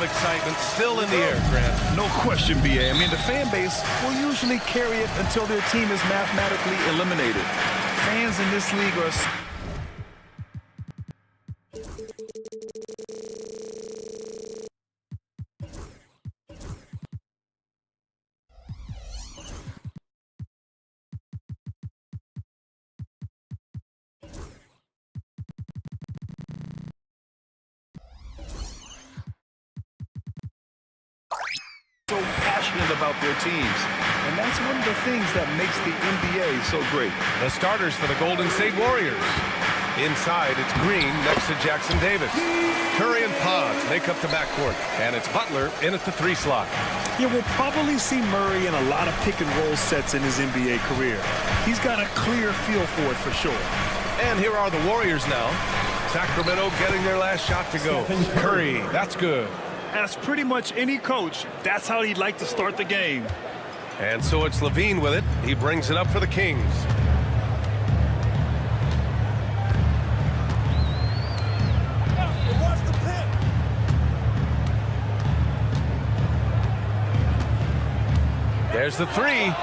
excitement still in the air, Grant. No question, B.A. I mean, the fan base will usually carry it until their team is mathematically eliminated. Fans in this league are... so passionate about their teams. And that's one of the things that makes the NBA so great. The starters for the Golden State Warriors. Inside, it's Green next to Jackson Davis. Curry and Pods make up the backcourt. And it's Butler in at the 3 slot. Yeah, we'll probably see Murray in a lot of pick-and-roll sets in his NBA career. He's got a clear feel for it for sure. And here are the Warriors now. Sacramento getting their last shot to go. Curry, that's good. As pretty much any coach, that's how he'd like to start the game. And so it's Levine with it. He brings it up for the Kings. There's the 3.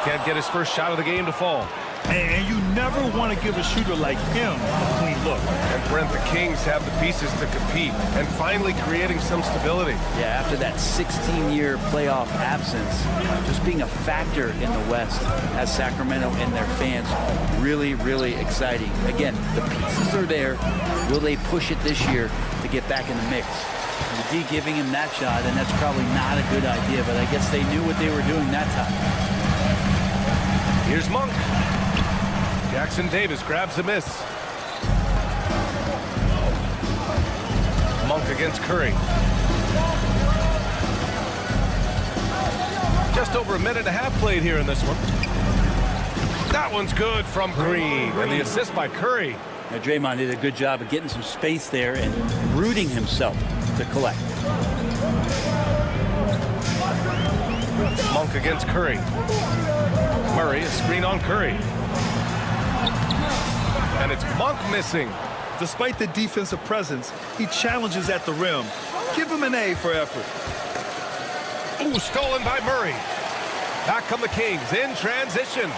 Can't get his first shot of the game to fall. And you never want to give a shooter like him a clean look. And Brent, the Kings have the pieces to compete and finally creating some stability. Yeah, after that 16-year playoff absence, just being a factor in the West has Sacramento and their fans really, really exciting. Again, the pieces are there. Will they push it this year to get back in the mix? The D giving him that shot, and that's probably not a good idea, but I guess they knew what they were doing that time. Here's Monk. Jackson Davis grabs the miss. Monk against Curry. Just over a minute and a half played here in this one. That one's good from Green. And the assist by Curry. Now, Draymond did a good job of getting some space there and rooting himself to collect. Monk against Curry. Murray, a screen on Curry. And it's Monk missing. Despite the defensive presence, he challenges at the rim. Give him an A for effort. Ooh, stolen by Murray. Back come the Kings in transition.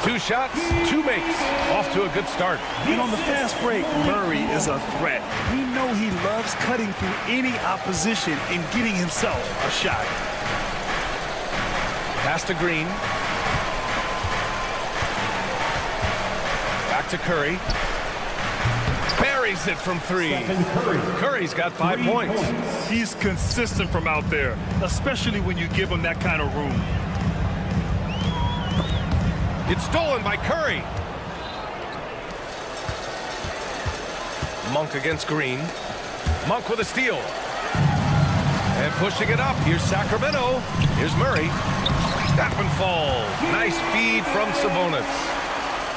2 shots, 2 makes. Off to a good start. And on the fast break, Murray is a threat. We know he loves cutting through any opposition and getting himself a shot. Pass to Green. Back to Curry. Buries it from 3. Curry's got 5 points. He's consistent from out there, especially when you give him that kind of room. It's stolen by Curry. Monk against Green. Monk with a steal. And pushing it up. Here's Sacramento. Here's Murray. That one falls. Nice feed from Sabonis.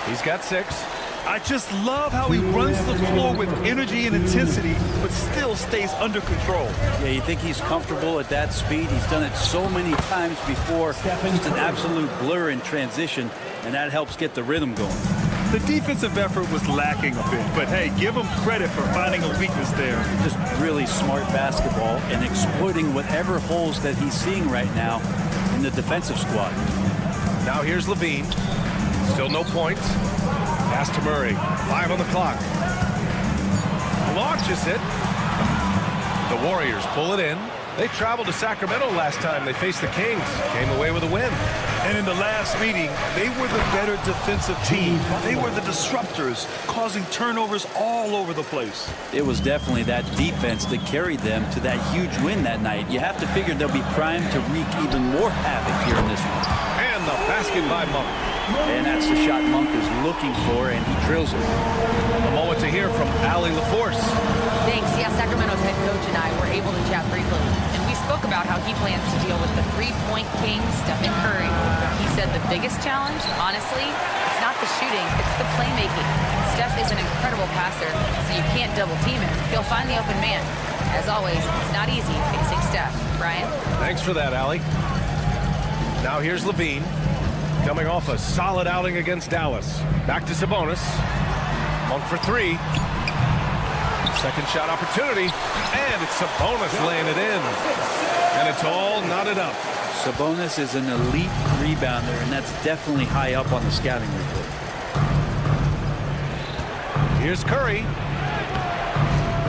He's got 6. I just love how he runs the floor with energy and intensity, but still stays under control. Yeah, you think he's comfortable at that speed. He's done it so many times before. Just an absolute blur in transition, and that helps get the rhythm going. The defensive effort was lacking a bit, but hey, give him credit for finding a weakness there. Just really smart basketball and exploiting whatever holes that he's seeing right now in the defensive squad. Now here's Levine. Still no points. Pass to Murray. 5 on the clock. Launches it. The Warriors pull it in. They traveled to Sacramento last time they faced the Kings. Came away with a win. And in the last meeting, they were the better defensive team. They were the disruptors, causing turnovers all over the place. It was definitely that defense that carried them to that huge win that night. You have to figure they'll be primed to wreak even more havoc here in this one. And the basket by Monk. And that's the shot Monk is looking for, and he drills it. A moment to hear from Allie LaForce. Thanks. Yeah, Sacramento's head coach and I were able to chat briefly, and we spoke about how he plans to deal with the three-point king, Stephen Curry. He said the biggest challenge, honestly, it's not the shooting, it's the playmaking. Steph is an incredible passer, so you can't double-team him. He'll find the open man. As always, it's not easy facing Steph. Brian? Thanks for that, Allie. Now here's Levine. coming off a solid outing against Dallas. Back to Sabonis. Monk for three. Second shot opportunity, and it's Sabonis laying it in. And it's all knotted up. Sabonis is an elite rebounder, and that's definitely high up on the scouting report. Here's Curry.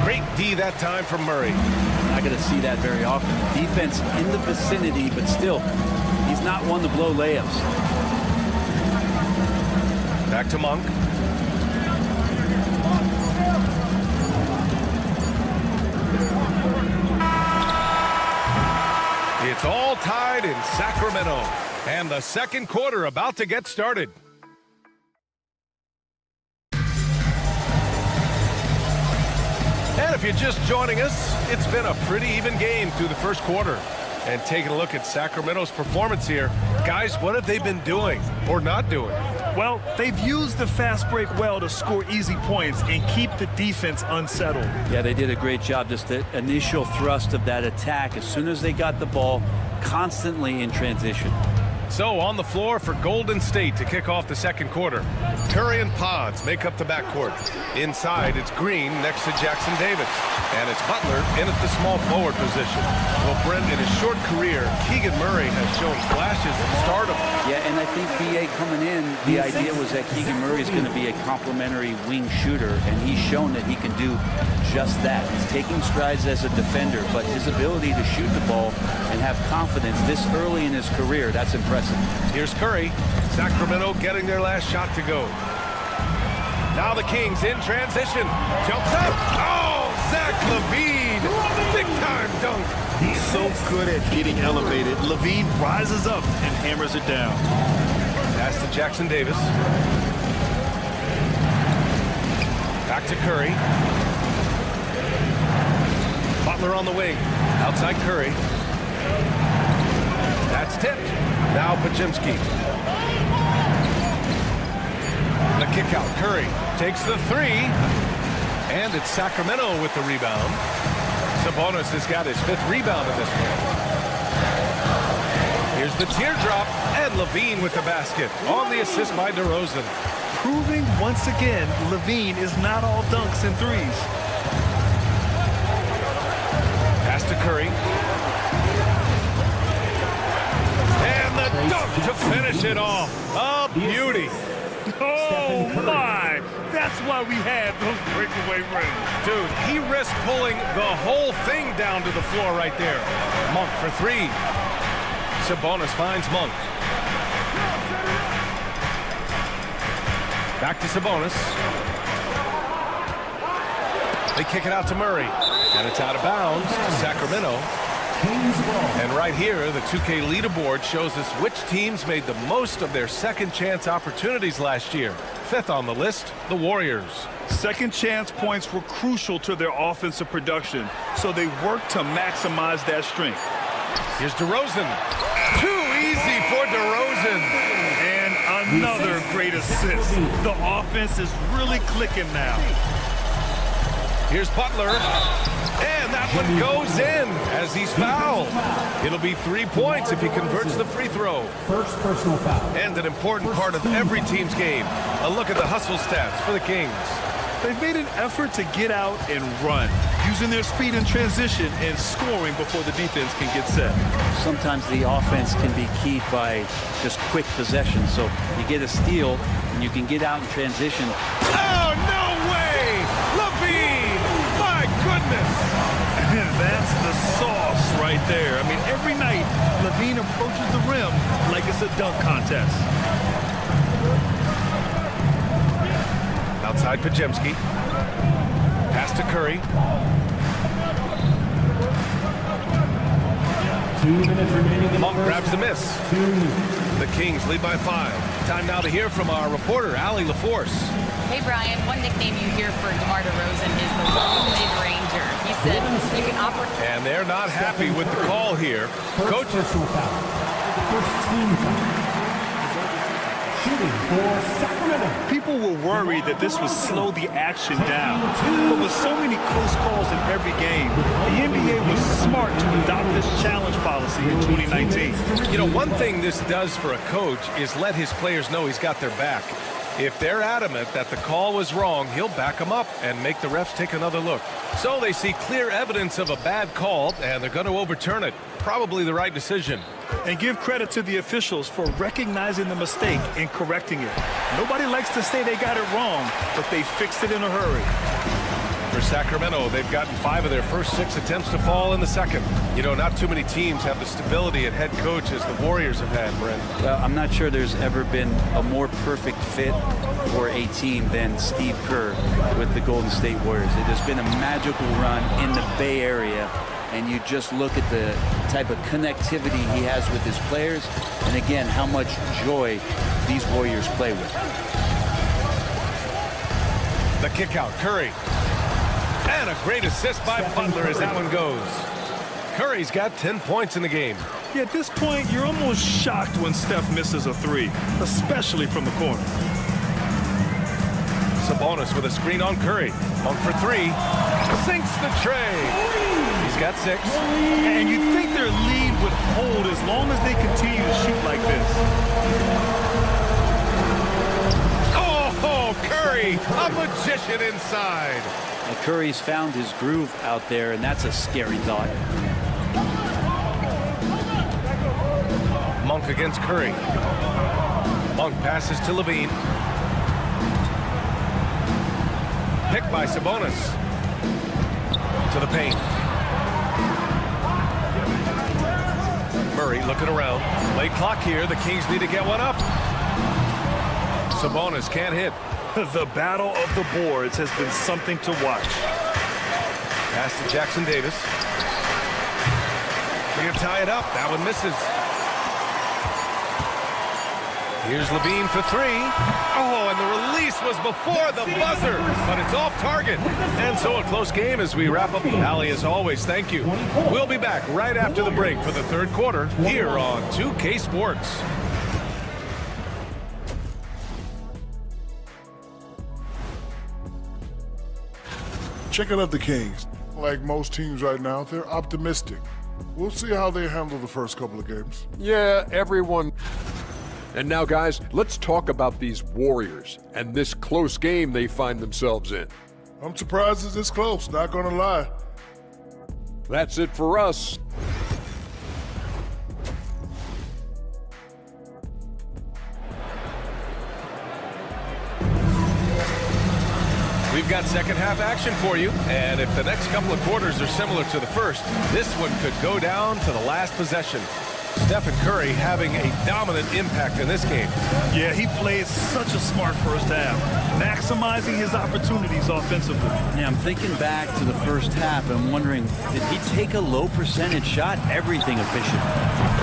Great D that time from Murray. Not going to see that very often. Defense in the vicinity, but still, he's not one to blow layups. Back to Monk. It's all tied in Sacramento, and the second quarter about to get started. And if you're just joining us, it's been a pretty even game through the first quarter. And taking a look at Sacramento's performance here, guys, what have they been doing or not doing? Well, they've used the fast break well to score easy points and keep the defense unsettled. Yeah, they did a great job. Just the initial thrust of that attack, as soon as they got the ball, constantly in transition. So on the floor for Golden State to kick off the second quarter. Curry and Pods make up the backcourt. Inside, it's Green next to Jackson Davis. And it's Butler in at the small forward position. Well, Brent, in his short career, Keegan Murray has shown flashes of stardom. Yeah, and I think B.A. coming in, the idea was that Keegan Murray is going to be a complimentary wing shooter, and he's shown that he can do just that. He's taking strides as a defender, but his ability to shoot the ball and have confidence this early in his career, that's impressive. Here's Curry. Sacramento getting their last shot to go. Now the Kings in transition. Jumps up. Oh, Zach LaVine. Big time dunk. He's so good at getting elevated. LaVine rises up and hammers it down. Pass to Jackson Davis. Back to Curry. Butler on the wing. Outside Curry. That's tipped. Now Pajemski. The kick out. Curry takes the three. And it's Sacramento with the rebound. Sabonis has got his fifth rebound in this one. Here's the teardrop. And LaVine with the basket. On the assist by DeRozan. Proving once again, LaVine is not all dunks and threes. Pass to Curry. And the dunk to finish it off. A beauty. Oh, my. That's why we had those breakaway rings. Dude, he risked pulling the whole thing down to the floor right there. Monk for three. Sabonis finds Monk. Back to Sabonis. They kick it out to Murray. And it's out of bounds to Sacramento. And right here, the 2K leaderboard shows us which teams made the most of their second chance opportunities last year. Fifth on the list, the Warriors. Second chance points were crucial to their offensive production, so they worked to maximize that strength. Here's DeRozan. Too easy for DeRozan. And another great assist. The offense is really clicking now. Here's Butler. And that one goes in as he's fouled. It'll be 3 points if he converts the free throw. First personal foul. And an important part of every team's game. A look at the hustle stats for the Kings. They've made an effort to get out and run, using their speed in transition and scoring before the defense can get set. Sometimes the offense can be keyed by just quick possession. So you get a steal, and you can get out in transition. Oh, no way! LaVine! My goodness! And that's the sauce right there. I mean, every night, LaVine approaches the rim like it's a dunk contest. Outside Pajemski. Pass to Curry. 2 minutes remaining. Monk grabs the miss. The Kings lead by 5. Time now to hear from our reporter, Allie LaForce. Hey, Brian, one nickname you hear for DeMar DeRozan is the Lone Mid-Ranger. He said you can operate. And they're not happy with the call here. Coach. Personal foul. First team foul. Shooting for Sacramento. People People were worried that this would slow the action down. But with so many close calls in every game, the NBA was smart to adopt this challenge policy in 2019. You know, one thing this does for a coach is let his players know he's got their back. If they're adamant that the call was wrong, he'll back them up and make the refs take another look. So they see clear evidence of a bad call, and they're going to overturn it. Probably the right decision. And give credit to the officials for recognizing the mistake and correcting it. Nobody likes to say they got it wrong, but they fixed it in a hurry. For Sacramento, they've gotten 5 of their first 6 attempts to fall in the second. You know, not too many teams have the stability at head coach as the Warriors have had, Brent. Well, I'm not sure there's ever been a more perfect fit for a team than Steve Kerr with the Golden State Warriors. It has been a magical run in the Bay Area, and you just look at the type of connectivity he has with his players, and again, how much joy these Warriors play with. The kick out, Curry. And a great assist by Butler as that one goes. Curry's got 10 points in the game. Yeah, at this point, you're almost shocked when Steph misses a 3, especially from the corner. Sabonis with a screen on Curry. Monk for 3. Sinks the tray. He's got 6. And you'd think their lead would hold as long as they continue to shoot like this. Oh, Curry, a magician inside. And Curry's found his groove out there, and that's a scary thought. Monk against Curry. Monk passes to Levine. Picked by Sabonis. To the paint. Murray looking around. Late clock here. The Kings need to get one up. Sabonis can't hit. The battle of the boards has been something to watch. Pass to Jackson Davis. They're going to tie it up. That one misses. Here's Levine for 3. Oh, and the release was before the buzzer, but it's off target. And so a close game as we wrap up. Allie, as always, thank you. We'll be back right after the break for the third quarter here on 2K Sports. Checking out the Kings. Like most teams right now, they're optimistic. We'll see how they handle the first couple of games. Yeah, everyone. And now, guys, let's talk about these Warriors and this close game they find themselves in. I'm surprised it's this close, not gonna lie. That's it for us. We've got second half action for you, and if the next couple of quarters are similar to the first, this one could go down to the last possession. Stephen Curry having a dominant impact in this game. Yeah, he played such a smart first half, maximizing his opportunities offensively. Yeah, I'm thinking back to the first half and wondering, did he take a low percentage shot? Everything efficient.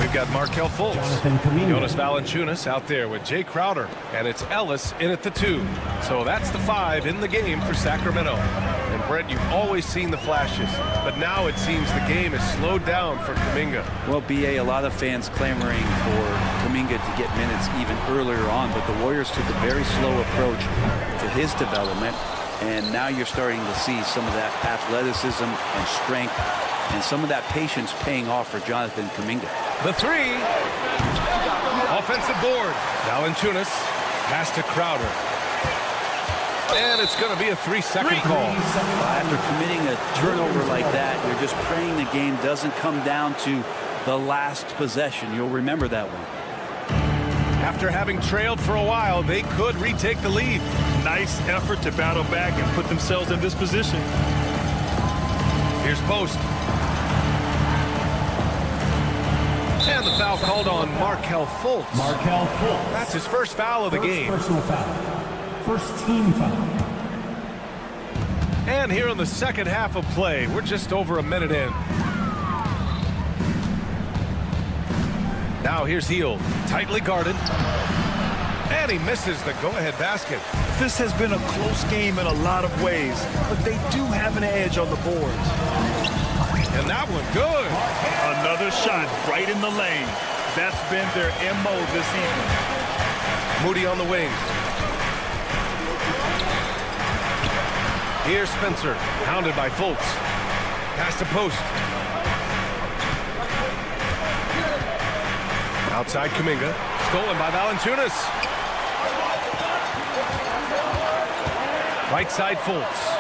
We've got Markelle Fultz, Jonas Valanciunas out there with Jay Crowder, and it's Ellis in at the 2. So that's the 5 in the game for Sacramento. And Brent, you've always seen the flashes, but now it seems the game is slowed down for Kuminga. Well, BA, a lot of fans clamoring for Kuminga to get minutes even earlier on, but the Warriors took a very slow approach to his development, and now you're starting to see some of that athleticism and strength and some of that patience paying off for Jonathan Kuminga. The 3. Offensive board. Valanciunas. Pass to Crowder. And it's going to be a 3-second call. After committing a turnover like that, you're just praying the game doesn't come down to the last possession. You'll remember that one. After having trailed for a while, they could retake the lead. Nice effort to battle back and put themselves in this position. Here's Post. And the foul called on Markelle Fultz. Markelle Fultz. That's his first foul of the game. Personal foul. First team foul. And here in the second half of play, we're just over a minute in. Now here's Hield, tightly guarded. And he misses the go-ahead basket. This has been a close game in a lot of ways, but they do have an edge on the boards. And that one good. Another shot right in the lane. That's been their MO this evening. Moody on the wing. Here's Spencer, hounded by Fultz. Pass to post. Outside Kuminga, stolen by Valanciunas. Right side Fultz.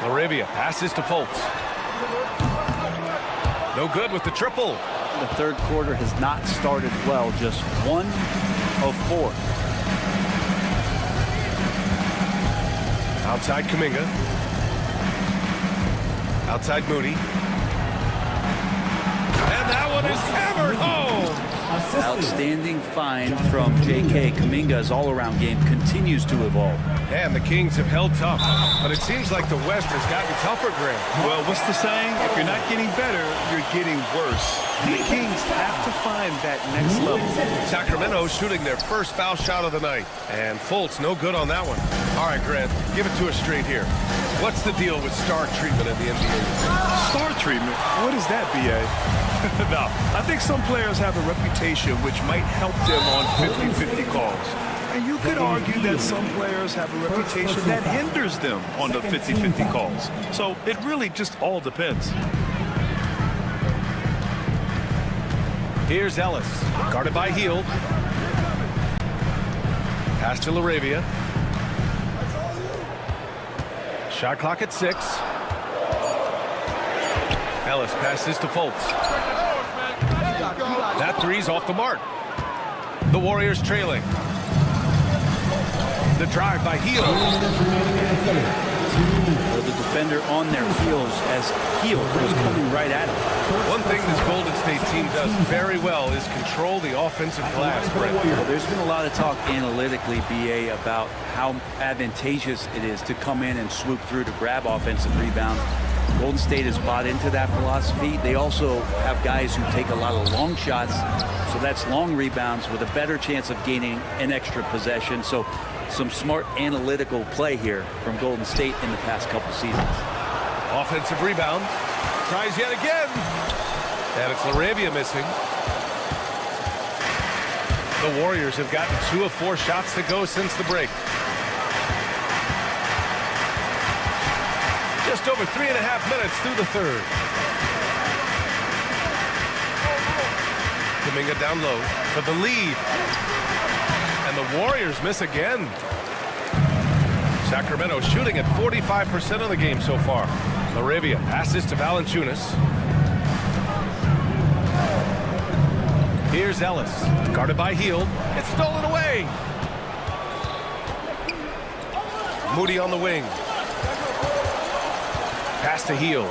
Laravia passes to Fultz. No good with the triple. The third quarter has not started well, just 1 of 4. Outside Kuminga. Outside Moody. And that one is hammered home. Outstanding find from J.K. Kuminga's all-around game continues to evolve. And the Kings have held tough, but it seems like the West has gotten tougher, Grant. Well, what's the saying? If you're not getting better, you're getting worse. The Kings have to find that next level. Sacramento shooting their first foul shot of the night. And Fultz, no good on that one. All right, Grant, give it to us straight here. What's the deal with star treatment in the NBA? Star treatment? What is that, B.A.? No, I think some players have a reputation which might help them on 50-50 calls. And you could argue that some players have a reputation that hinders them on the 50-50 calls. So it really just all depends. Here's Ellis, guarded by Hield. Pass to Laravia. Shot clock at 6. Ellis passes to Fultz. That three's off the mark. The Warriors trailing. The drive by Hield. The defender on their heels as Hield was coming right at him. One thing this Golden State team does very well is control the offensive glass, Brent. Well, there's been a lot of talk analytically, BA, about how advantageous it is to come in and swoop through to grab offensive rebounds. Golden State has bought into that philosophy. They also have guys who take a lot of long shots, so that's long rebounds with a better chance of gaining an extra possession. So some smart analytical play here from Golden State in the past couple seasons. Offensive rebound. Tries yet again. And it's Laravia missing. The Warriors have gotten 2 of 4 shots to go since the break. Just over 3.5 minutes through the third. Kuminga down low for the lead. And the Warriors miss again. Sacramento shooting at 45% of the game so far. Laravia passes to Valanciunas. Here's Ellis, guarded by Hield. It's stolen away. Moody on the wing. Pass to Hield.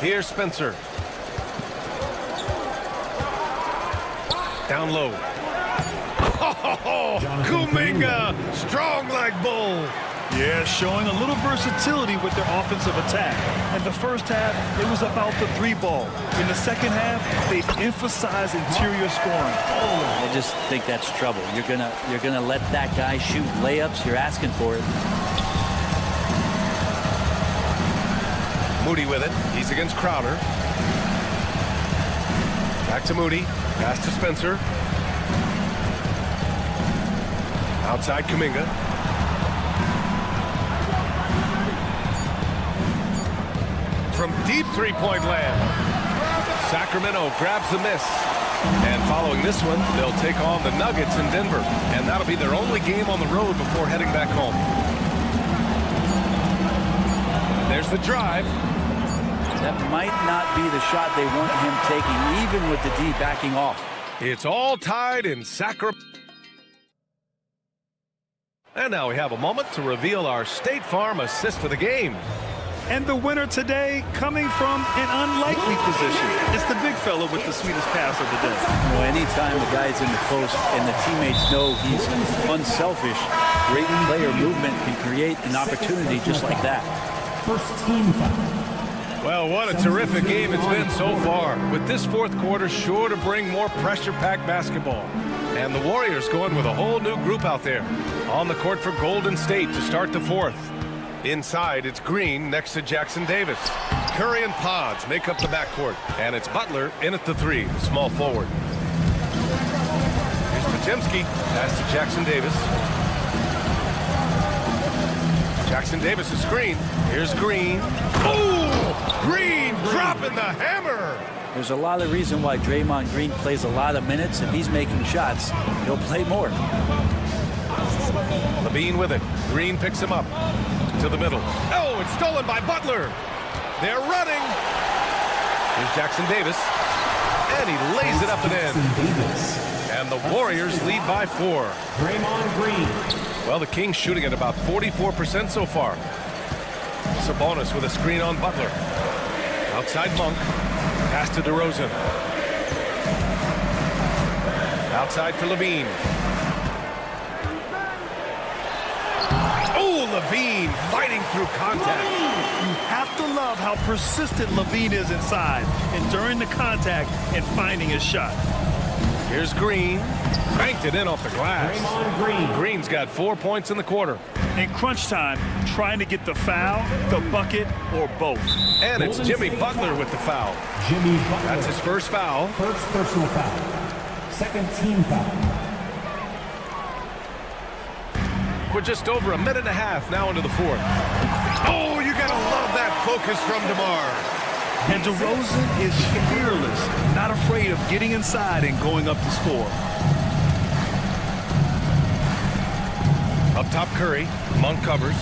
Here's Spencer. Down low. Oh, Kuminga, strong like bull. Yeah, showing a little versatility with their offensive attack. In the first half, it was about the 3-ball. In the second half, they've emphasized interior scoring. I just think that's trouble. You're gonna let that guy shoot layups. You're asking for it. Moody with it. He's against Crowder. Back to Moody. Pass to Spencer. Outside Kuminga. From deep three-point land. Sacramento grabs the miss. And following this one, they'll take on the Nuggets in Denver. And that'll be their only game on the road before heading back home. There's the drive. That might not be the shot they want him taking, even with the D backing off. It's all tied in Sacramento. And now we have a moment to reveal our State Farm assist of the game. And the winner today coming from an unlikely position. It's the big fella with the sweetest pass of the day. Well, anytime the guy's in the post and the teammates know he's unselfish, great player movement can create an opportunity just like that. First team foul. Well, what a terrific game it's been so far. With this fourth quarter sure to bring more pressure-packed basketball. And the Warriors going with a whole new group out there. On the court for Golden State to start the fourth. Inside, it's Green next to Jackson Davis. Curry and Pods make up the backcourt. And it's Butler in at the 3, the small forward. Pajemski. Pass to Jackson Davis. Jackson Davis is screen. Here's Green. Oh! Green dropping the hammer! There's a lot of reason why Draymond Green plays a lot of minutes. If he's making shots, he'll play more. Levine with it. Green picks him up to the middle. Oh, it's stolen by Butler. They're running. Here's Jackson Davis. And he lays it up and in. And the Warriors lead by 4. Draymond Green. Well, the Kings shooting at about 44% so far. Sabonis with a screen on Butler. Outside Monk. Pass to DeRozan. Outside for Levine. Oh, Levine fighting through contact. You have to love how persistent Levine is inside, enduring the contact and finding his shot. Here's Green. Banked it in off the glass. Draymond Green. Green's got 4 points in the quarter. In crunch time, trying to get the foul, the bucket, or both. And it's Jimmy Butler with the foul. Jimmy Butler. That's his first foul. First personal foul. Second team foul. We're just over a minute and a half now into the 4th. Oh, you gotta love that focus from DeMar. And DeRozan is fearless, not afraid of getting inside and going up to score. Up top Curry. Monk covers.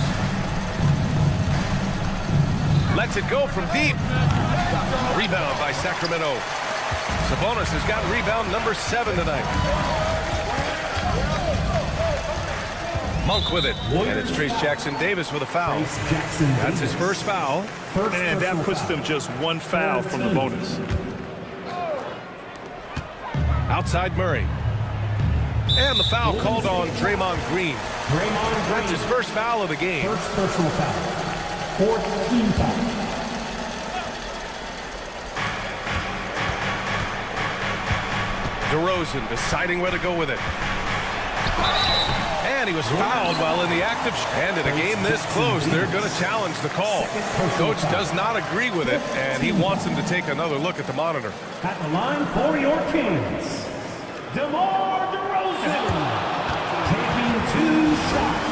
Lets it go from deep. Rebound by Sacramento. Sabonis has got rebound number 7 tonight. Monk with it. And it's Trace Jackson Davis with a foul. That's his first foul. And that puts them just 1 foul from the bonus. Outside Murray. And the foul called on Draymond Green. That's his first foul of the game. First personal foul. Fourth team foul. DeRozan deciding where to go with it. And he was fouled while in the act of... And in a game this close, they're going to challenge the call. Coach does not agree with it, and he wants him to take another look at the monitor. At the line for your Kings, DeMar DeRozan. Taking 2 shots.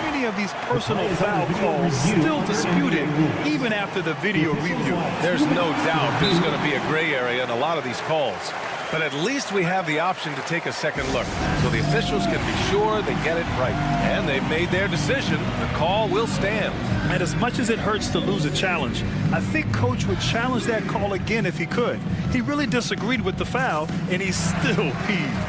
Many of these personal foul calls still disputed even after the video review. There's no doubt there's going to be a gray area in a lot of these calls. But at least we have the option to take a second look, so the officials can be sure they get it right. And they've made their decision. The call will stand. And as much as it hurts to lose a challenge, I think Coach would challenge that call again if he could. He really disagreed with the foul, and he's still peeved.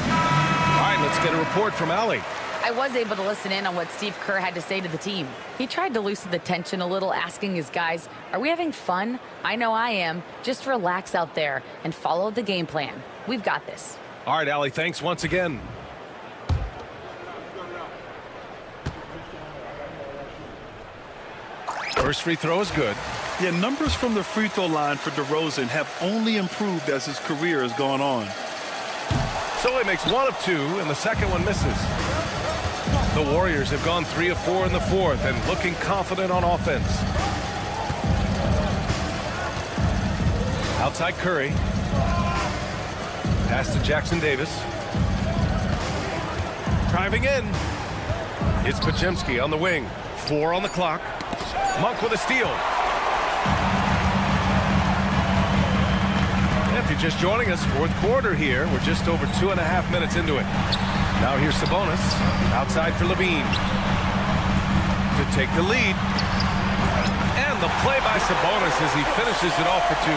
All right, let's get a report from Allie. I was able to listen in on what Steve Kerr had to say to the team. He tried to loosen the tension a little, asking his guys, are we having fun? I know I am. Just relax out there and follow the game plan. We've got this. All right, Allie, thanks once again. First free throw is good. Yeah, numbers from the free throw line for DeRozan have only improved as his career has gone on. So he makes 1 of 2, and the second one misses. The Warriors have gone 3 of 4 in the 4th and looking confident on offense. Outside Curry. Pass to Jackson Davis. Driving in. It's Pajemski on the wing. 4 on the clock. Monk with a steal. If you're just joining us, 4th quarter here. We're just over 2.5 minutes into it. Now here's Sabonis, outside for Levine to take the lead. And the play by Sabonis as he finishes it off for 2.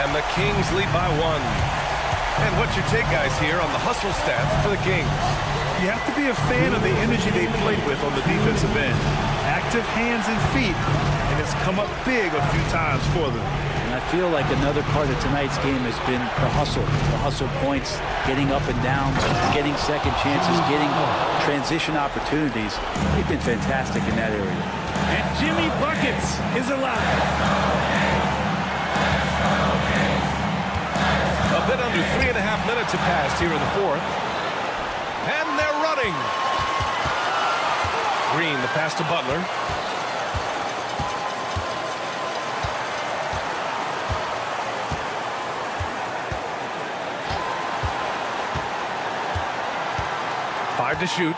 And the Kings lead by 1. And what's your take, guys, here on the hustle stats for the Kings? You have to be a fan of the energy they played with on the defensive end. Active hands and feet, and it's come up big a few times for them. And I feel like another part of tonight's game has been the hustle points, getting up and down, getting second chances, getting transition opportunities. They've been fantastic in that area. And Jimmy Buckets is alive. A bit under 3.5 minutes have passed here in the 4th. And they're running. Green, the pass to Butler. 5 to shoot.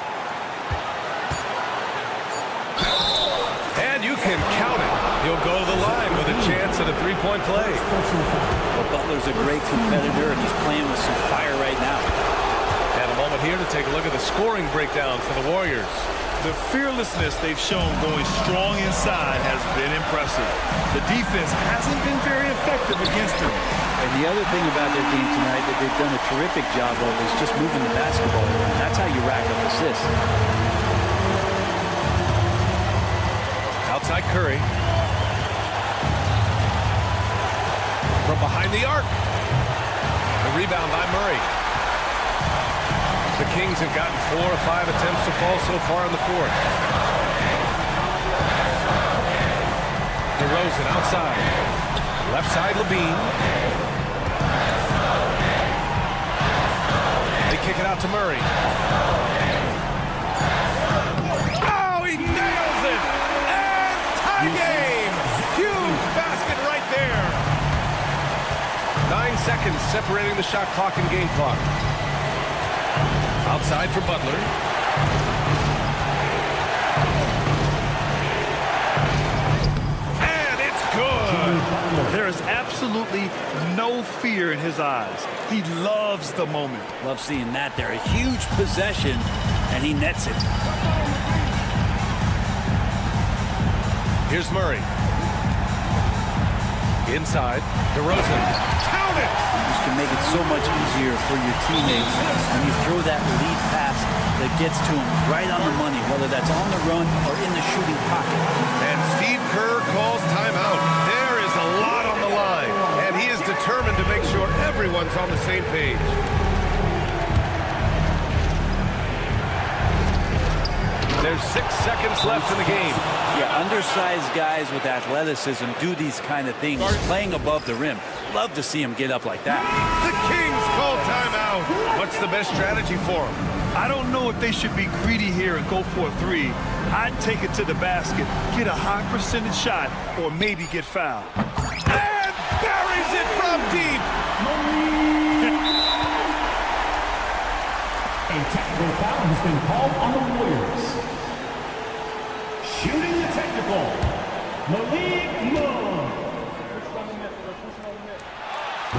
And you can count it. He'll go to the line with a chance at a three-point play. Well, Butler's a great competitor, and he's playing with some fire right now. And a moment here to take a look at the scoring breakdown for the Warriors. The fearlessness they've shown going strong inside has been impressive. The defense hasn't been very effective against them. And the other thing about their game tonight that they've done a terrific job of is just moving the basketball. That's how you rack up assists. Outside Curry. From behind the arc. The rebound by Murray. The Kings have gotten 4 or 5 attempts to fall so far in the fourth. DeRozan outside. Left side Levine. They kick it out to Murray. Oh, he nails it! And tie game! Huge basket right there! 9 seconds separating the shot clock and game clock. Outside for Butler. And it's good! There is absolutely no fear in his eyes. He loves the moment. Love seeing that there. A huge possession, and he nets it. Here's Murray. Inside, DeRozan. Count it! This can make it so much easier for your teammates when you throw that lead pass that gets to him right on the money, whether that's on the run or in the shooting pocket. And Steve Kerr calls timeout. There is a lot on the line, and he is determined to make sure everyone's on the same page. There's 6 seconds left in the game. Yeah, undersized guys with athleticism do these kind of things, playing above the rim. Love to see him get up like that. The Kings call timeout. What's the best strategy for them? I don't know if they should be greedy here and go for a three. I'd take it to the basket, get a high percentage shot, or maybe get fouled. And buries it from deep. A technical foul has been called on the Warriors. Shooting the technical, Malik Monk.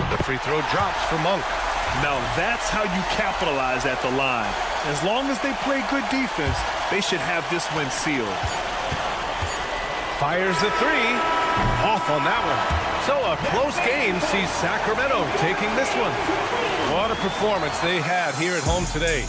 The free throw drops for Monk. Now that's how you capitalize at the line. As long as they play good defense, they should have this win sealed. Fires the three. Off on that one. So a close game sees Sacramento taking this one. What a performance they had here at home today.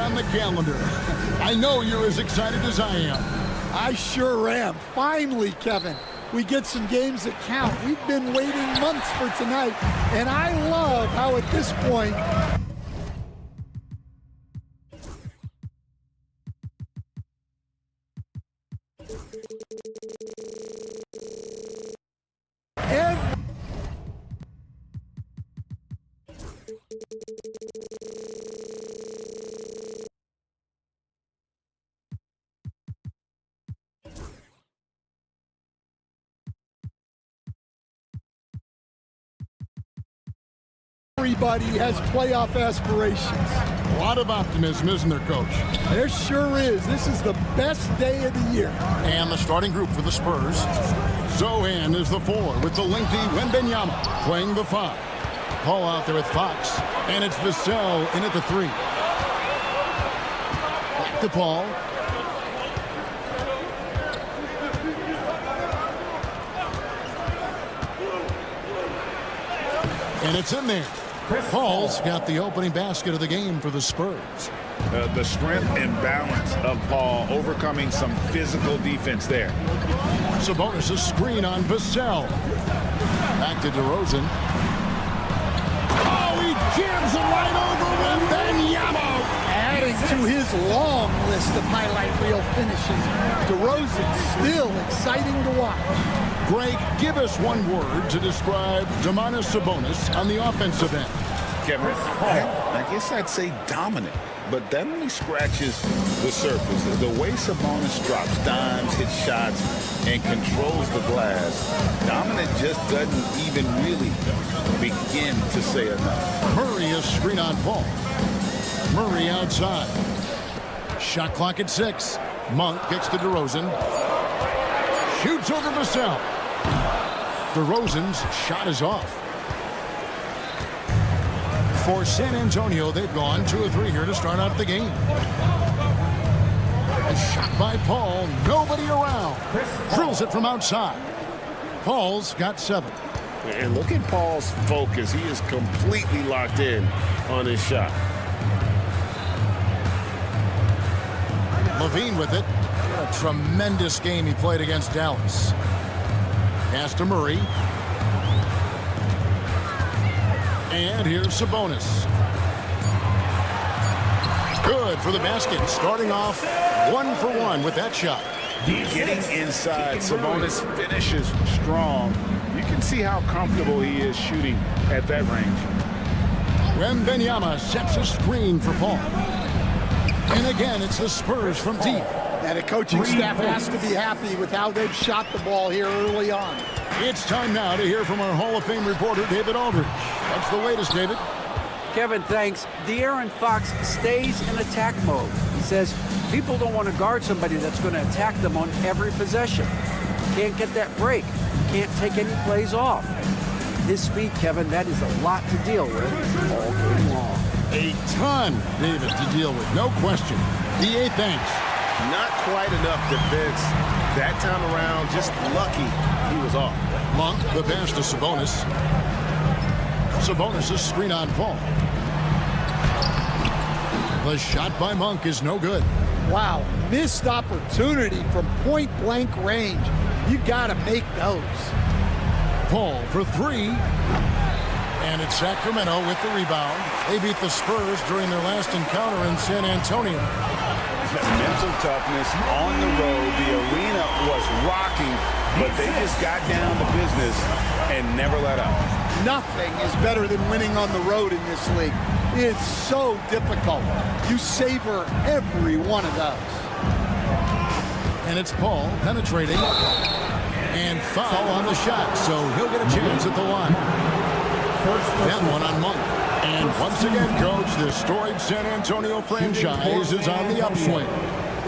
on the calendar. I know you're as excited as I am. I sure am. Finally, Kevin, we get some games that count. We've been waiting months for tonight, and I love how at this point, everybody has playoff aspirations. A lot of optimism, isn't there, Coach? There sure is. This is the best day of the year. And the starting group for the Spurs. Zohan is the 4 with the lengthy Wembanyama playing the 5. Paul out there with Fox. And it's Vassell in at the 3. Back to Paul. And it's in there. Paul's got the opening basket of the game for the Spurs. The strength and balance of Paul overcoming some physical defense there. Sabonis' screen on Vassell. Back to DeRozan. Oh, he jams it right over Wembanyama. Adding to his long list of highlight reel finishes, DeRozan still exciting to watch. Greg, give us one word to describe Domantas Sabonis on the offensive end. Kevin, I guess I'd say dominant, but that only scratches the surface. The way Sabonis drops dimes, hits shots, and controls the glass, dominant just doesn't even really begin to say enough. Murray is screen on Paul. Murray outside. Shot clock at 6. Monk kicks to DeRozan. Shoots over Vassell. DeRozan's shot is off. For San Antonio, they've gone 2 of 3 here to start out the game. A shot by Paul. Nobody around. Drills it from outside. Paul's got 7. And look at Paul's focus. He is completely locked in on his shot. Levine with it. What a tremendous game he played against Dallas. Pass to Murray. And here's Sabonis. Good for the basket. Starting off 1 for 1 with that shot. Getting inside, Sabonis finishes strong. You can see how comfortable he is shooting at that range. Wembanyama sets a screen for Paul. And again, it's the Spurs from deep. And the coaching staff has to be happy with how they've shot the ball here early on. It's time now to hear from our Hall of Fame reporter, David Aldridge. What's the latest, David? Kevin, thanks. De'Aaron Fox stays in attack mode. He says people don't want to guard somebody that's going to attack them on every possession. Can't get that break. Can't take any plays off. His speed, Kevin, that is a lot to deal with all game long. A ton, David, to deal with, no question. DA, thanks. Not quite enough defense that time around. Just lucky he was off. Monk, the pass to Sabonis. Sabonis' screen on Paul. The shot by Monk is no good. Wow, missed opportunity from point-blank range. You got to make those. Paul for 3. And it's Sacramento with the rebound. They beat the Spurs during their last encounter in San Antonio. Mental toughness on the road. The arena was rocking, but they just got down to business and never let up. Nothing is better than winning on the road in this league. It's so difficult. You savor every one of those. And it's Paul penetrating. And foul on the shot, so he'll get a chance at the line. That one on Monk. And once again, Coach, the storied San Antonio franchise is on the upswing.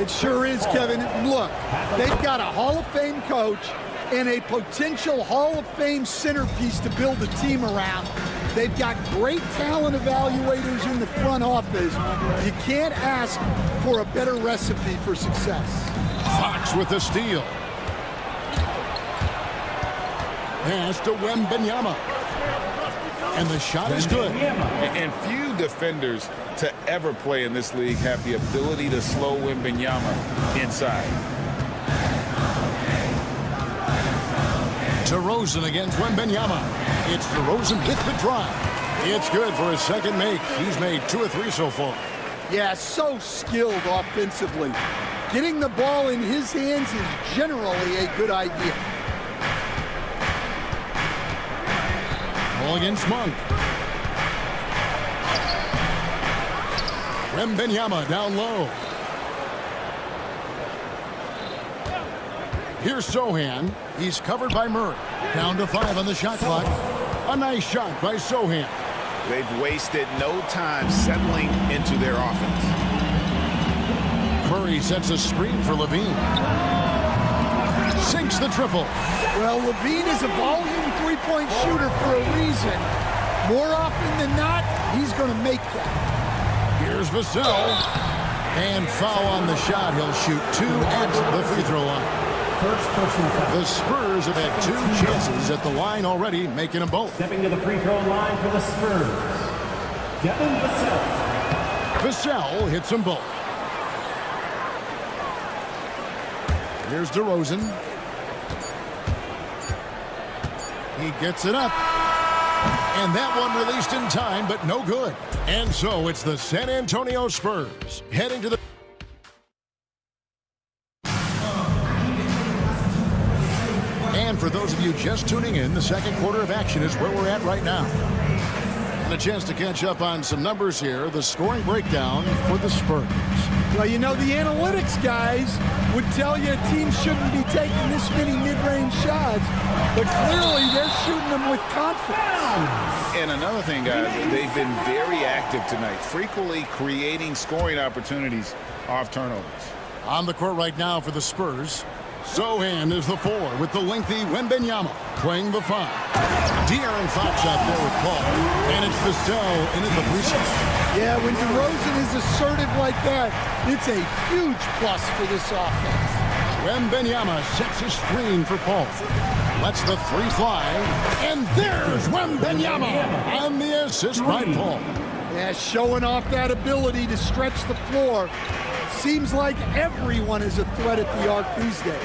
It sure is, Kevin. Look, they've got a Hall of Fame coach and a potential Hall of Fame centerpiece to build a team around. They've got great talent evaluators in the front office. You can't ask for a better recipe for success. Fox with the steal. Pass to Wembanyama. And the shot is good. And few defenders to ever play in this league have the ability to slow Wembanyama inside. DeRozan against Wembanyama. It's DeRozan with the drive. It's good for his second make. He's made 2 or 3 so far. Yeah, so skilled offensively. Getting the ball in his hands is generally a good idea. Ball against Monk. Wembanyama down low. Here's Sohan. He's covered by Murray. Down to 5 on the shot clock. A nice shot by Sohan. They've wasted no time settling into their offense. Murray sets a screen for Levine. Sinks the triple. Well, Levine is a volume three-point shooter for a reason. More often than not, he's going to make that. Here's Vassell. And foul on the shot. He'll shoot 2 at the free throw line. First personal foul. The Spurs have had 2 chances at the line already, making them both. Stepping to the free throw line for the Spurs, Devin Vassell. Vassell hits them both. Here's DeRozan. He gets it up. And that one released in time, but no good. And so it's the San Antonio Spurs heading to the... And for those of you just tuning in, the second quarter of action is where we're at right now. And a chance to catch up on some numbers here. The scoring breakdown for the Spurs. Well, you know, the analytics guys would tell you a team shouldn't be taking this many mid-range shots, but clearly they're shooting them with confidence. And another thing, guys, they've been very active tonight, frequently creating scoring opportunities off turnovers. On the court right now for the Spurs, Sohan is the 4 with the lengthy Wembanyama playing the 5. De'Aaron Fox out there with Paul, and it's Vassell in at the 3 spot. Yeah, when DeRozan is assertive like that, it's a huge plus for this offense. Wembanyama sets a screen for Paul. Lets the 3 fly, and there's Wembanyama on the assist by Paul. Yeah, showing off that ability to stretch the floor. Seems like everyone is a threat at the arc these days.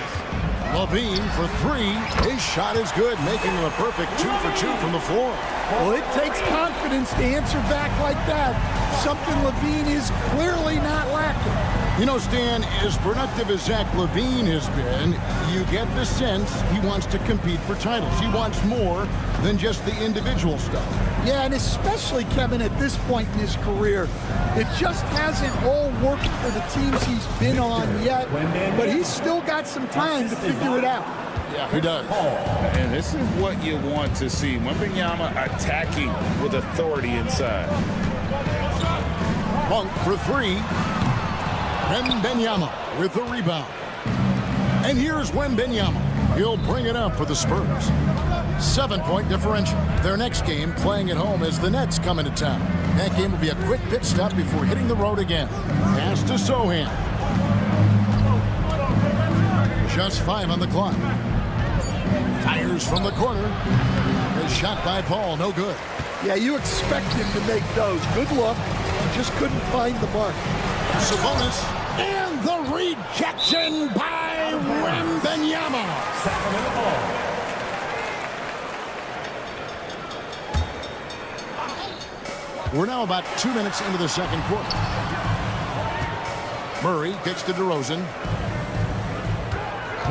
Levine for 3. His shot is good, making him a perfect 2 for 2 from the floor. Well, it takes confidence to answer back like that. Something Levine is clearly not lacking. You know, Stan, as productive as Zach Levine has been, you get the sense he wants to compete for titles. He wants more than just the individual stuff. Yeah, and especially, Kevin, at this point in his career, it just hasn't all worked for the teams he's been on yet, but he's still got some time to figure it out. Yeah, he does. And this is what you want to see. Wembanyama attacking with authority inside. Monk for 3. Wembanyama with the rebound. And here's Wembanyama. He'll bring it up for the Spurs. 7-point differential. Their next game playing at home as the Nets come into town. That game will be a quick pit stop before hitting the road again. Pass to Sohan. Just 5 on the clock. Fires from the corner. A shot by Paul, no good. Yeah, you expect him to make those. Good look. Just couldn't find the mark. Sabonis. And the rejection by Wembanyama. Sacramento ball. We're now about 2 minutes into the second quarter. Murray kicks to DeRozan.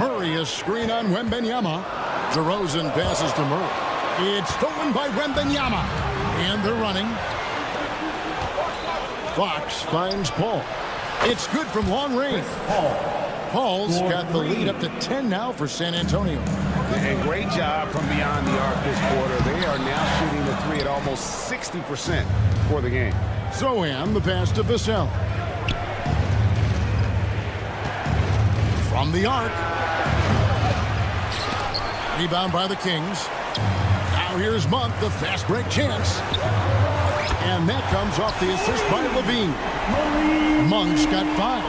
Murray is screen on Wembanyama. DeRozan passes to Murray. It's stolen by Wembanyama. And they're running. Fox finds Paul. It's good from long range. Paul's got the lead up to 10 now for San Antonio. And great job from beyond the arc this quarter. They are now shooting the 3 at almost 60% for the game. Sohan, the pass to Vassell. From the arc. Rebound by the Kings. Now here's Monk, the fast break chance. And that comes off the assist by Levine. Monk's got 5.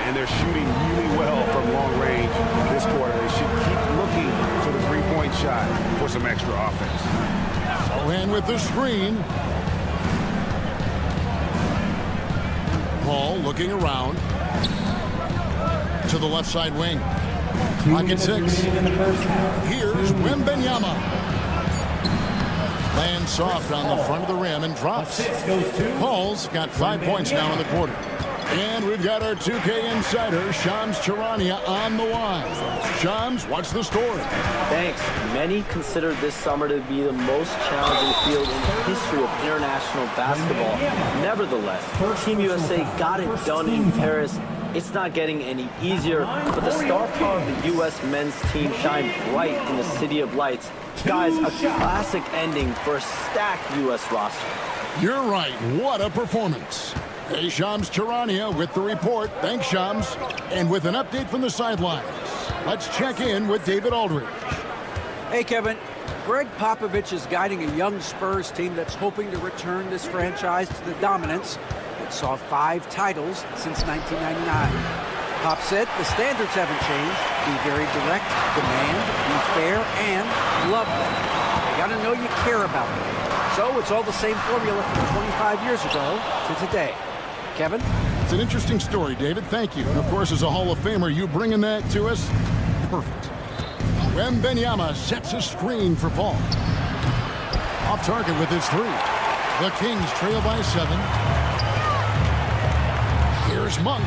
And they're shooting really well from long range this quarter. They should keep looking to the 3-point shot for some extra offense. And with the screen, Paul looking around to the left side wing. Pocket 6. Here's Wembanyama. Lands soft on the front of the rim and drops. Paul's got 5 points now in the quarter. And we've got our 2K insider, Shams Charania, on the line. Shams, what's the story? Thanks. Many consider this summer to be the most challenging field in the history of international basketball. Nevertheless, Team USA got it done in Paris. It's not getting any easier, but the star power of the U.S. men's team shined bright in the City of Lights. Guys, a classic ending for a stacked U.S. roster. You're right. What a performance. Hey, Shams Charania with the report. Thanks, Shams. And with an update from the sidelines, let's check in with David Aldridge. Hey, Kevin. Greg Popovich is guiding a young Spurs team that's hoping to return this franchise to the dominance that saw 5 titles since 1999. Pop said the standards haven't changed. Be very direct, demand, be fair, and love them. They got to know you care about them. So it's all the same formula from 25 years ago to today. Kevin? It's an interesting story, David. Thank you. And of course, as a Hall of Famer, you bringing that to us? Perfect. Wembanyama sets a screen for Paul. Off target with his 3. The Kings trail by 7. Here's Monk.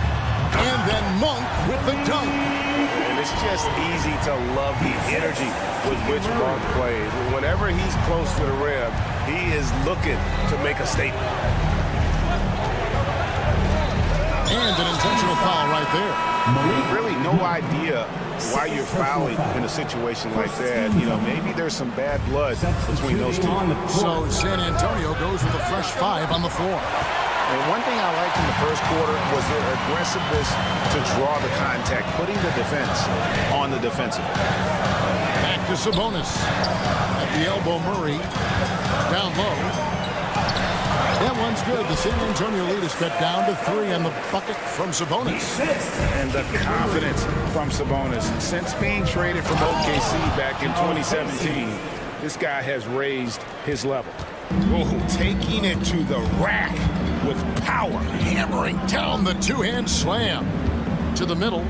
And then Monk with the dunk. And it's just easy to love the energy with which Monk plays. Whenever he's close to the rim, he is looking to make a statement. And an intentional foul right there. Really no idea why you're fouling in a situation like that. You know, maybe there's some bad blood between those two. So San Antonio goes with a fresh 5 on the floor. And one thing I liked in the first quarter was their aggressiveness to draw the contact, putting the defense on the defensive. Back to Sabonis. At the elbow, Murray. Down low. That one's good. The San Antonio lead is cut down to 3 on the bucket from Sabonis. And the confidence from Sabonis. Since being traded from OKC back in 2017, this guy has raised his level. Oh, taking it to the rack with power. Hammering down the 2-hand slam. To the middle.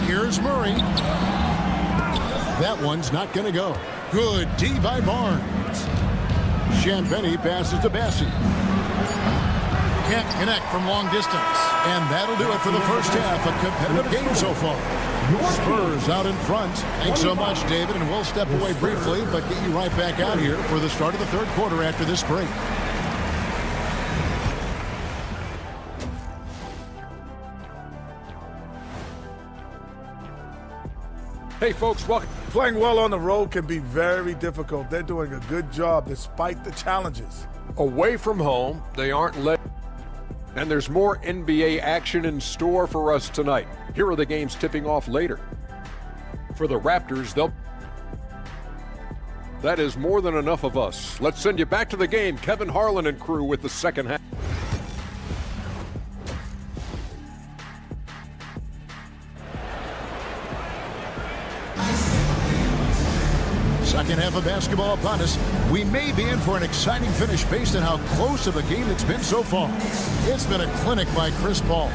Here's Murray. That one's not going to go. Good D by Barnes. Champagny passes to Bassi. Can't connect from long distance. And that'll do it for the first half. A competitive game so far. Spurs out in front. Thanks so much, David. And we'll step away briefly, but get you right back out here for the start of the third quarter after this break. Hey, folks, welcome. Playing well on the road can be very difficult. They're doing a good job despite the challenges. Away from home, they aren't led. And there's more NBA action in store for us tonight. Here are the games tipping off later. For the Raptors, that is more than enough of us. Let's send you back to the game. Kevin Harlan and crew with the second half. Second half of basketball upon us. We may be in for an exciting finish based on how close of a game it's been so far. It's been a clinic by Chris Paul.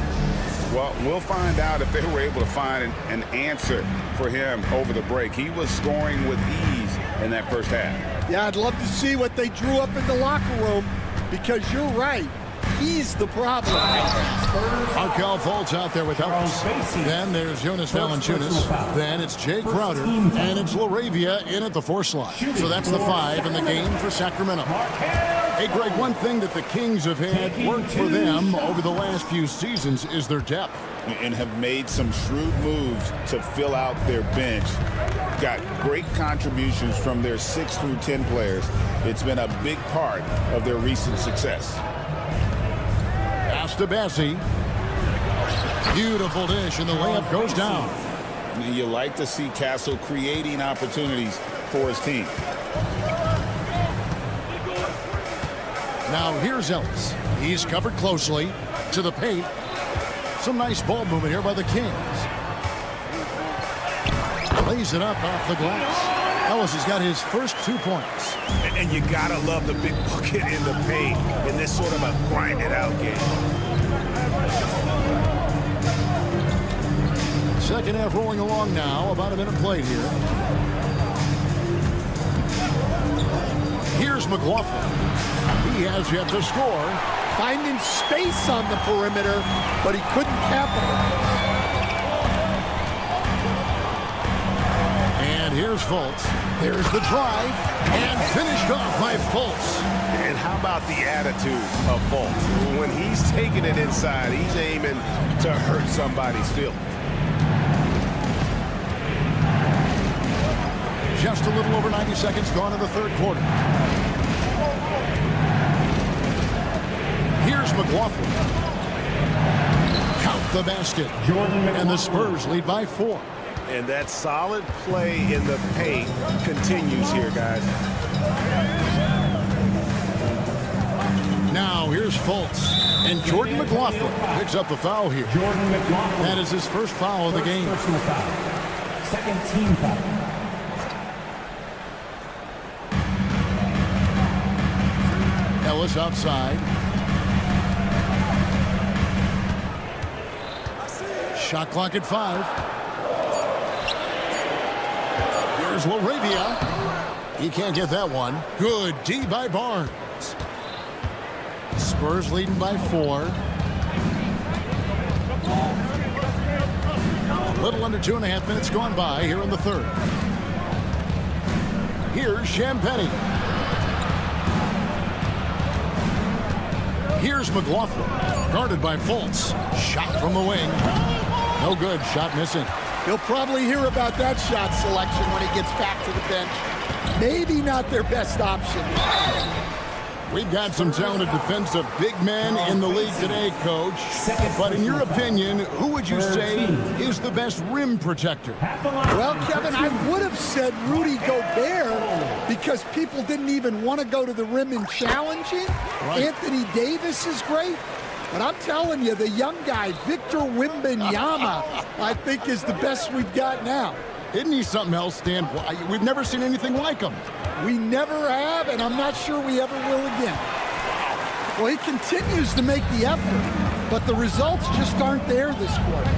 Well, we'll find out if they were able to find an answer for him over the break. He was scoring with ease in that first half. Yeah, I'd love to see what they drew up in the locker room, because you're right. He's the problem. Arkel Fultz out there with helps. Then there's Jonas Valanciunas. Then it's Jay Crowder. And it's LaRavia in at the 4 slot. So that's the 5 in the game for Sacramento. Hey, Greg, one thing that the Kings have had work for them over the last few seasons is their depth. And have made some shrewd moves to fill out their bench. Got great contributions from their 6 through 10 players. It's been a big part of their recent success. Pass to Bassi. Beautiful dish, and the layup goes down. You like to see Castle creating opportunities for his team. Now here's Ellis. He's covered closely to the paint. Some nice ball movement here by the Kings. Lays it up off the glass. Ellis has got his first 2 points. And you gotta love the big bucket in the paint in this sort of a grind-it-out game. Second half rolling along now. About a minute played here. Here's McLaughlin. He has yet to score. Finding space on the perimeter, but he couldn't capitalize. And here's Fultz. There's the drive, and finished off by Fultz. And how about the attitude of Fultz? When he's taking it inside, he's aiming to hurt somebody's feelings. Just a little over 90 seconds gone in the third quarter. Here's McLaughlin. Count the basket. And the Spurs lead by 4. And that solid play in the paint continues here, guys. Now here's Fultz. And Jordan McLaughlin picks up the foul here. Jordan McLaughlin. That is his first foul of the game. Personal foul. Second team foul. Ellis outside. Shot clock at 5. Here's Laravia. He can't get that one. Good D by Barnes. Spurs leading by 4. A little under 2.5 minutes gone by here in the third. Here's Champagny. Here's McLaughlin. Guarded by Fultz. Shot from the wing. No good. Shot missing. He'll probably hear about that shot selection when he gets back to the bench. Maybe not their best option. We've got some talented defensive big men in the league today, Coach. But in your opinion, who would you say is the best rim protector? Well, Kevin, I would have said Rudy Gobert because people didn't even want to go to the rim and challenge him. Right. Anthony Davis is great. But I'm telling you, the young guy, Victor Wembanyama, I think is the best we've got now. Isn't he something else, Dan? We've never seen anything like him. We never have, and I'm not sure we ever will again. Well, he continues to make the effort, but the results just aren't there this quarter.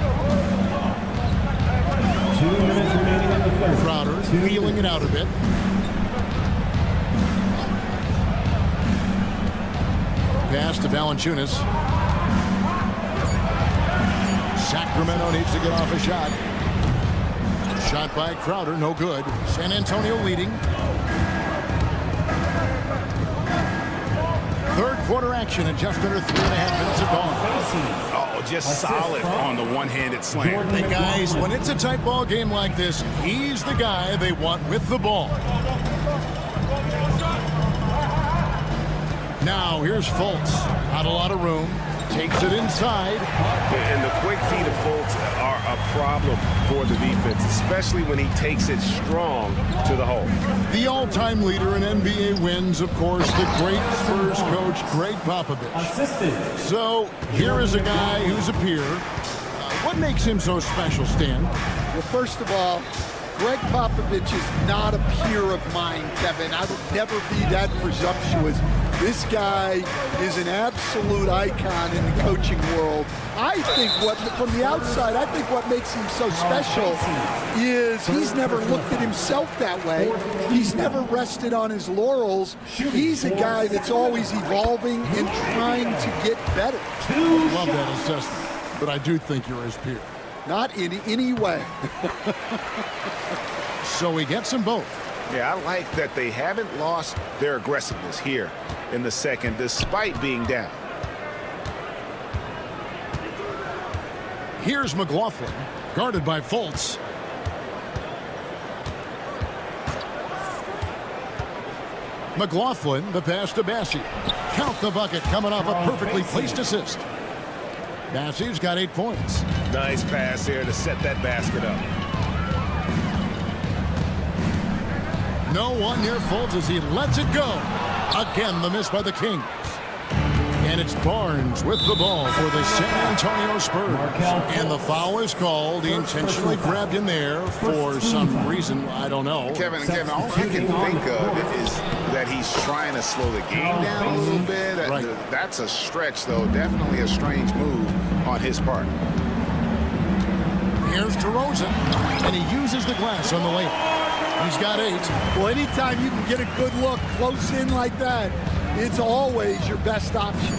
2 minutes remaining in the third. Crowder feeling it out a bit. Pass to Valanciunas. Sacramento needs to get off a shot. Shot by Crowder, no good. San Antonio leading. Third quarter action in just under 3.5 minutes of gone. Oh, just solid on the one-handed slam. Hey, guys, when it's a tight ball game like this, he's the guy they want with the ball. Now, here's Fultz. Not a lot of room. Takes it inside. And the quick feet of Fultz are a problem for the defense, especially when he takes it strong to the hole. The all-time leader in NBA wins, of course, the great Spurs coach, Greg Popovich. So, here is a guy who's a peer. What makes him so special, Stan? Well, first of all, Greg Popovich is not a peer of mine, Kevin. I would never be that presumptuous. This guy is an absolute icon in the coaching world. I think from the outside, I think what makes him so special is he's never looked at himself that way. He's never rested on his laurels. He's a guy that's always evolving and trying to get better. I love that assessment, but I do think you're his peer. Not in any way. So he gets them both. Yeah, I like that they haven't lost their aggressiveness here in the second, despite being down. Here's McLaughlin, guarded by Fultz. McLaughlin, the pass to Bassey. Count the bucket, coming off a perfectly placed assist. Bassey's got 8 points. Nice pass here to set that basket up. No one near Fultz as he lets it go. Again, the miss by the Kings. And it's Barnes with the ball for the San Antonio Spurs. And the foul is called. He intentionally grabbed him there for some reason. I don't know. Kevin, all I can think of is that he's trying to slow the game down a little bit. That's a stretch, though. Definitely a strange move on his part. Here's DeRozan, and he uses the glass on the layup. He's got 8. Well, anytime you can get a good look close in like that, it's always your best option.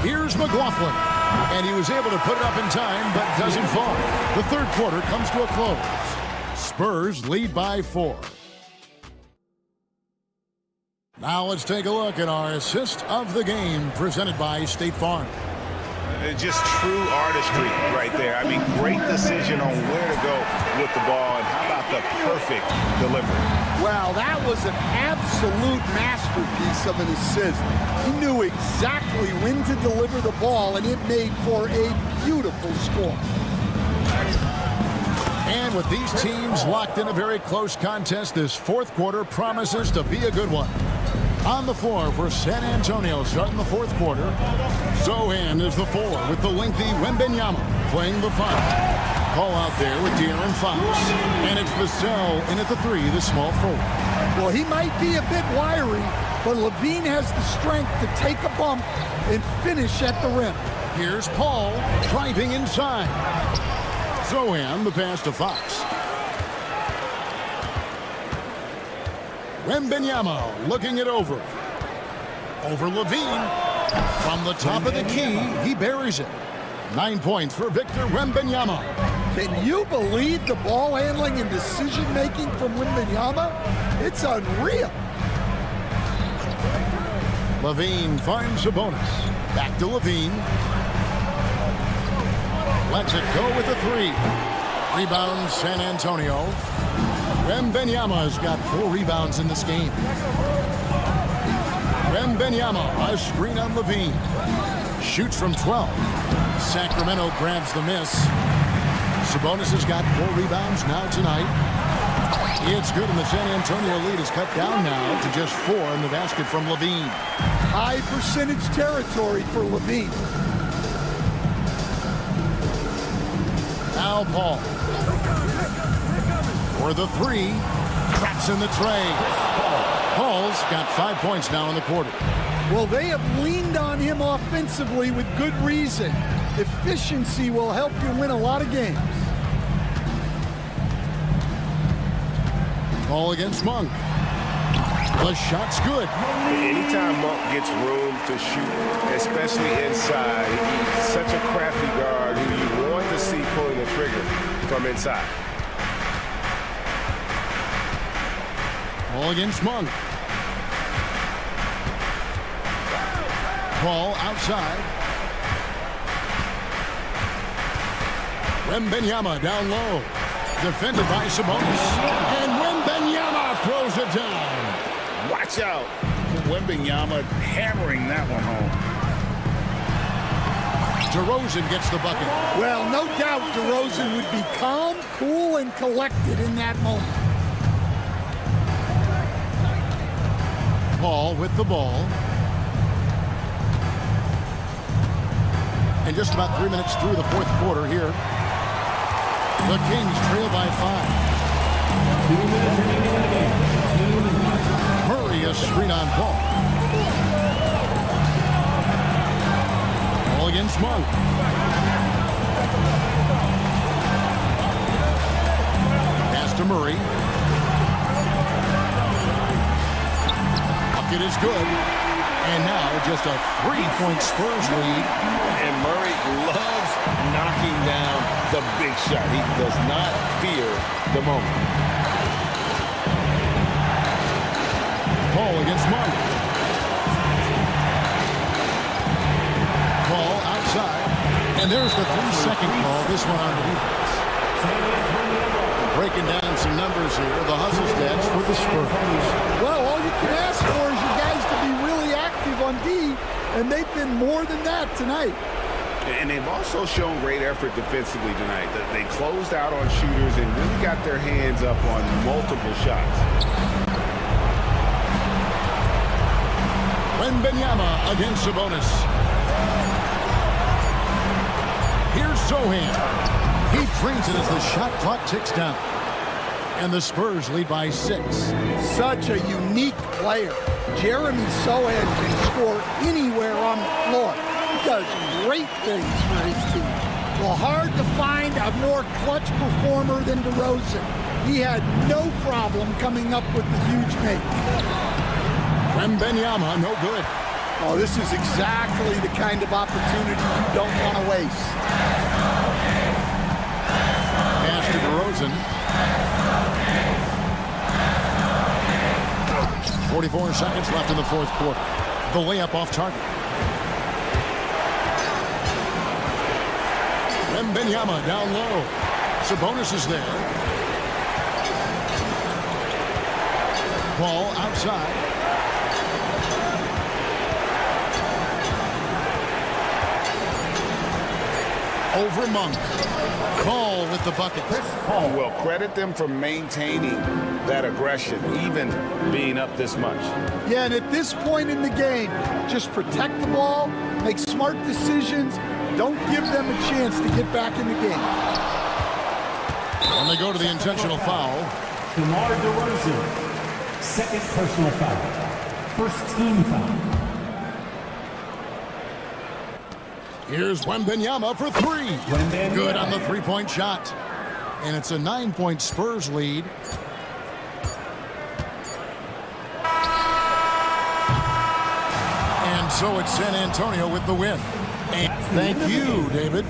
Here's McLaughlin, and he was able to put it up in time, but doesn't fall. The third quarter comes to a close. Spurs lead by 4. Now let's take a look at our assist of the game presented by State Farm. Just true artistry right there. I mean, great decision on where to go with the ball, and how about the perfect delivery? Well, that was an absolute masterpiece of an assist. He knew exactly when to deliver the ball, and it made for a beautiful score. And with these teams locked in a very close contest, this fourth quarter promises to be a good one. On the floor for San Antonio starting the fourth quarter, Zohan is the 4 with the lengthy Wembanyama playing the 5. Call out there with De'Aaron Fox. And it's Vassell in at the 3, the small forward. Well, he might be a bit wiry, but Levine has the strength to take a bump and finish at the rim. Here's Paul driving inside. Zohan the pass to Fox. Wembanyama looking it over. Over Levine. From the top of the key, he buries it. 9 points for Victor Wembanyama. Can you believe the ball handling and decision making from Wembanyama? It's unreal. Levine finds Sabonis. Back to Levine. Lets it go with the 3. Rebound San Antonio. Wembanyama's got 4 rebounds in this game. Wembanyama, a screen on Levine. Shoots from 12. Sacramento grabs the miss. Sabonis has got 4 rebounds now tonight. It's good, and the San Antonio lead is cut down now to just 4 in the basket from Levine. High percentage territory for Levine. Now Paul. For the 3. Traps in the tray. Paul's got 5 points now in the quarter. Well, they have leaned on him offensively with good reason. Efficiency will help you win a lot of games. Ball against Monk. The shot's good. Anytime Monk gets room to shoot, especially inside, he's such a crafty guard who you want to see pulling the trigger from inside. Ball against Monk. Ball outside. Wembanyama down low. Defended by Sabonis. And Wembanyama throws it down. Watch out. Wembanyama hammering that one home. DeRozan gets the bucket. Well, no doubt DeRozan would be calm, cool, and collected in that moment. Paul with the ball. And just about 3 minutes through the fourth quarter here. The Kings trail by 5. 2 minutes remaining in the game. 2 minutes. Murray a screen on Paul. Ball against Monk. Pass to Murray. Bucket is good. And now just a 3-point Spurs lead. And Murray loves knocking down the big shot. He does not fear the moment. Paul against Monk. Paul outside. And there's the 3-second call. This one on the defense. Breaking down some numbers here. The hustle stats for the Spurs. Well, all you can ask for is you guys to be really active on D, and they've been more than that tonight. And they've also shown great effort defensively tonight. They closed out on shooters and really got their hands up on multiple shots. Wembanyama against Sabonis. Here's Sohan. He drains it as the shot clock ticks down. And the Spurs lead by 6. Such a unique player. Jeremy Sohan can score anywhere on the floor. He does great things for his team. Well, hard to find a more clutch performer than DeRozan. He had no problem coming up with the huge make. Wembanyama, no good. Oh, this is exactly the kind of opportunity you don't want to waste. Pass to DeRozan. 44 seconds left in the fourth quarter. The layup off target. Wembanyama down low. Sabonis is there. Ball outside. Over Monk. Call with the bucket. Well, credit them for maintaining that aggression, even being up this much. Yeah, and at this point in the game, just protect the ball, make smart decisions, don't give them a chance to get back in the game. And they go to the intentional foul. DeMar DeRozan. Second personal foul. First team foul. Here's Wembanyama for 3. Good on the three-point shot. And it's a 9-point Spurs lead. And so it's San Antonio with the win. And thank you, David.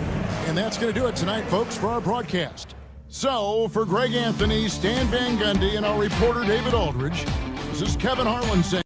And that's going to do it tonight, folks, for our broadcast. So, for Greg Anthony, Stan Van Gundy, and our reporter, David Aldridge, this is Kevin Harlan saying...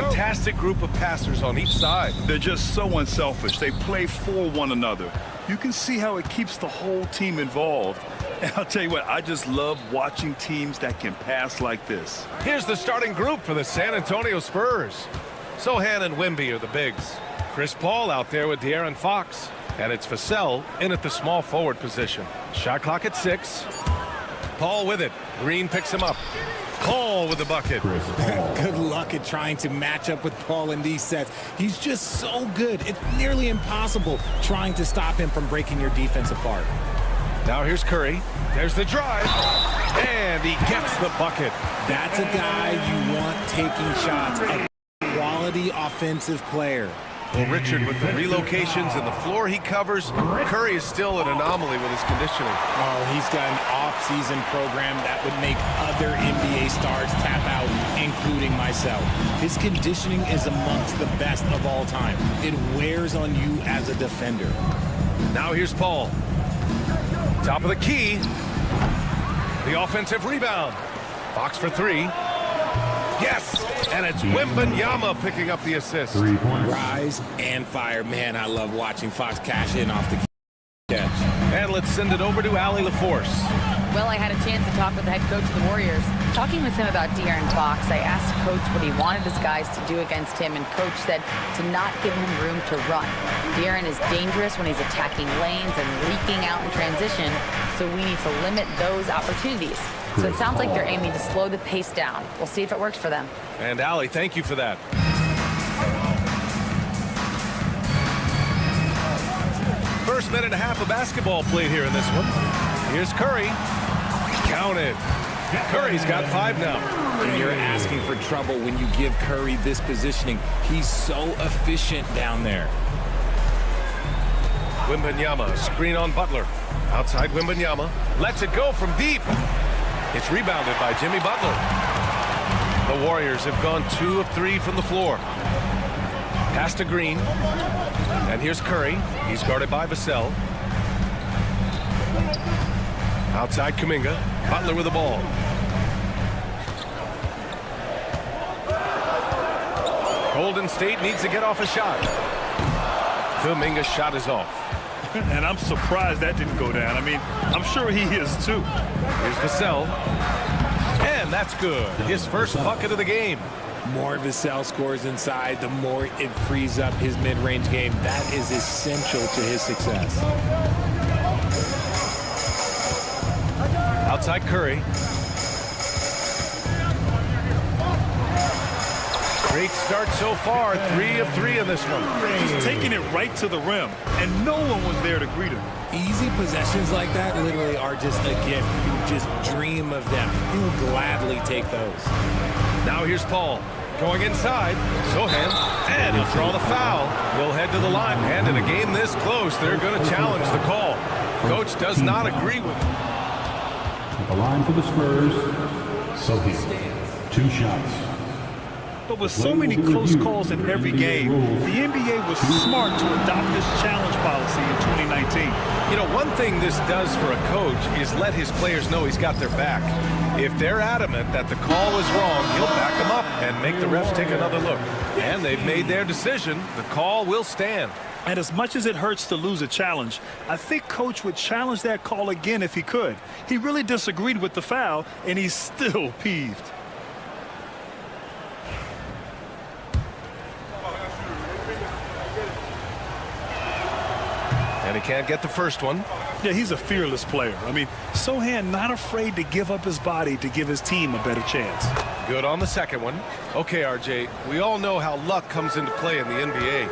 fantastic group of passers on each side. They're just so unselfish. They play for one another. You can see how it keeps the whole team involved. And I'll tell you what, I just love watching teams that can pass like this. Here's the starting group for the San Antonio Spurs. Sohan and Wemby are the bigs. Chris Paul out there with De'Aaron Fox. And it's Vassell in at the small forward position. Shot clock at 6. Paul with it. Green picks him up. Paul with the bucket. Good luck at trying to match up with Paul in these sets. He's just so good. It's nearly impossible trying to stop him from breaking your defense apart. Now here's Curry. There's the drive. And he gets the bucket. That's a guy you want taking shots. A quality offensive player. Well, Richard, with the relocations and the floor he covers, Curry is still an anomaly with his conditioning. Oh, he's got an off-season program that would make other NBA stars tap out, including myself. His conditioning is amongst the best of all time. It wears on you as a defender. Now here's Paul. Top of the key. The offensive rebound. Fox for 3. Yes! And it's Wembanyama picking up the assist. Rise and fire. Man, I love watching Fox cash in off the catch. And let's send it over to Allie LaForce. Well, I had a chance to talk with the head coach of the Warriors. Talking with him about De'Aaron Fox, I asked Coach what he wanted his guys to do against him, and Coach said to not give him room to run. De'Aaron is dangerous when he's attacking lanes and leaking out in transition, so we need to limit those opportunities. So it sounds like they're aiming to slow the pace down. We'll see if it works for them. And Allie, thank you for that. First minute and a half of basketball played here in this one. Here's Curry. Counted. Curry's got 5 now. And you're asking for trouble when you give Curry this positioning. He's so efficient down there. Wembanyama, screen on Butler. Outside Wembanyama. Lets it go from deep. It's rebounded by Jimmy Butler. The Warriors have gone 2 of 3 from the floor. Pass to Green. And here's Curry. He's guarded by Vassell. Outside Kuminga. Butler with the ball. Golden State needs to get off a shot. Kuminga's shot is off. And I'm surprised that didn't go down. I mean, I'm sure he is too. Here's Vassell. And that's good. His first bucket of the game. More Vassell scores inside, the more it frees up his mid-range game. That is essential to his success. Outside Curry. Great start so far. 3 of 3 in this one. Just taking it right to the rim, and no one was there to greet him. Easy possessions like that literally are just a gift. You just dream of them. He'll gladly take those. Now here's Paul. Going inside. Sohan. And he'll draw the foul. He'll head to the line. And in a game this close, they're going to challenge the call. Coach does not agree with it. At the line for the Spurs, Sohan. 2 shots. But with so many close calls in every game, the NBA was smart to adopt this challenge policy in 2019. You know, one thing this does for a coach is let his players know he's got their back. If they're adamant that the call was wrong, he'll back them up and make the refs take another look. And they've made their decision. The call will stand. And as much as it hurts to lose a challenge, I think Coach would challenge that call again if he could. He really disagreed with the foul, and he's still peeved. And he can't get the first one. Yeah, he's a fearless player. I mean, Sohan not afraid to give up his body to give his team a better chance. Good on the second one. Okay, RJ, we all know how luck comes into play in the NBA.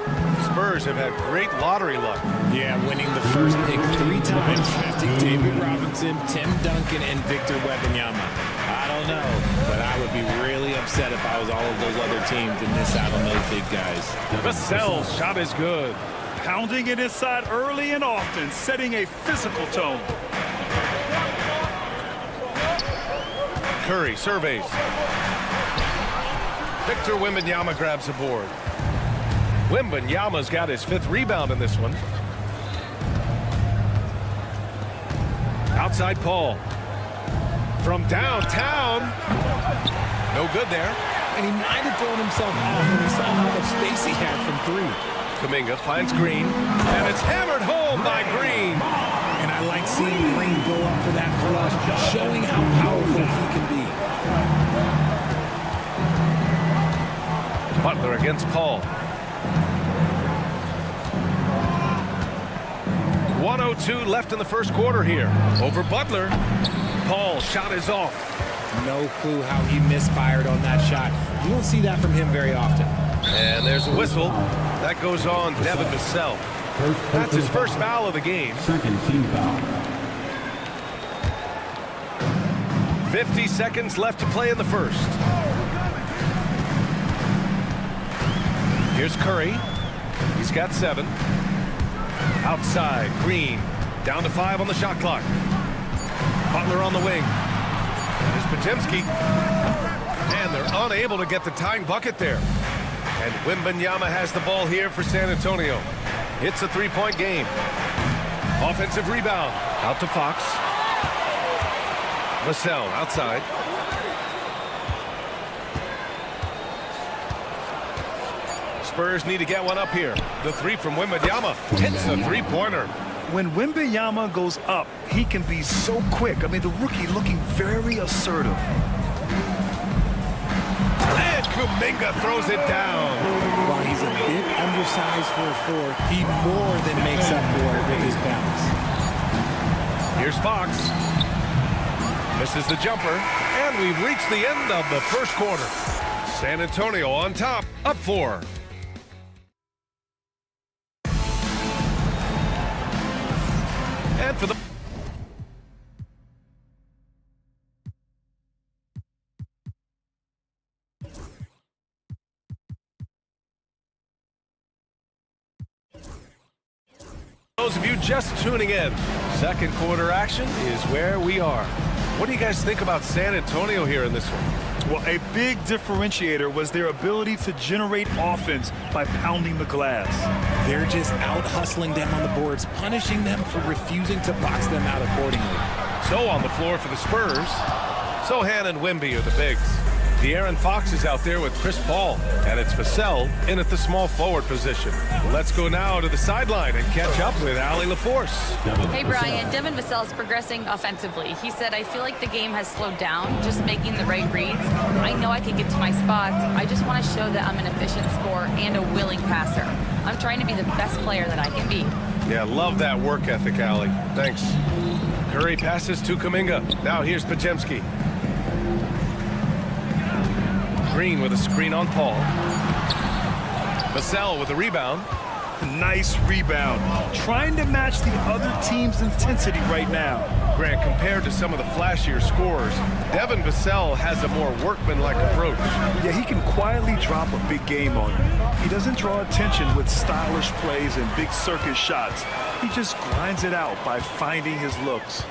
Spurs have had great lottery luck. Yeah, winning the first pick 3 times, drafting David Robinson, Tim Duncan, and Victor Wembanyama. I don't know, but I would be really upset if I was all of those other teams and miss out on those big guys. Vassell's shot is good. Pounding it inside early and often, setting a physical tone. Curry surveys. Victor Wembanyama grabs the board. Wembanyama's got his 5th rebound in this one. Outside Paul. From downtown. No good there. and he might have thrown himself off when he saw how much space he had from three. Kuminga finds Green, and it's hammered home by Green. And I like seeing Green go up for that flush, showing how powerful he can be. Butler against Paul. 1:02 left in the first quarter here. Over Butler. Paul, shot is off. No clue how he misfired on that shot. You don't see that from him very often. And there's a whistle. That goes on Devin Vassell. That's his first foul of the game. Second team foul. 50 seconds left to play in the first. Here's Curry. He's got 7. Outside, Green. Down to 5 on the shot clock. Butler on the wing. Here's Podziemski. And they're unable to get the tying bucket there. And Wembanyama has the ball here for San Antonio. It's a 3-point game. Offensive rebound. Out to Fox. Vassell outside. Spurs need to get one up here. The 3 from Wembanyama hits a 3-pointer. When Wembanyama goes up, he can be so quick. I mean, the rookie looking very assertive. And Kuminga throws it down. While he's a bit undersized for a 4, he more than makes up for it with his bounce. Here's Fox. Misses the jumper, and we've reached the end of the first quarter. San Antonio on top, up 4. And for the those of you just tuning in, second quarter action is where we are. What do you guys think about San Antonio here in this one? Well, a big differentiator was their ability to generate offense by pounding the glass. They're just out hustling them on the boards, punishing them for refusing to box them out accordingly. So on the floor for the Spurs, Sohan and Wemby are the bigs. De'Aaron Fox is out there with Chris Paul, and it's Vassell in at the small forward position. Let's go now to the sideline and catch up with Allie LaForce. Hey, Brian. Devin Vassell is progressing offensively. He said, I feel like the game has slowed down, just making the right reads. I know I can get to my spots. I just want to show that I'm an efficient scorer and a willing passer. I'm trying to be the best player that I can be. Yeah, love that work ethic, Allie. Thanks. Curry passes to Kuminga. Now here's Podziemski. Green with a screen on Paul. Vassell with a rebound. Nice rebound. Trying to match the other team's intensity right now. Grant, compared to some of the flashier scorers, Devin Vassell has a more workmanlike approach. Yeah, he can quietly drop a big game on you. He doesn't draw attention with stylish plays and big circus shots. He just grinds it out by finding his looks.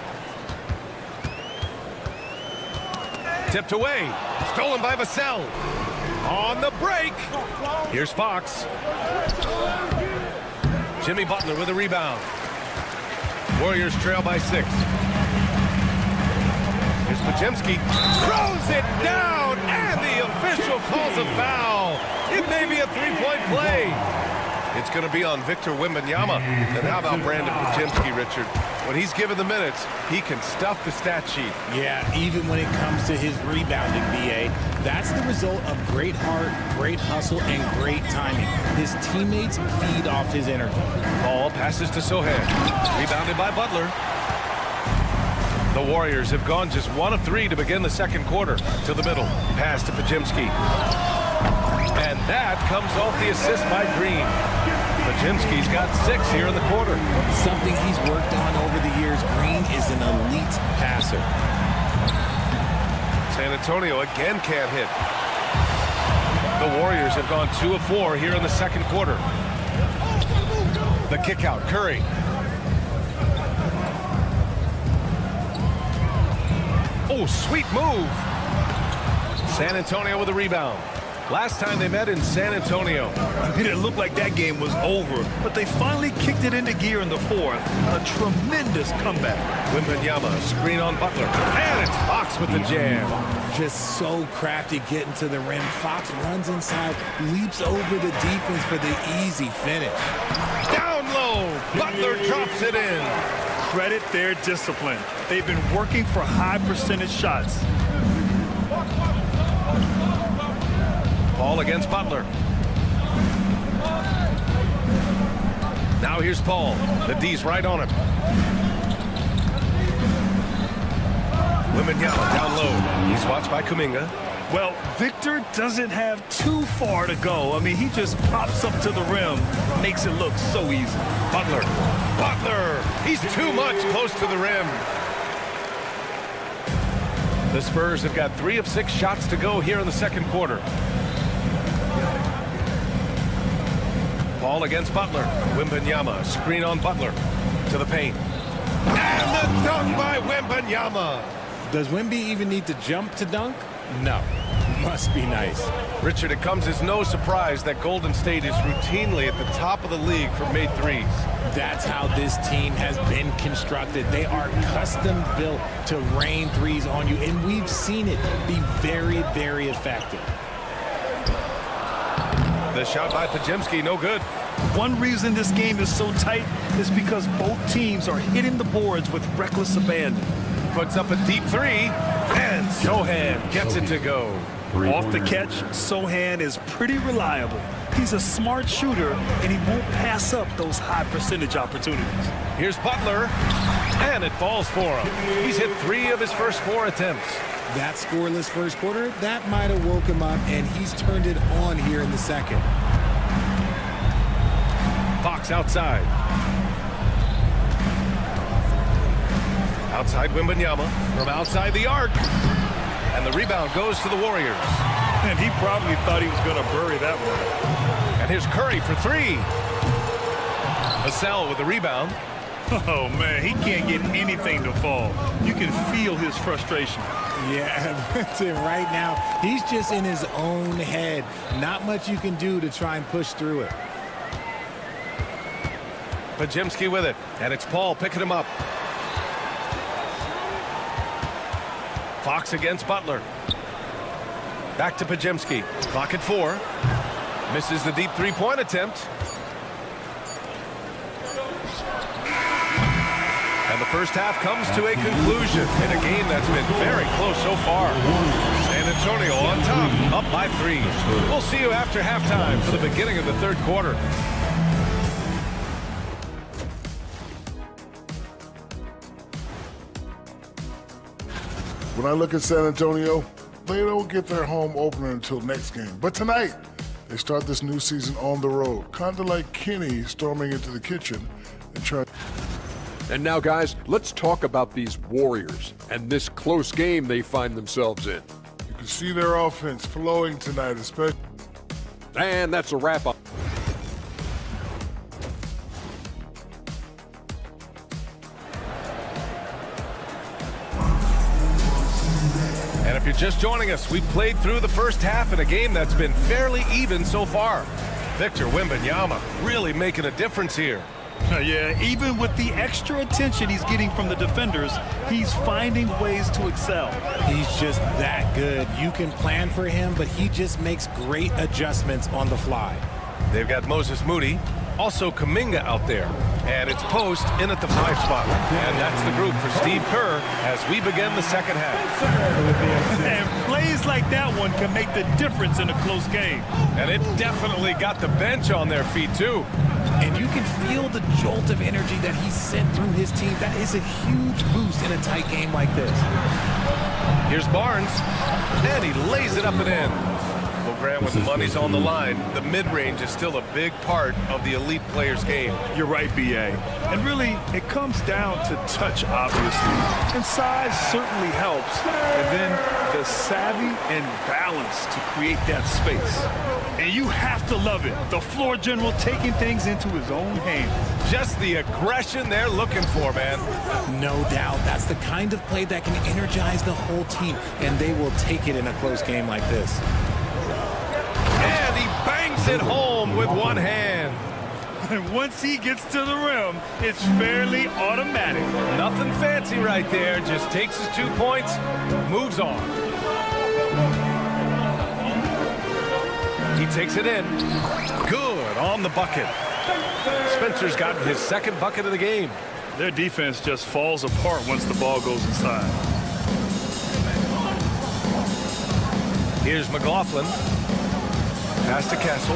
Tipped away. Stolen by Vassell. On the break. Here's Fox. Jimmy Butler with a rebound. Warriors trail by 6. Here's Podziemski. Throws it down, and the official calls a foul. It may be a 3-point play. It's going to be on Victor Wembanyama. And how about Brandon Podziemski, Richard? When he's given the minutes, he can stuff the stat sheet. Yeah, even when it comes to his rebounding, BA. That's the result of great heart, great hustle, and great timing. His teammates feed off his energy. Ball passes to Sohan. Rebounded by Butler. The Warriors have gone just 1 of 3 to begin the second quarter. To the middle. Pass to Podziemski. And that comes off the assist by Green. Podziemski's got 6 here in the quarter. Something he's worked on over the years. Green is an elite passer. San Antonio again can't hit. The Warriors have gone 2 of 4 here in the second quarter. The kick out, Curry. Oh, sweet move. San Antonio with a rebound. Last time they met in San Antonio. I mean, it looked like that game was over, but they finally kicked it into gear in the fourth. A tremendous comeback. Wembanyama, screen on Butler. And it's Fox with the jam. Just so crafty getting to the rim. Fox runs inside, leaps over the defense for the easy finish. Down low. Butler drops it in. Credit their discipline. They've been working for high percentage shots. Paul against Butler. Now here's Paul. The D's right on him. Wembanyama down low. He's watched by Kuminga. Well, Victor doesn't have too far to go. I mean, he just pops up to the rim, makes it look so easy. Butler. Butler. He's too much close to the rim. The Spurs have got 3 of 6 shots to go here in the second quarter. Paul against Butler. Wembanyama, screen on Butler. To the paint. And the dunk by Wembanyama. Does Wemby even need to jump to dunk? No. Must be nice. Richard, it comes as no surprise that Golden State is routinely at the top of the league for made threes. That's how this team has been constructed. They are custom built to rain threes on you, and we've seen it be very, very effective. The shot by Podziemski, no good. One reason this game is so tight is because both teams are hitting the boards with reckless abandon. Puts up a deep three, and Sohan gets it to go. Off the catch, Sohan is pretty reliable. He's a smart shooter, and he won't pass up those high percentage opportunities. Here's Butler, and it falls for him. He's hit 3 of his first 4 attempts. That scoreless first quarter, that might have woke him up, and he's turned it on here in the second. Fox outside. Outside Wembanyama from outside the arc. And the rebound goes to the Warriors. And he probably thought he was going to bury that one. And here's Curry for 3. Vassell with the rebound. Oh, man, he can't get anything to fall. You can feel his frustration. Yeah, that's it right now. He's just in his own head. Not much you can do to try and push through it. Podziemski with it. And it's Paul picking him up. Fox against Butler. Back to Podziemski. Clock at 4. Misses the deep three-point attempt. And the first half comes to a conclusion in a game that's been very close so far. San Antonio on top, up by 3. We'll see you after halftime for the beginning of the third quarter. When I look at San Antonio, they don't get their home opener until next game. But tonight, they start this new season on the road, kind of like Kenny storming into the kitchen and trying. And now, guys, let's talk about these Warriors and this close game they find themselves in. You can see their offense flowing tonight, especially. And that's a wrap-up. And if you're just joining us, we played through the first half in a game that's been fairly even so far. Victor Wembanyama really making a difference here. Yeah, even with the extra attention he's getting from the defenders, he's finding ways to excel. He's just that good. You can plan for him, but he just makes great adjustments on the fly. They've got Moses Moody, also Kuminga out there. And it's Post in at the 5 spot. And that's the group for Steve Kerr as we begin the second half. And plays like that one can make the difference in a close game. And it definitely got the bench on their feet, too. And you can feel the jolt of energy that he sent through his team. That is a huge boost in a tight game like this. Here's Barnes, and he lays it up and in. Well, Grant, when the money's on the line, the mid-range is still a big part of the elite player's game. You're right, B.A. And really, it comes down to touch, obviously. And size certainly helps. And then the savvy and balance to create that space. And you have to love it. The floor general taking things into his own hands. Just the aggression they're looking for, man. No doubt. That's the kind of play that can energize the whole team, and they will take it in a close game like this. it home with one hand. And once he gets to the rim, it's fairly automatic. Nothing fancy right there. Just takes his 2 points, moves on. He takes it in. Good on the bucket. Spencer's gotten his second bucket of the game. Their defense just falls apart once the ball goes inside. Here's McLaughlin. Pass to Castle.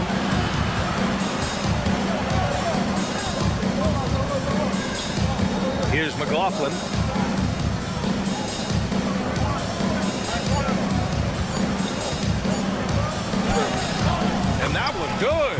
Here's McLaughlin. And that one good.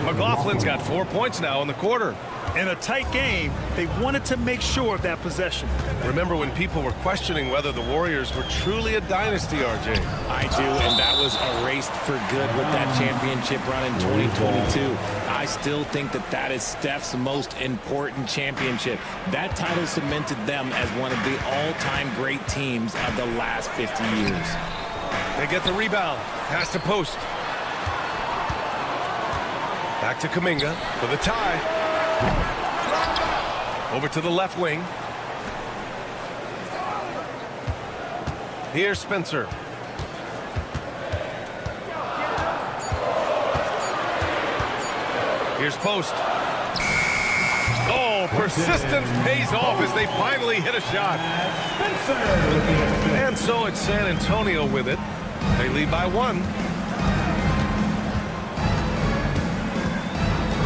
McLaughlin's got 4 points now in the quarter. In a tight game, they wanted to make sure of that possession. Remember when people were questioning whether the Warriors were truly a dynasty, RJ? I do, and that was erased for good with that championship run in 2022. I still think that that is Steph's most important championship. That title cemented them as one of the all-time great teams of the last 50 years. They get the rebound. Pass to post. Back to Kuminga for the tie. Over to the left wing. Here's Spencer. Here's Post. Oh, persistence pays off as they finally hit a shot. And so it's San Antonio with it. They lead by 1.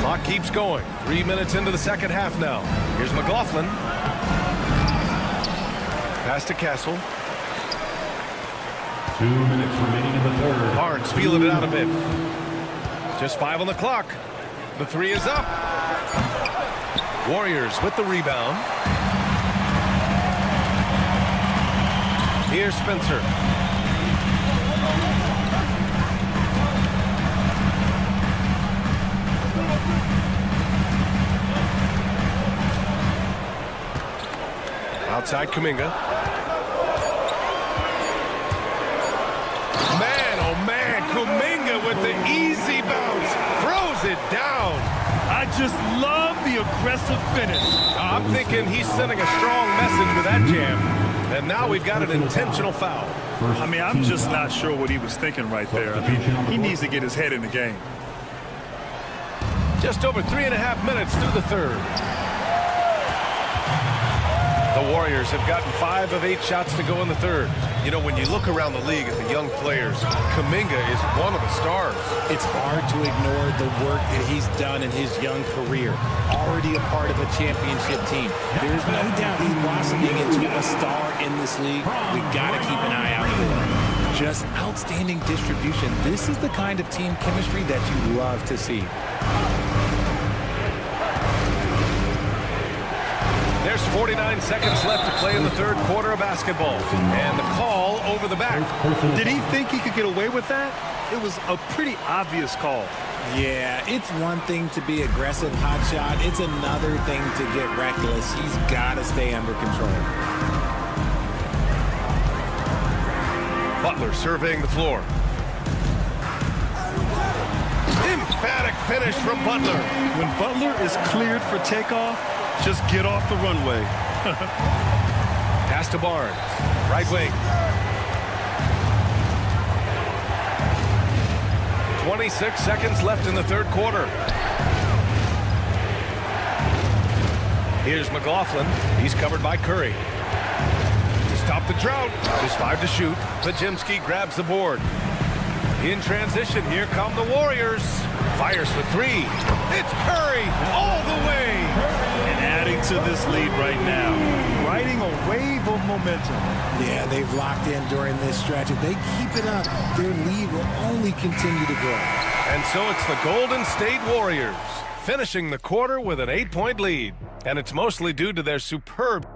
Clock keeps going. 3 minutes into the second half now. Here's McLaughlin. Pass to Castle. 2 minutes remaining in the third. Barnes feeling it out a bit. Just 5 on the clock. The 3 is up. Warriors with the rebound. Here's Spencer. Outside Kuminga. Man, oh man, Kuminga with the easy bounce. Throws it down. I just love the aggressive finish. I'm thinking he's sending a strong message with that jam. And now we've got an intentional foul. I mean, I'm just not sure what he was thinking right there. He needs to get his head in the game. Just over 3.5 minutes through the third. The Warriors have gotten 5 of 8 shots to go in the third. You know, when you look around the league at the young players, Kuminga is one of the stars. It's hard to ignore the work that he's done in his young career. Already a part of a championship team. There's no doubt he's blossoming into a star in this league. We've got to keep an eye out for him. Just outstanding distribution. This is the kind of team chemistry that you love to see. There's 49 seconds left to play in the third quarter of basketball. And the call over the back. Did he think he could get away with that? It was a pretty obvious call. Yeah, it's one thing to be aggressive hot shot. It's another thing to get reckless. He's got to stay under control. Butler surveying the floor. Emphatic finish from Butler. When Butler is cleared for takeoff, just get off the runway. Pass to Barnes. Right wing. 26 seconds left in the third quarter. Here's McLaughlin. He's covered by Curry. To stop the drought. Just 5 to shoot. Pajemski grabs the board. In transition, here come the Warriors. Fires for 3. It's Curry all the way. And adding to this lead right now. Riding a wave of momentum. Yeah, they've locked in during this stretch. If they keep it up, their lead will only continue to grow. And so it's the Golden State Warriors finishing the quarter with an 8-point lead. And it's mostly due to their superb.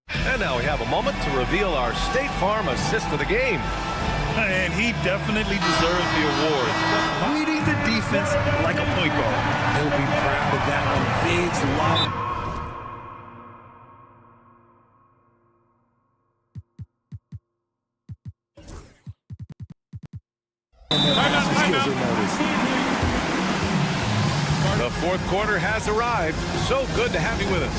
And now we have a moment to reveal our State Farm assist of the game. And he definitely deserves the award. Leading the defense like a point guard. He'll be proud of that one. Biggs love. and their passing skills are noticed. The fourth quarter has arrived. So good to have you with us.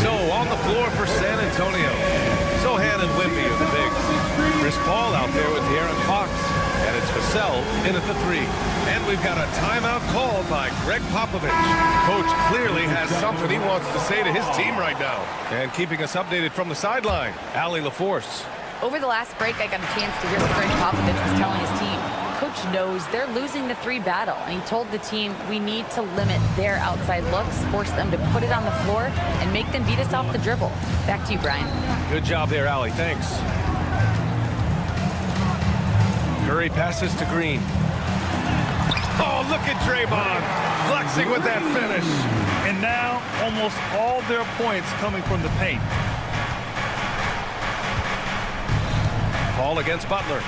So on the floor for San Antonio, Sohan and Wemby are the bigs. Chris Paul out there with De'Aaron Fox. And it's Vassell in at the 3. And we've got a timeout called by Greg Popovich. Coach clearly has something he wants to say to his team right now. And keeping us updated from the sideline, Allie LaForce. Over the last break, I got a chance to hear what Greg Popovich was telling his team. Coach knows they're losing the 3 battle, and he told the team we need to limit their outside looks, force them to put it on the floor, and make them beat us off the dribble. Back to you, Brian. Good job there, Allie. Thanks. Curry passes to Green. Oh, look at Draymond flexing with that finish. And now almost all their points coming from the paint. Paul against Butler.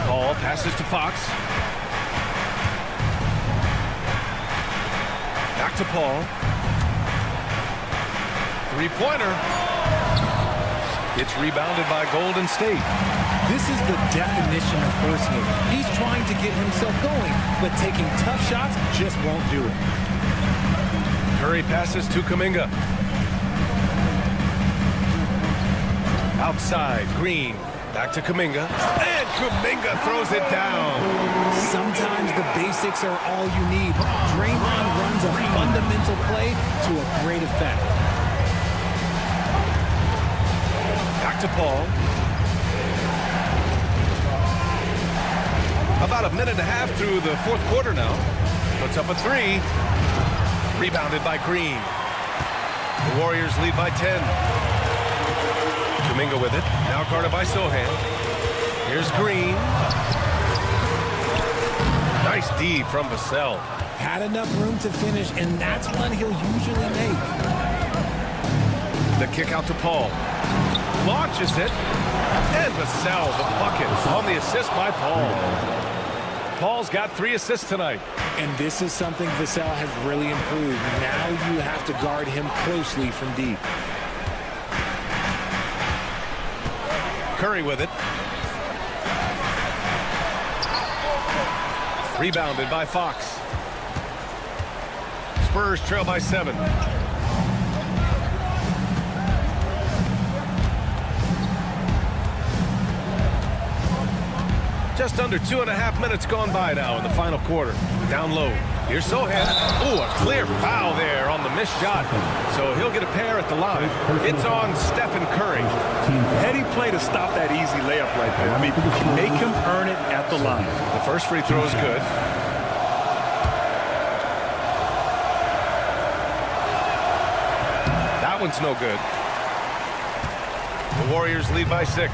Paul passes to Fox. Back to Paul. Three-pointer. It's rebounded by Golden State. This is the definition of forcing it. He's trying to get himself going, but taking tough shots just won't do it. Curry passes to Kuminga. Outside, Green. Back to Kuminga. And Kuminga throws it down. Sometimes the basics are all you need. Draymond runs a fundamental play to a great effect. Back to Paul. About a minute and a half through the fourth quarter now. Puts up a 3. Rebounded by Green. The Warriors lead by 10. Kuminga with it. Now guarded by Sohan. Here's Green. Nice D from Vassell. Had enough room to finish, and that's one he'll usually make. The kick out to Paul. Launches it. And Vassell, the bucket on the assist by Paul. Paul's got 3 assists tonight. And this is something Vassell has really improved. Now you have to guard him closely from deep. Curry with it. Rebounded by Fox. Spurs trail by 7. Just under 2.5 minutes gone by now in the final quarter. Down low. Here's Sohan. Ooh, a clear foul there on the missed shot. So he'll get a pair at the line. It's on Stephen Curry. Heady play to stop that easy layup right there. I mean, make him earn it at the line. The first free throw is good. That one's no good. The Warriors lead by 6.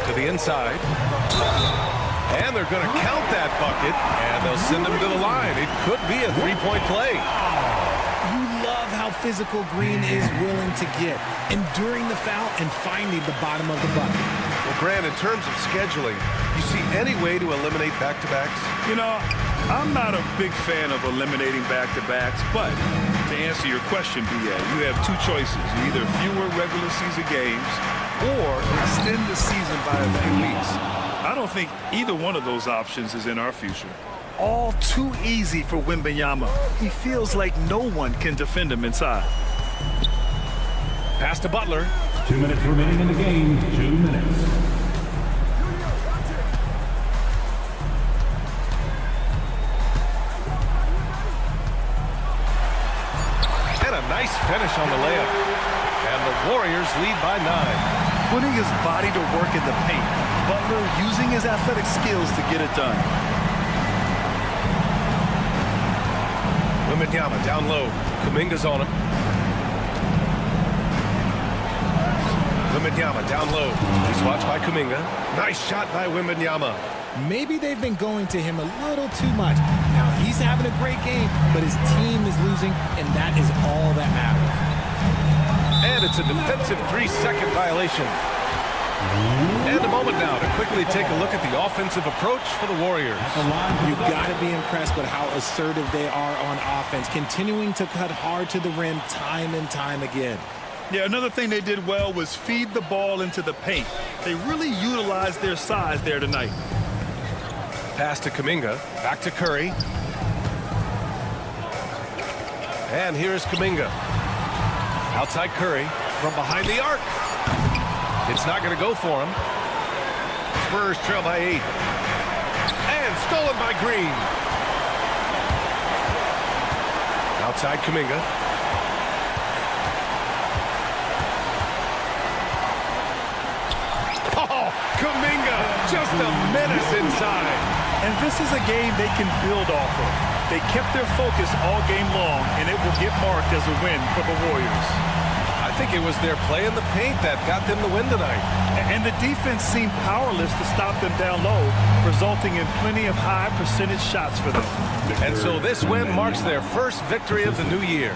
To the inside. And they're going to count that bucket, and they'll send him to the line. It could be a 3-point play. You love how physical Green is willing to get, enduring the foul and finding the bottom of the bucket. Well, Grant, in terms of scheduling, you see any way to eliminate back-to-backs? You know, I'm not a big fan of eliminating back-to-backs, but to answer your question, BA, you have 2 choices. Either fewer regular season games or extend the season by a few weeks. I don't think either one of those options is in our future. All too easy for Wembanyama. He feels like no one can defend him inside. Pass to Butler. 2 minutes remaining in the game. 2 minutes. And a nice finish on the layup. And the Warriors lead by 9. Putting his body to work in the paint. Butler using his athletic skills to get it done. Wembanyama down low. Kuminga's on him. Wembanyama down low. He's watched by Kuminga. Nice shot by Wembanyama. Maybe they've been going to him a little too much. Now he's having a great game, but his team is losing, and that is all that matters. And it's a defensive 3-second violation. And a moment now to quickly take a look at the offensive approach for the Warriors. You've got to be impressed with how assertive they are on offense, continuing to cut hard to the rim time and time again. Yeah, another thing they did well was feed the ball into the paint. They really utilized their size there tonight. Pass to Kuminga. Back to Curry. And here's Kuminga. Outside Curry from behind the arc. It's not going to go for him. Spurs trail by 8. And stolen by Green. Outside Kuminga. Oh, Kuminga, just a menace inside. And this is a game they can build off of. They kept their focus all game long, and it will get marked as a win for the Warriors. I think it was their play in the paint that got them the win tonight. And the defense seemed powerless to stop them down low, resulting in plenty of high percentage shots for them. And so this win marks their first victory of the new year.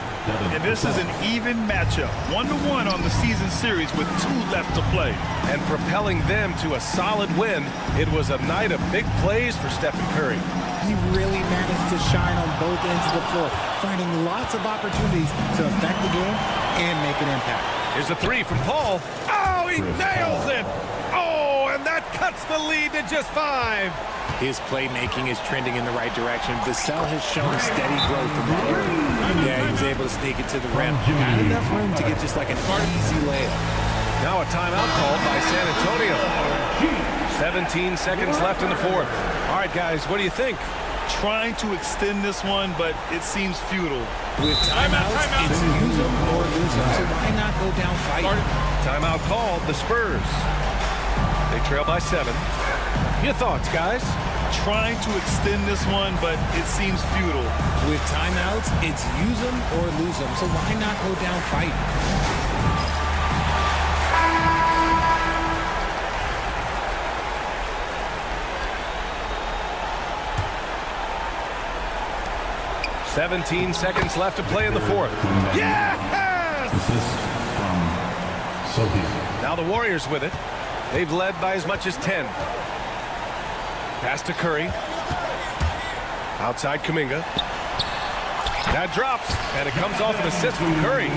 And this is an even matchup, 1-1 on the season series with 2 left to play. And propelling them to a solid win, it was a night of big plays for Stephen Curry. He really managed to shine on both ends of the floor, finding lots of opportunities to affect the game and make an impact. Here's a 3 from Paul. Oh, he nails it! Oh, and that cuts the lead to just 5. His playmaking is trending in the right direction. Vassell has shown steady growth in that area. Yeah, he was able to sneak it to the rim. Not enough room to get just like an easy layup. Now a timeout called by San Antonio. 17 seconds left in the 4th. All right, guys, what do you think? Trying to extend this one, but it seems futile. With timeouts, it's use them or lose them. So why not go down fighting? Timeout called, the Spurs. They trail by 7. Your thoughts, guys? Trying to extend this one, but it seems futile. With timeouts, it's use them or lose them. So why not go down fighting? "17 seconds left to play in the 4th. Yes! Now the Warriors with it. They've led by as much as 10. Pass to Curry. Outside Kuminga. That drops, and it comes off an assist from Curry.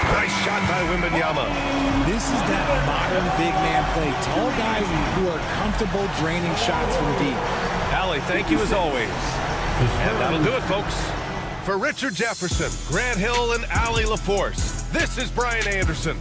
Nice shot by Wembanyama. This is that modern big man play. Tall guys who are comfortable draining shots from deep. Allie, thank you as always. And that'll do it, folks. For Richard Jefferson, Grant Hill, and Allie LaForce, this is Brian Anderson.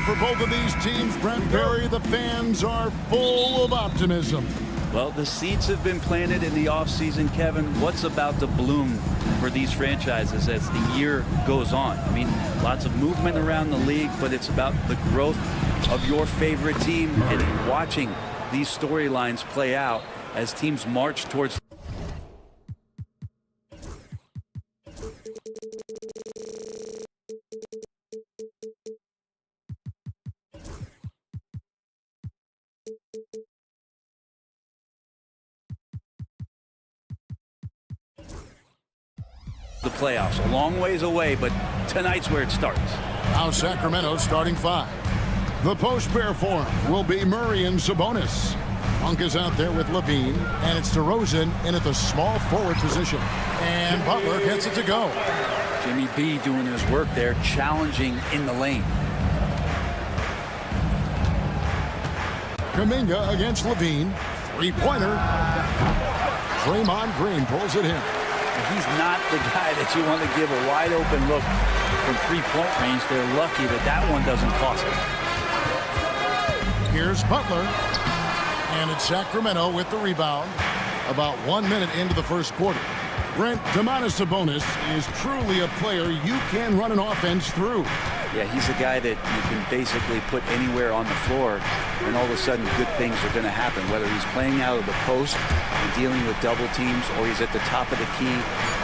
for both of these teams, Brent Perry, the fans are full of optimism. Well, the seeds have been planted in the offseason, Kevin. What's about to bloom for these franchises as the year goes on? I mean, lots of movement around the league, but it's about the growth of your favorite team and watching these storylines play out as teams march towards the playoffs. A long ways away, but tonight's where it starts. Now Sacramento starting 5. The post pair form will be Murray and Sabonis. Monk is out there with Levine, and it's DeRozan in at the small forward position. And Butler gets it to go. Jimmy B doing his work there, challenging in the lane. Kuminga against Levine. Three-pointer. Draymond Green pulls it in. He's not the guy that you want to give a wide-open look from three-point range. They're lucky that that one doesn't cost them. Here's Butler. And it's Sacramento with the rebound. About 1 minute into the first quarter. Brent, Domantas Sabonis is truly a player you can run an offense through. Yeah, he's a guy that you can basically put anywhere on the floor, and all of a sudden good things are going to happen, whether he's playing out of the post and dealing with double teams, or he's at the top of the key,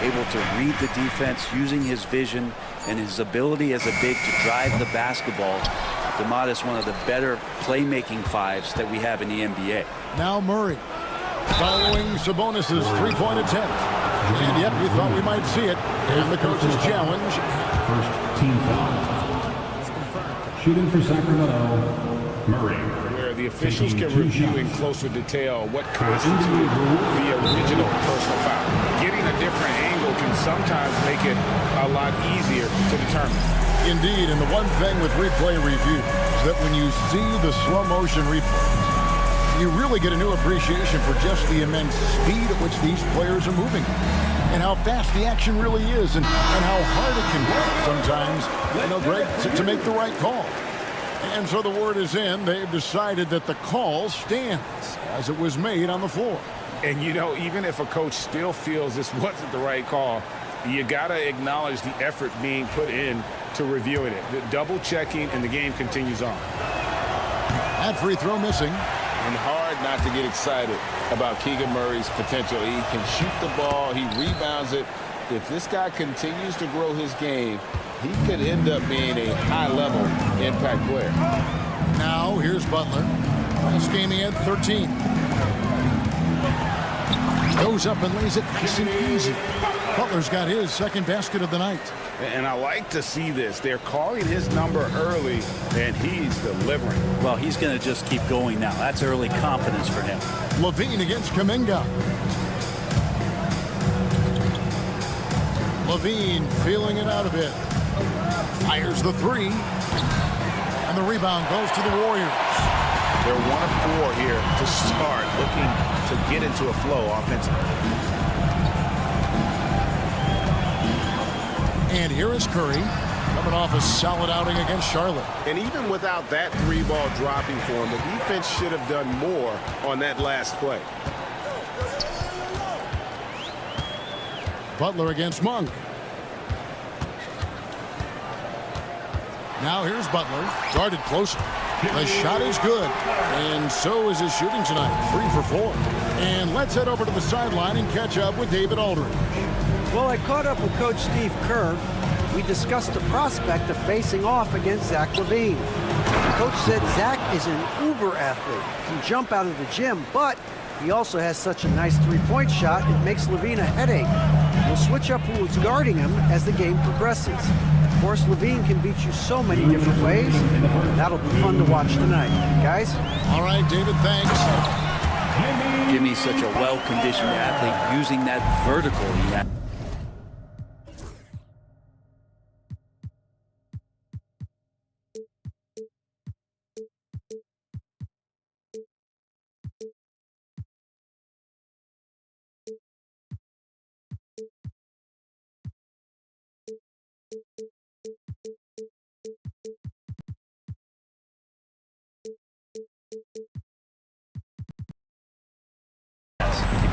able to read the defense, using his vision and his ability as a big to drive the basketball. Domantas, one of the better playmaking fives that we have in the NBA. Now Murray, following Sabonis' three-point attempt. And yet we thought we might see it. And the coach's challenge. First team foul. Shooting for Sacramento, Murray. Where the officials can review in closer detail what constituted the original personal foul. Getting a different angle can sometimes make it a lot easier to determine. Indeed, and the one thing with replay review is that when you see the slow motion replays, you really get a new appreciation for just the immense speed at which these players are moving and how fast the action really is and how hard it can be sometimes, Greg, to make the right call. And so the word is in. They've decided that the call stands as it was made on the floor. And, even if a coach still feels this wasn't the right call, you got to acknowledge the effort being put in to reviewing it. The double checking, and the game continues on. That free throw missing. And hard not to get excited about Keegan Murray's potential. He can shoot the ball. He rebounds it. If this guy continues to grow his game, he could end up being a high-level impact player. Now, here's Butler. Last game he had 13. Goes up and lays it nice and easy. Butler's got his second basket of the night. And I like to see this. They're calling his number early, and he's delivering. Well, he's going to just keep going now. That's early confidence for him. Levine against Kuminga. Levine feeling it out a bit. Fires the three. And the rebound goes to the Warriors. They're 1 of 4 here to start, looking to get into a flow offensively. And here is Curry, coming off a solid outing against Charlotte. And even without that 3-ball dropping for him, the defense should have done more on that last play. Butler against Monk. Now here's Butler, guarded closer. The shot is good, and so is his shooting tonight, 3 for 4. And let's head over to the sideline and catch up with David Aldridge. Well, I caught up with Coach Steve Kerr. We discussed the prospect of facing off against Zach LaVine. Coach said Zach is an uber athlete, can jump out of the gym, but he also has such a nice three-point shot, it makes LaVine a headache. We'll switch up who is guarding him as the game progresses. Of course, LaVine can beat you so many different ways. That'll be fun to watch tonight. Guys? All right, David, thanks. Jimmy's such a well-conditioned athlete, using that vertical he has.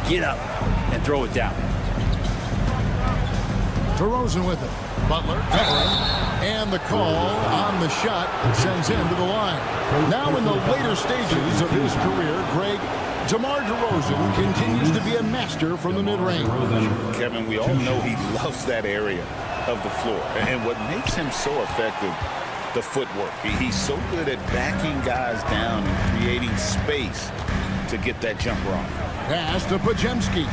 get up and throw it down. DeRozan with it. Butler covering. And the call on the shot sends him to the line. Now in the later stages of his career, Greg, DeMar DeRozan continues to be a master from the mid-range. Kevin, we all know he loves that area of the floor. And what makes him so effective, the footwork. He's so good at backing guys down and creating space to get that jumper on. Pass to Podziemski.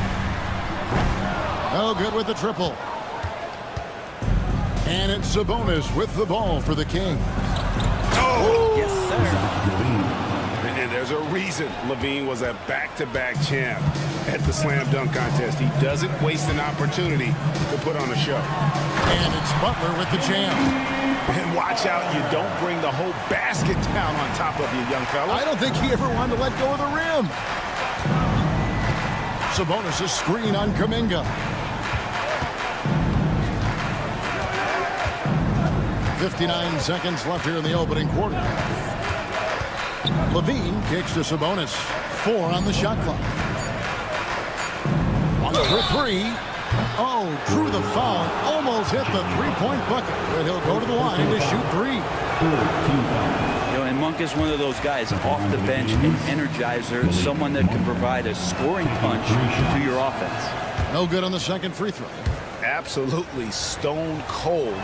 Oh, good with the triple. And it's Sabonis with the ball for the Kings. Oh, yes, sir. And there's a reason Levine was a back-to-back champ at the slam dunk contest. He doesn't waste an opportunity to put on a show. And it's Butler with the jam. And watch out, you don't bring the whole basket down on top of you, young fella. I don't think he ever wanted to let go of the rim. Sabonis' screen on Kuminga. 59 seconds left here in the opening quarter. Levine kicks to Sabonis. 4 on the shot clock. 1 for 3. Oh, drew the foul. Almost hit the three-point bucket. But he'll go to the line to shoot 3. And Monk is one of those guys off the bench, an energizer, someone that can provide a scoring punch to your offense. No good on the second free throw. Absolutely stone cold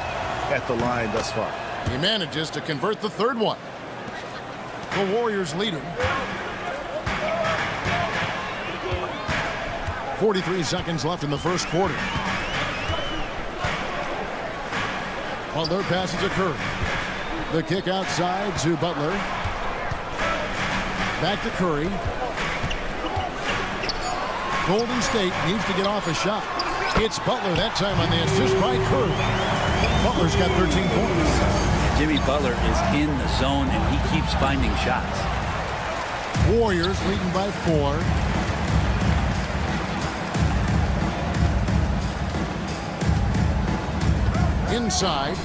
at the line thus far. He manages to convert the third one. The Warriors leading. 43 seconds left in the first quarter. Butler passes to Curry. The kick outside to Butler. Back to Curry. Golden State needs to get off a shot. It's Butler that time on the assist by Curry. Butler's got 13 points. Jimmy Butler is in the zone, and he keeps finding shots. Warriors leading by 4. Inside.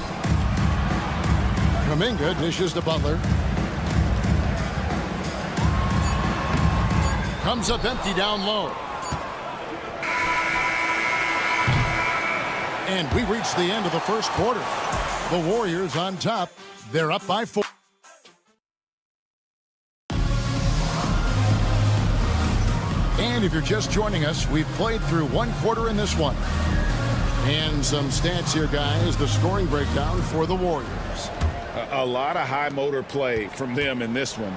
Kuminga dishes to Butler. Comes up empty down low. And we reach the end of the first quarter. The Warriors on top. They're up by 4. And if you're just joining us, we've played through one quarter in this one. And some stats here, guys. The scoring breakdown for the Warriors. A lot of high motor play from them in this one,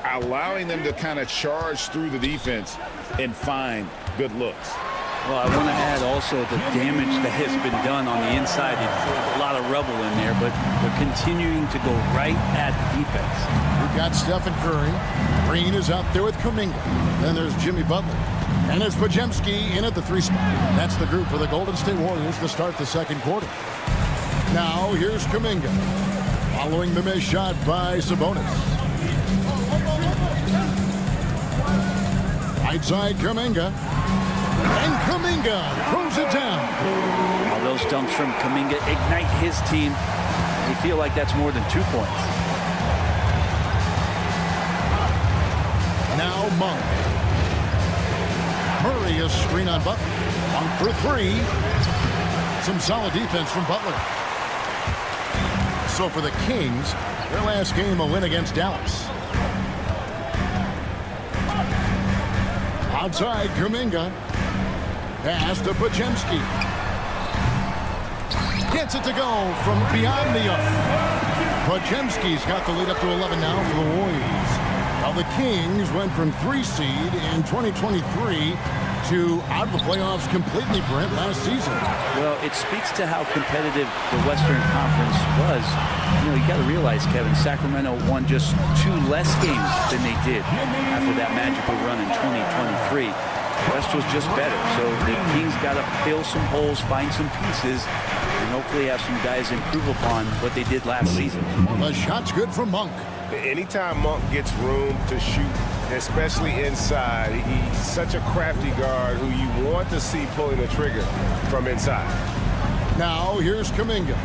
allowing them to kind of charge through the defense and find good looks. Well, I want to add also the damage that has been done on the inside. It's a lot of rubble in there, but they're continuing to go right at the defense. We've got Stephen Curry. Green is out there with Kuminga. Then there's Jimmy Butler. And it's Podziemski in at the 3 spot. That's the group for the Golden State Warriors to start the second quarter. Now here's Kuminga. Following the missed shot by Sabonis. Right side Kuminga. And Kuminga throws it down. All those dunks from Kuminga ignite his team. They feel like that's more than 2 points. Now Monk. Murray is screen on Butler. Monk for 3. Some solid defense from Butler. So for the Kings, their last game a win against Dallas. Outside Kuminga. Pass to Podziemski. Gets it to go from beyond the arc. Podziemski's got the lead up to 11 now for the Warriors. Now the Kings went from 3 seed in 2023 to out of the playoffs completely, Brent, last season. Well, it speaks to how competitive the Western Conference was. You know, you got to realize, Kevin, Sacramento won just 2 less games than they did after that magical run in 2023. The West was just better, so the Kings got to fill some holes, find some pieces, and hopefully have some guys improve upon what they did last season. The shot's good from Monk. Anytime Monk gets room to shoot, especially inside, he's such a crafty guard who you want to see pulling the trigger from inside. Now here's Kuminga.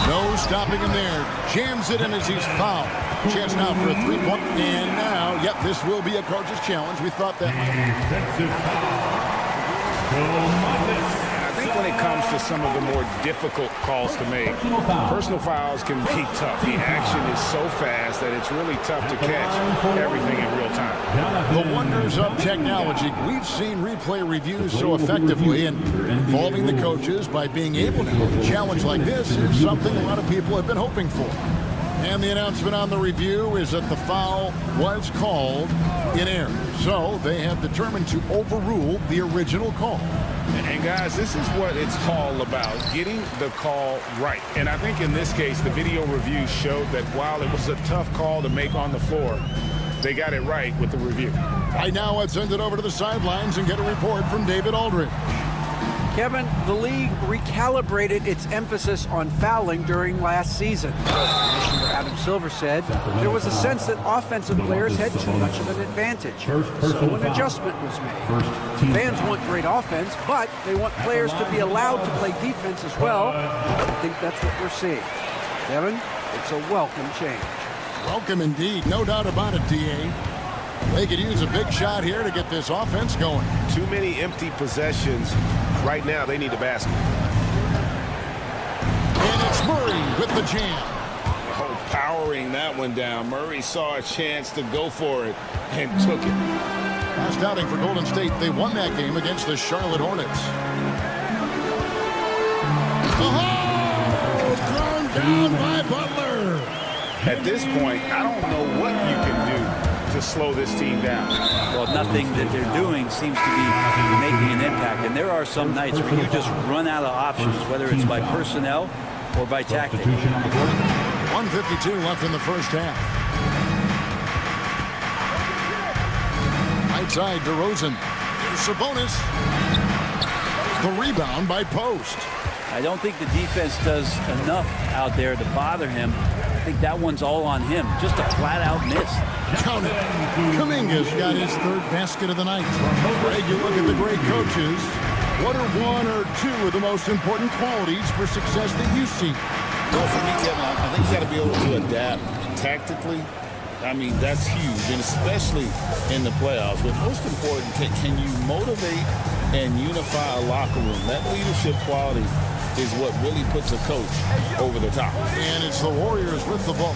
No stopping him there. Jams it in as he's fouled. Chance now for a three-point. And now, yep, this will be a coach's challenge. We thought that. I think when it comes to some of the more difficult calls to make, personal fouls can be tough. The action is so fast that it's really tough to catch everything in real time. The wonders of technology. We've seen replay reviews so effectively, and involving the coaches by being able to have a challenge like this is something a lot of people have been hoping for. And the announcement on the review is that the foul was called in error. So they have determined to overrule the original call. And guys, this is what it's all about, getting the call right. And I think in this case, the video review showed that while it was a tough call to make on the floor, they got it right with the review. Right now, let's send it over to the sidelines and get a report from David Aldridge. Kevin, the league recalibrated its emphasis on fouling during last season. Commissioner Adam Silver said there was a sense that offensive players had too much of an advantage. So an adjustment was made. Fans want great offense, but they want players to be allowed to play defense as well. I think that's what we're seeing. Kevin, it's a welcome change. Welcome indeed. No doubt about it, D.A. They could use a big shot here to get this offense going. Too many empty possessions. Right now, they need a basket. And it's Murray with the jam. Oh, powering that one down. Murray saw a chance to go for it and took it. Last outing for Golden State, they won that game against the Charlotte Hornets. Oh, thrown down by Butler. At this point, I don't know what you can do to slow this team down. Well, nothing that they're doing seems to be making an impact. And there are some nights where you just run out of options, whether it's by personnel or by tactic. 1:52 left in the first half. Right side, DeRozan. Sabonis. The rebound by Post. I don't think the defense does enough out there to bother him. I think that one's all on him. Just a flat-out miss. Count it. Kuminga's got his third basket of the night. Greg, you look at the great coaches. What are one or two of the most important qualities for success that you see? Well, for me, Kevin, I think you got to be able to adapt tactically. I mean, that's huge, and especially in the playoffs. But most important, can you motivate and unify a locker room? That leadership quality is what really puts a coach over the top. And it's the Warriors with the ball.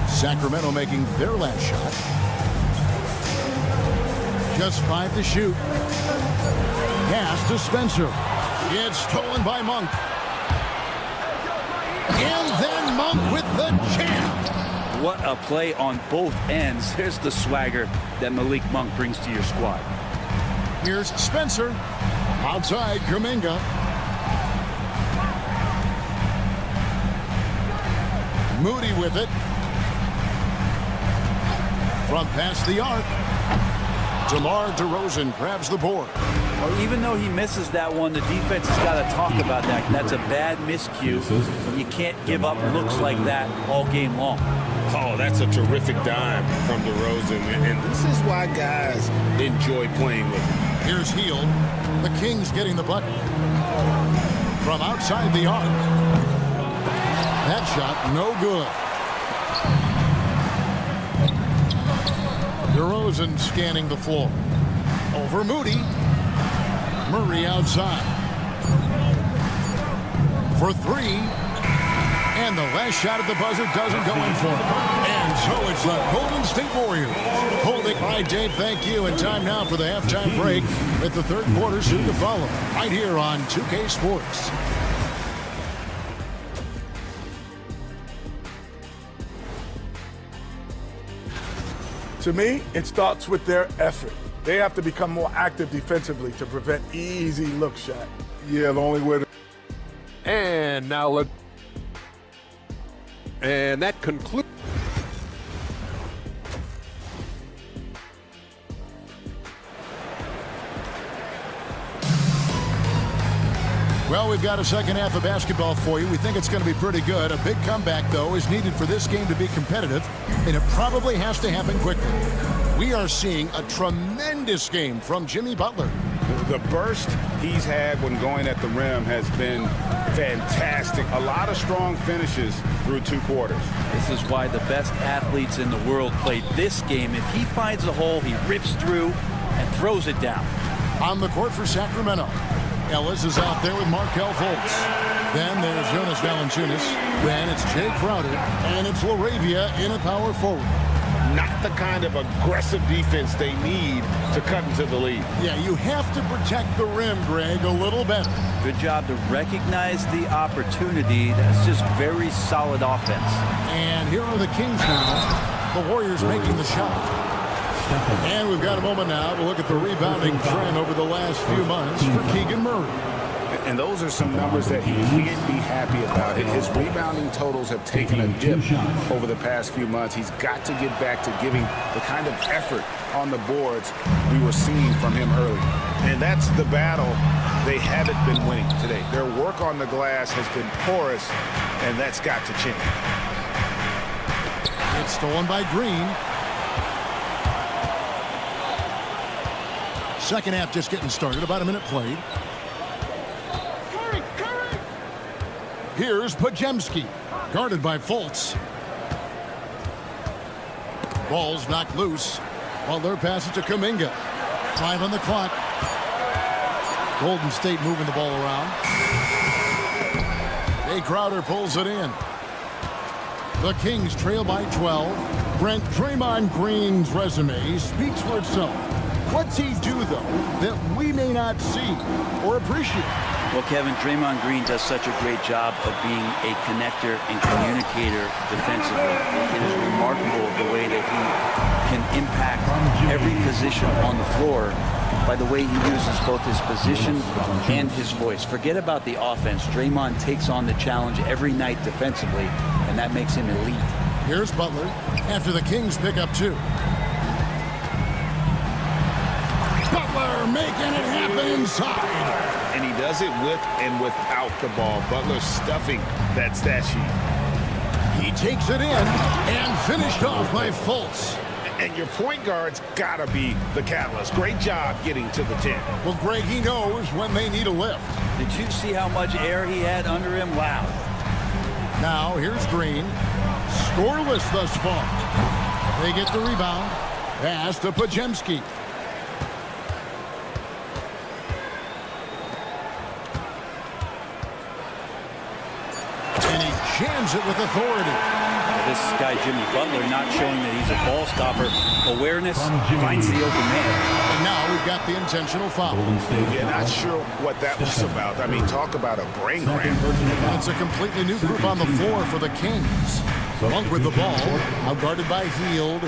Sacramento making their last shot. Just 5 to shoot. Pass to Spencer. It's stolen by Monk. And then Monk with the jam. What a play on both ends. There's the swagger that Malik Monk brings to your squad. Here's Spencer. Outside, Kuminga. Moody with it. From past the arc. DeMar DeRozan grabs the board. Well, even though he misses that one, the defense has got to talk about that. That's a bad miscue. You can't give up looks like that all game long. Oh, that's a terrific dime from DeRozan, and this is why guys enjoy playing with him. Here's Hield. The Kings getting the bucket. From outside the arc. That shot, no good. DeRozan scanning the floor. Over Moody. Murray outside. For 3. And the last shot at the buzzer doesn't go in for it. And so it's the Golden State Warriors. Holding. All right, Dave, thank you. And time now for the halftime break with the third quarter soon to follow. Right here on 2K Sports. To me, it starts with their effort. They have to become more active defensively to prevent easy look shot. Yeah, the only way to... And now and that concludes. Well, we've got a second half of basketball for you. We think it's going to be pretty good. A big comeback, though, is needed for this game to be competitive, and it probably has to happen quickly. We are seeing a tremendous game from Jimmy Butler. The burst he's had when going at the rim has been fantastic. A lot of strong finishes through 2 quarters. This is why the best athletes in the world play this game. If he finds a hole, he rips through and throws it down. On the court for Sacramento, Ellis is out there with Markelle Fultz. Then there's Jonas Valanciunas. Then it's Jay Crowder. And it's LaRavia in a power forward. Not the kind of aggressive defense they need to cut into the lead. Yeah, you have to protect the rim, Greg, a little better. Good job to recognize the opportunity. That's just very solid offense. And here are the Kings now. The Warriors making the shot. And we've got a moment now to look at the rebounding trend over the last few months for Keegan Murray. And those are some numbers that he can't be happy about. His rebounding totals have taken a dip over the past few months. He's got to get back to giving the kind of effort on the boards we were seeing from him early. And that's the battle they haven't been winning today. Their work on the glass has been porous, and that's got to change. It's stolen by Green. Second half just getting started. About a minute played. Here's Podziemski, guarded by Fultz. Ball's knocked loose. Butler passes to Kuminga. 5 on the clock. Golden State moving the ball around. Jay Crowder pulls it in. The Kings trail by 12. Brent, Draymond Green's resume speaks for itself. What's he do, though, that we may not see or appreciate? Well, Kevin, Draymond Green does such a great job of being a connector and communicator defensively. It is remarkable the way that he can impact every position on the floor by the way he uses both his position and his voice. Forget about the offense. Draymond takes on the challenge every night defensively, and that makes him elite. Here's Butler after the Kings pick up 2. Butler making it happen inside. And he does it with and without the ball. Butler stuffing that stat sheet. He takes it in and finished off by Fultz. And your point guard's got to be the catalyst. Great job getting to the 10. Well, Greg, he knows when they need a lift. Did you see how much air he had under him? Wow. Now, here's Green. Scoreless thus far. They get the rebound. Pass to Podziemski. And he jams it with authority. This guy, Jimmy Butler, not showing that he's a ball stopper. Awareness, finds the open man. And now we've got the intentional foul. Yeah, not sure what that was about. I mean, talk about a brain cramp. It's a completely new group on the floor for the Kings. Monk with the ball, out guarded by Hield.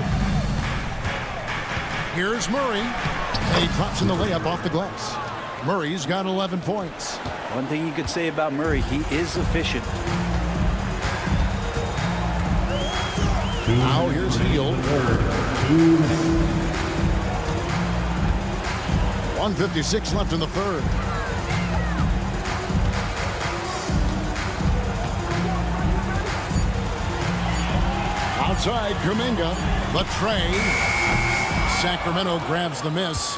Here's Murray, and he drops in the layup off the glass. Murray's got 11 points. One thing you could say about Murray, he is efficient. Now here's Hield. 1:56 left in the third. Outside, Kuminga. The tray. Sacramento grabs the miss.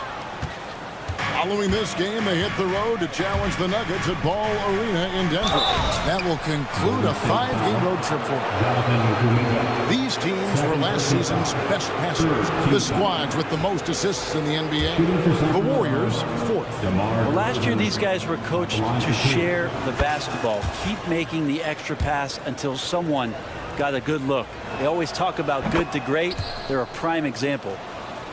Following this game, they hit the road to challenge the Nuggets at Ball Arena in Denver. That will conclude a 5-game road trip for them. These teams were last season's best passers. The squads with the most assists in the NBA. The Warriors, 4th. Well, last year, these guys were coached to share the basketball. Keep making the extra pass until someone got a good look. They always talk about good to great. They're a prime example.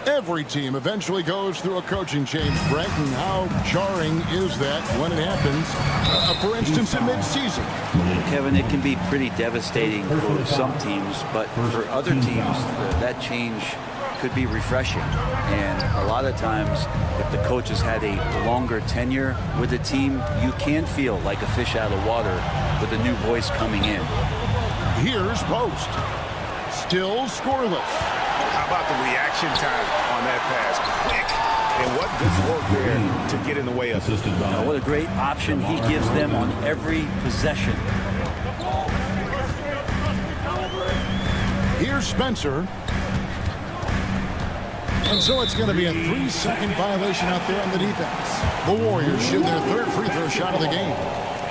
Every team eventually goes through a coaching change, Brent, and how jarring is that when it happens, for instance, in mid-season? Kevin, it can be pretty devastating for some teams, but for other teams, that change could be refreshing. And a lot of times, if the coach has had a longer tenure with the team, you can feel like a fish out of water with a new voice coming in. Here's Post. Still scoreless. How about the reaction time on that pass? Quick. And what good work there to get in the way of it. What a great option he gives them on every possession. Here's Spencer. And so it's going to be a 3-second violation out there on the defense. The Warriors shoot their third free throw shot of the game.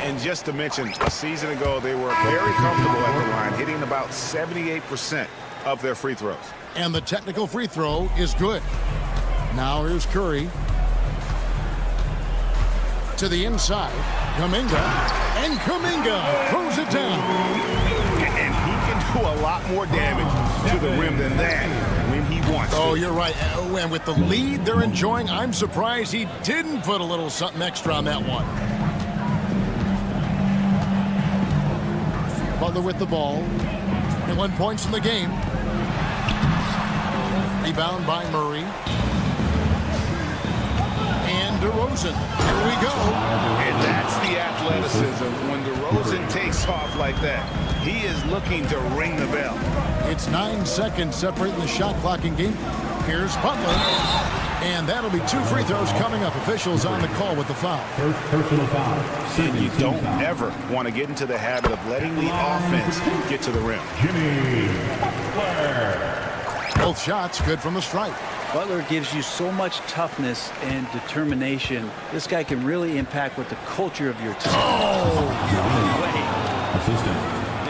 And just to mention, a season ago, they were very comfortable at the line, hitting about 78% of their free throws. And the technical free throw is good. Now here's Curry. To the inside. Kuminga. And Kuminga throws it down. And he can do a lot more damage to the rim than that when he wants to. Oh, you're right. And with the lead they're enjoying, I'm surprised he didn't put a little something extra on that one. Butler with the ball. 21 points in the game. Rebound by Murray. And DeRozan. Here we go. And that's the athleticism. When DeRozan takes off like that, he is looking to ring the bell. It's 9 seconds separating the shot clock in game. Here's Butler. And that'll be 2 free throws coming up. Officials on the call with the foul. First personal foul. And you don't ever want to get into the habit of letting the offense get to the rim. Jimmy Butler. Both shots good from the stripe. Butler gives you so much toughness and determination. This guy can really impact with the culture of your team.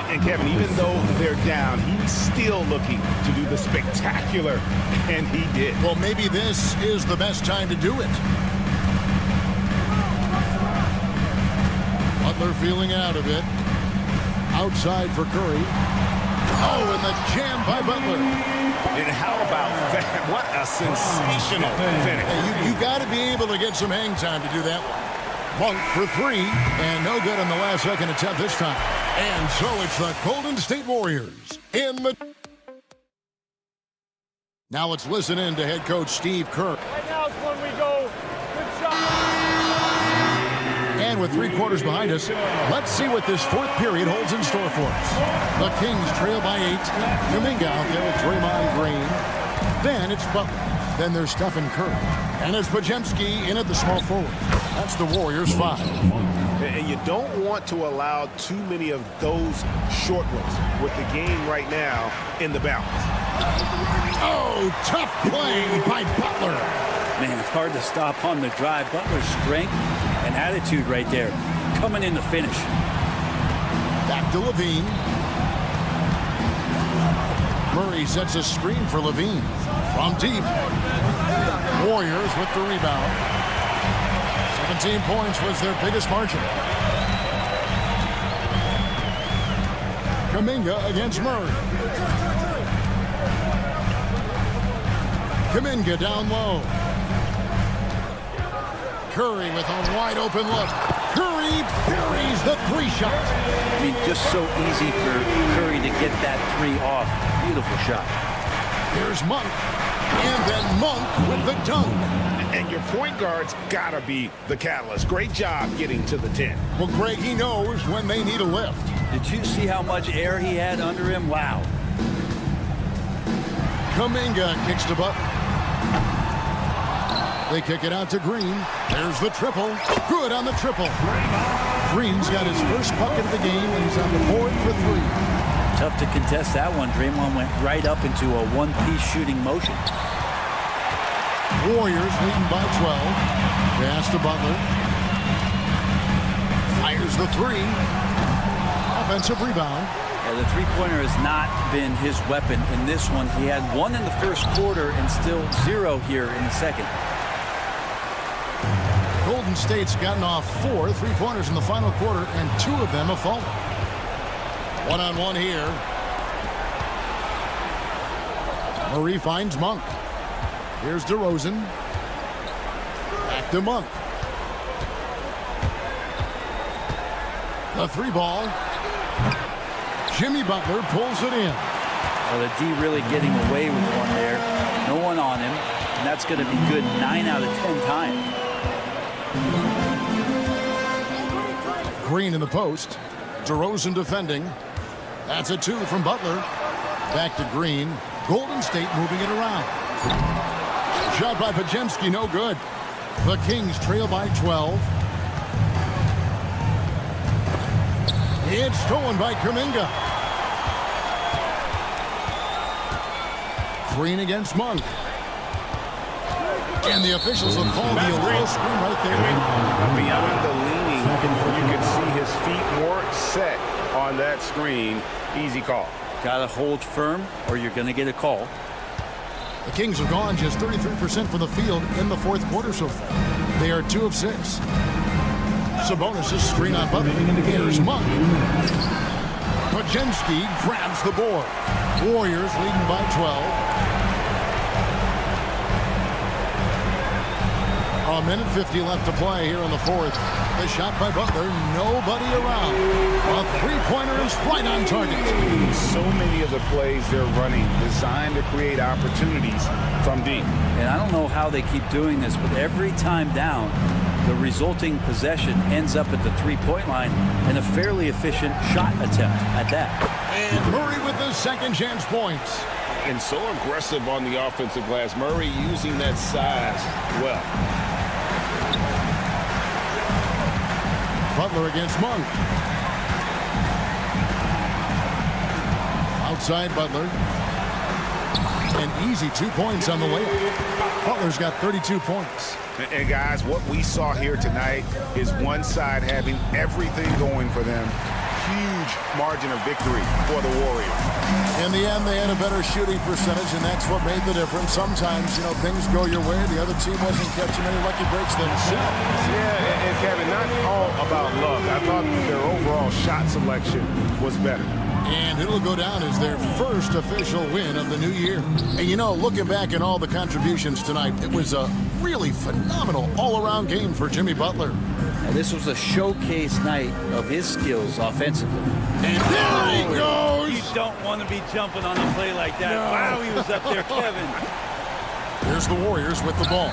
And Kevin, even though they're down, he's still looking to do the spectacular, and he did. Well, maybe this is the best time to do it. Butler feeling out of it. Outside for Curry. Oh, and the jam by Butler. And how about that? What a sensational finish. Hey, you got to be able to get some hang time to do that one. Monk for 3, and no good on the last second attempt this time. And so it's the Golden State Warriors in the... Now let's listen in to head coach Steve Kerr. Right now is when we go. Good shot. And with 3 quarters behind us, let's see what this 4th period holds in store for us. The Kings trail by 8. Kuminga out there with Draymond Green. Then it's Butler. Then there's Stephen Curry. And there's Podziemski in at the small forward. That's the Warriors 5. And you don't want to allow too many of those short ones with the game right now in the balance. Oh, tough play by Butler. Man, it's hard to stop on the drive. Butler's strength and attitude right there. Coming in the finish. Back to Levine. Murray sets a screen for Levine. From deep. Warriors with the rebound. 17 points was their biggest margin. Kuminga against Murray. Kuminga down low. Curry with a wide open look. Curry buries the 3 shot. I mean, just so easy for Curry to get that 3 off. Beautiful shot. Here's Monk. And then Monk with the dunk. And your point guard's got to be the catalyst. Great job getting to the 10. Well, Greg, he knows when they need a lift. Did you see how much air he had under him? Wow. Kuminga kicks to Butler. They kick it out to Green. There's the triple. Good on the triple. Green's got his first bucket of the game, and he's on the board for 3. Tough to contest that one. Draymond went right up into a one-piece shooting motion. Warriors leading by 12. Pass to Butler. Fires the 3. Offensive rebound. Yeah, the three-pointer has not been his weapon in this one. He had 1 in the first quarter and still 0 here in the second. Golden State's gotten off 4 3-pointers in the final quarter, and 2 of them have fallen. One-on-one here. Murray finds Monk. Here's DeRozan. Back to Monk. The 3 ball. Jimmy Butler pulls it in. Well, the D really getting away with one there. No one on him. And that's going to be good 9 out of 10 times. Green in the post. DeRozan defending. That's a 2 from Butler. Back to Green. Golden State moving it around. Shot by Podziemski, no good. The Kings trail by 12. It's stolen by Kuminga. Green against Monk. And the officials have called the illegal screen right there. Beyond the leaning, you can see his feet weren't set on that screen. Easy call. Got to hold firm or you're going to get a call. The Kings have gone just 33% from the field in the fourth quarter so far. They are 2 of 6. Sabonis' screen on Butler. Here's Monk. Podziemski grabs the board. Warriors leading by 12. A minute 50 left to play here in the fourth. The shot by Butler, nobody around. A three-pointer is right on target. So many of the plays they're running designed to create opportunities from deep. And I don't know how they keep doing this, but every time down, the resulting possession ends up at the three-point line and a fairly efficient shot attempt at that. And Murray with the second chance points. And so aggressive on the offensive glass. Murray using that size well. Butler against Monk. Outside Butler. An easy 2 points on the way. Butler's got 32 points. And guys, what we saw here tonight is one side having everything going for them. Huge margin of victory for the Warriors. In the end, they had a better shooting percentage, and that's what made the difference. Sometimes, things go your way. The other team wasn't catching any lucky breaks themselves. Yeah, and Kevin, not all about luck. I thought their overall shot selection was better. And it'll go down as their first official win of the new year. And looking back at all the contributions tonight, it was a really phenomenal all-around game for Jimmy Butler. And this was a showcase night of his skills offensively. And there he goes! You don't want to be jumping on a play like that. No. Wow, he was up there, Kevin. Here's the Warriors with the ball.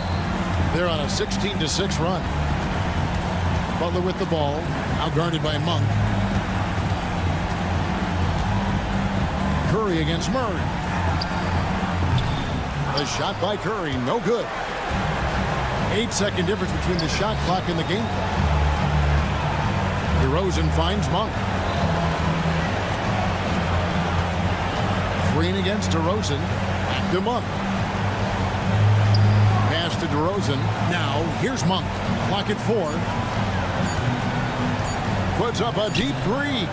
They're on a 16-6 run. Butler with the ball, now guarded by Monk. Curry against Murray. A shot by Curry, no good. 8-second difference between the shot clock and the game clock. DeRozan finds Monk. Green against DeRozan. Back to Monk. Pass to DeRozan. Now, here's Monk. Clock at 4. Puts up a deep 3.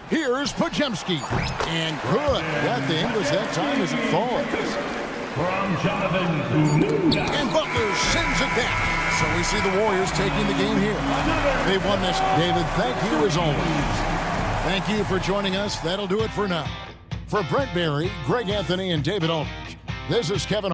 Here's Podziemski. And good. Got the English that time as it falls. From Jonathan. And Butler sends it back. So we see the Warriors taking the game here. They won this. David, thank you as always. Thank you for joining us. That'll do it for now. For Brent Berry, Greg Anthony, and David Aldridge, this is Kevin.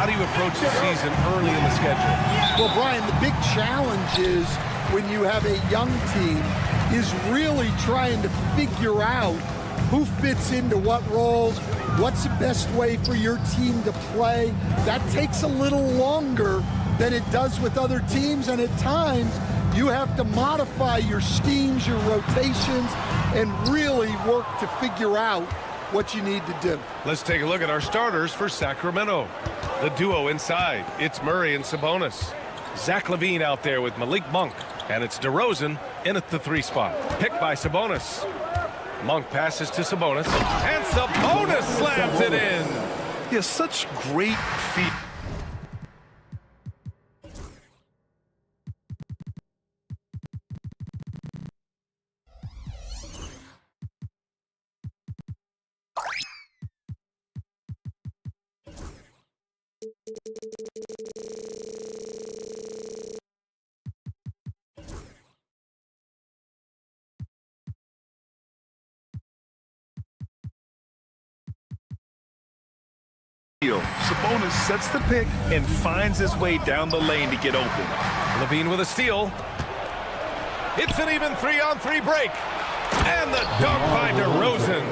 How do you approach the season early in the schedule? Well, Brian, the big challenge is when you have a young team is really trying to figure out who fits into what roles, what's the best way for your team to play. That takes a little longer than it does with other teams, and at times you have to modify your schemes, your rotations, and really work to figure out what you need to do. Let's take a look at our starters for Sacramento. The duo inside, it's Murray and Sabonis. Zach LaVine out there with Malik Monk, and it's DeRozan in at the 3 spot. Picked by Sabonis. Monk passes to Sabonis, and Sabonis slams it in. He has such great feet. Sabonis sets the pick and finds his way down the lane to get open. LaVine with a steal. It's an even 3-on-3 break. And the dunk by DeRozan.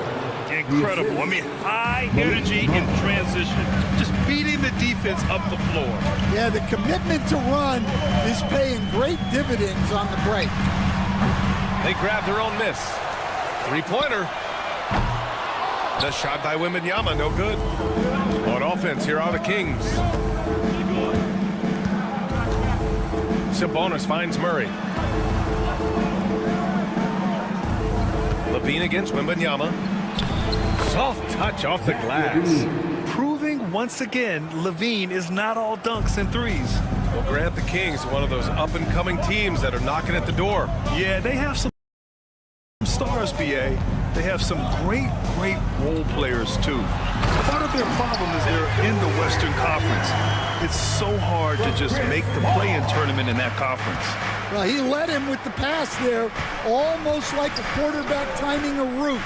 Incredible. I mean, high energy in transition. Just beating the defense up the floor. Yeah, the commitment to run is paying great dividends on the break. They grab their own miss. 3-pointer. The shot by Wembanyama, no good. On offense, here are the Kings. Sabonis finds Murray. LaVine against Wembanyama. Soft touch off the glass. Proving once again, LaVine is not all dunks and threes. Well, grant the Kings one of those up-and-coming teams that are knocking at the door. Yeah, they have some stars, BA. They have some great role players, too. Part of their problem is they're in the Western Conference. It's so hard to just make the play-in tournament in that conference. Well, he led him with the pass there, almost like a quarterback timing a route.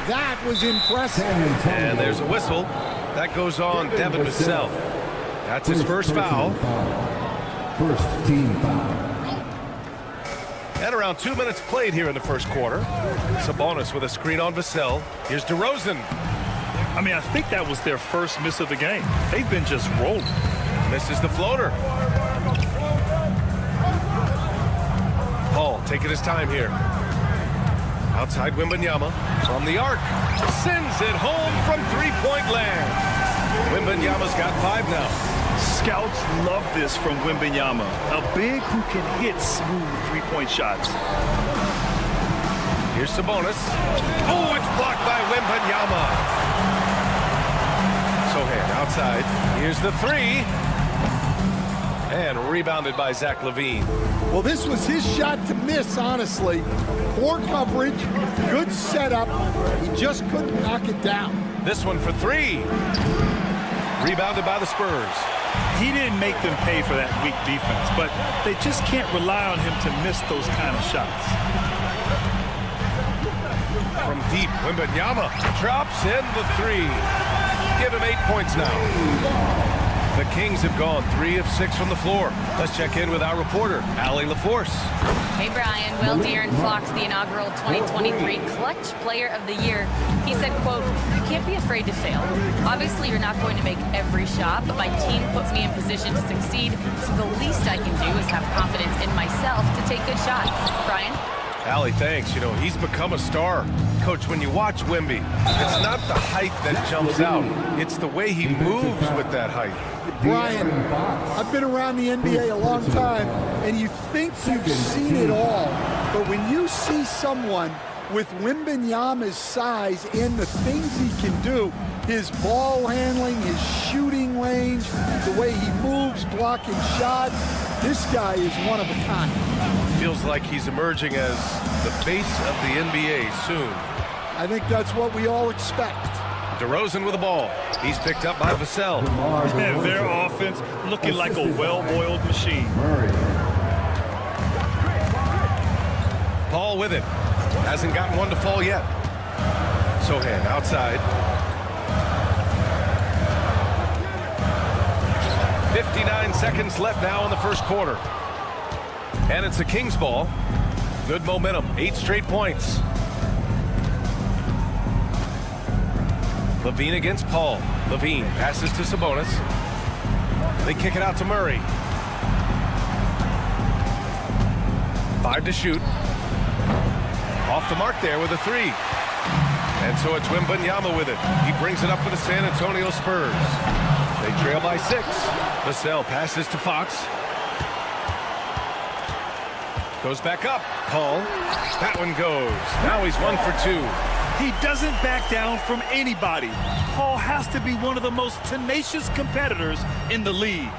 That was impressive. And there's a whistle. That goes on Devin Vassell. That's his first foul. First team foul. And around 2 minutes played here in the first quarter. Sabonis with a screen on Vassell. Here's DeRozan. I mean, I think that was their first miss of the game. They've been just rolling. Misses the floater. Paul taking his time here. Outside Wembanyama from the arc. Sends it home from 3-point land. Wembanyama's got 5 now. Scouts love this from Wembanyama. A big who can hit smooth 3-point shots. Here's Sabonis. Oh, it's blocked by Wembanyama. Sohan outside. Here's the 3. And rebounded by Zach LaVine. Well, this was his shot to miss, honestly. Poor coverage, good setup. He just couldn't knock it down. This one for 3. Rebounded by the Spurs. He didn't make them pay for that weak defense, but they just can't rely on him to miss those kind of shots. From deep, Wembanyama drops in the 3. Give him 8 points now. The Kings have gone 3 of 6 from the floor. Let's check in with our reporter, Allie LaForce. Hey, Brian. Will De'Aaron Fox, the inaugural 2023 Clutch Player of the Year, he said, quote, "You can't be afraid to fail. Obviously, you're not going to make every shot, but my team puts me in position to succeed, so the least I can do is have confidence in myself to take good shots." Brian? Allie, thanks. You know, he's become a star. Coach, when you watch Wemby, it's not the height that jumps out. It's the way he moves with that height. Brian, I've been around the NBA a long time, and you think you've seen it all. But when you see someone with Wembanyama's size and the things he can do, his ball handling, his shooting range, the way he moves, blocking shots, this guy is one of a kind. Feels like he's emerging as the face of the NBA soon. I think that's what we all expect. DeRozan with the ball. He's picked up by Vassell. And their offense looking like a well-oiled machine. Paul with it. Hasn't gotten one to fall yet. Sohan outside. seconds left now in the first quarter. And it's the Kings ball. Good momentum, 8 straight points. Levine against Paul. Levine passes to Sabonis. They kick it out to Murray. 5 to shoot. Off the mark there with a 3. And so it's Wembanyama with it. He brings it up for the San Antonio Spurs. They trail by 6. Vassell passes to Fox. Goes back up. Paul. That one goes. Now he's 1 for 2. He doesn't back down from anybody. Paul has to be one of the most tenacious competitors in the league.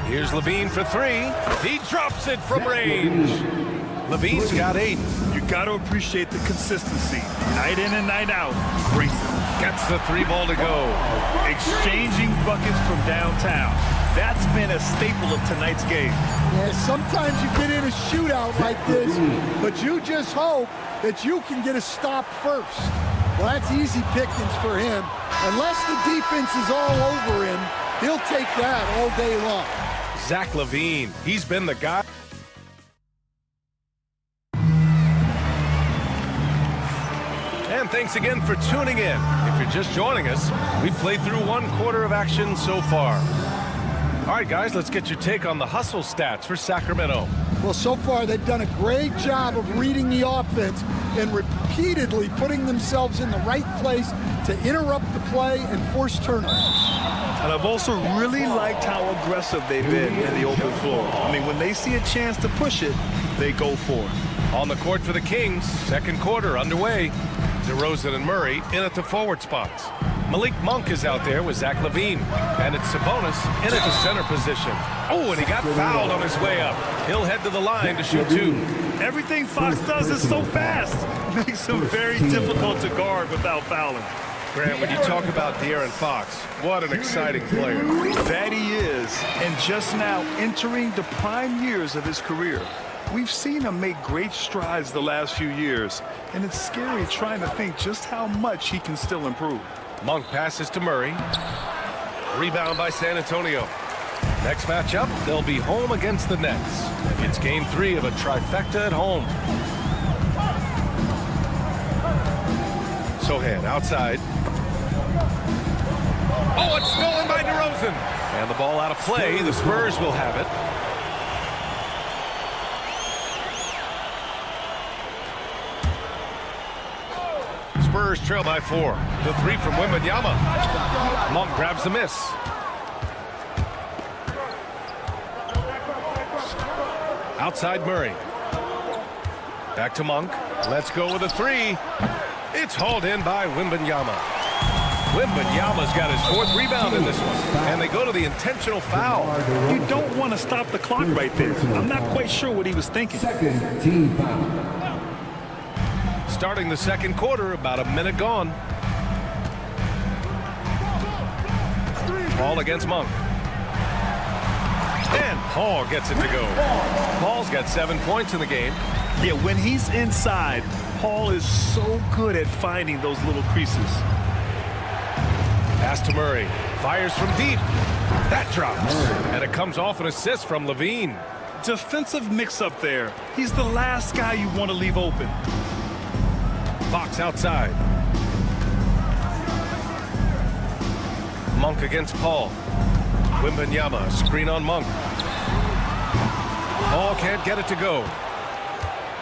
Here's Levine for 3. He drops it from range. Levine's got 8. You got to appreciate the consistency. Night in and night out. Brings it. Gets the 3 ball to go. Exchanging buckets from downtown. That's been a staple of tonight's game. Yeah, sometimes you get in a shootout like this, but you just hope that you can get a stop first. Well, that's easy pickings for him. Unless the defense is all over him, he'll take that all day long. Zach LaVine, he's been the guy. And thanks again for tuning in. If you're just joining us, we've played through 1 quarter of action so far. All right, guys, let's get your take on the hustle stats for Sacramento. Well, so far they've done a great job of reading the offense and repeatedly putting themselves in the right place to interrupt the play and force turnovers. And I've also really liked how aggressive they've been in the open floor. I mean, when they see a chance to push it, they go for it. On the court for the Kings, second quarter underway. DeRozan and Murray in at the forward spots. Malik Monk is out there with Zach LaVine. And it's Sabonis in at the center position. Oh, and he got fouled on his way up. He'll head to the line to shoot 2. Everything Fox does is so fast. Makes him very difficult to guard without fouling. Grant, when you talk about De'Aaron Fox, what an exciting player. That he is. And just now entering the prime years of his career. We've seen him make great strides the last few years. And it's scary trying to think just how much he can still improve. Monk passes to Murray. Rebound by San Antonio. Next matchup, they'll be home against the Nets. It's game 3 of a trifecta at home. Sohan outside. Oh, it's stolen by DeRozan. And the ball out of play. The Spurs will have it. Spurs trail by 4. The 3 from Wembanyama. Monk grabs the miss. Outside Murray. Back to Monk. Let's go with a 3. It's hauled in by Wembanyama. Wembanyama's got his 4th rebound in this one. And they go to the intentional foul. You don't want to stop the clock right there. I'm not quite sure what he was thinking. Second team foul. Starting the second quarter, about a minute gone. Paul against Monk. And Paul gets it to go. Paul's got 7 points in the game. Yeah, when he's inside, Paul is so good at finding those little creases. Pass to Murray. Fires from deep. That drops. And it comes off an assist from Levine. Defensive mix-up there. He's the last guy you want to leave open. Fox outside. Monk against Paul. Wembanyama, screen on Monk. Paul can't get it to go.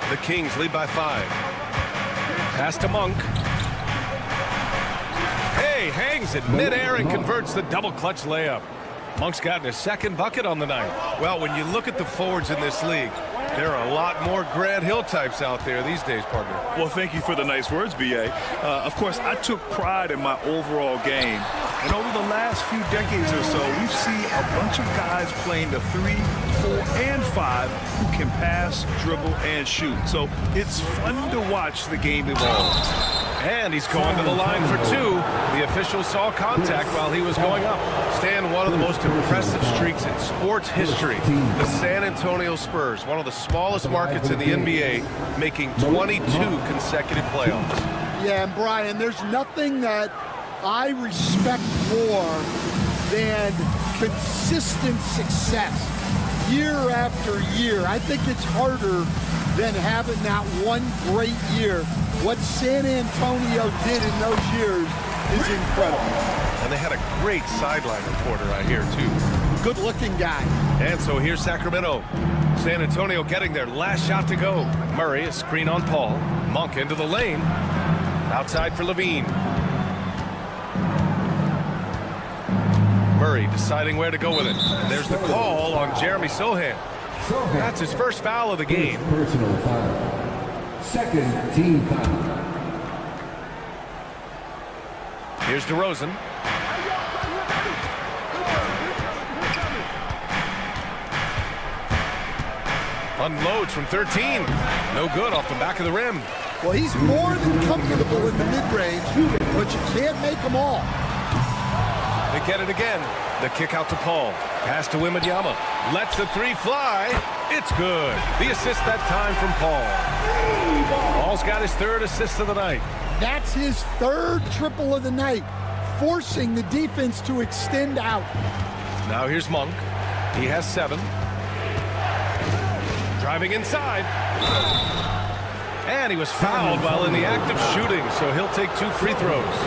The Kings lead by 5. Pass to Monk. Hey, hangs it midair and converts the double clutch layup. Monk's gotten his 2nd bucket on the night. Well, when you look at the forwards in this league, there are a lot more Grant Hill types out there these days, partner. Well, thank you for the nice words, B.A. Of course, I took pride in my overall game. And over the last few decades or so, we've seen a bunch of guys playing the 3, 4, and 5 who can pass, dribble, and shoot. So it's fun to watch the game evolve. And he's going to the line for 2. The official saw contact while he was going up. Stan, one of the most impressive streaks in sports history. The San Antonio Spurs, one of the smallest markets in the NBA, making 22 consecutive playoffs. Yeah, and Brian, there's nothing that I respect more than consistent success year after year. I think it's harder than having that one great year. What San Antonio did in those years is incredible. And they had a great sideline reporter, I hear, too. Good-looking guy. And so here's Sacramento. San Antonio getting their last shot to go. Murray, a screen on Paul. Monk into the lane. Outside for Levine. Murray deciding where to go with it. And there's the call on Jeremy Sohan. That's his first foul of the game. Personal foul. Second team foul. Here's DeRozan. Unloads from 13. No good off the back of the rim. Well, he's more than comfortable in the mid-range, but you can't make them all. They get it again. The kick out to Paul. Pass to Wembanyama. Lets the three fly. It's good. The assist that time from Paul. Paul's got his third assist of the night. That's his third triple of the night, forcing the defense to extend out. Now here's Monk. He has 7. Driving inside. And he was fouled while in the act of shooting, so he'll take 2 free throws.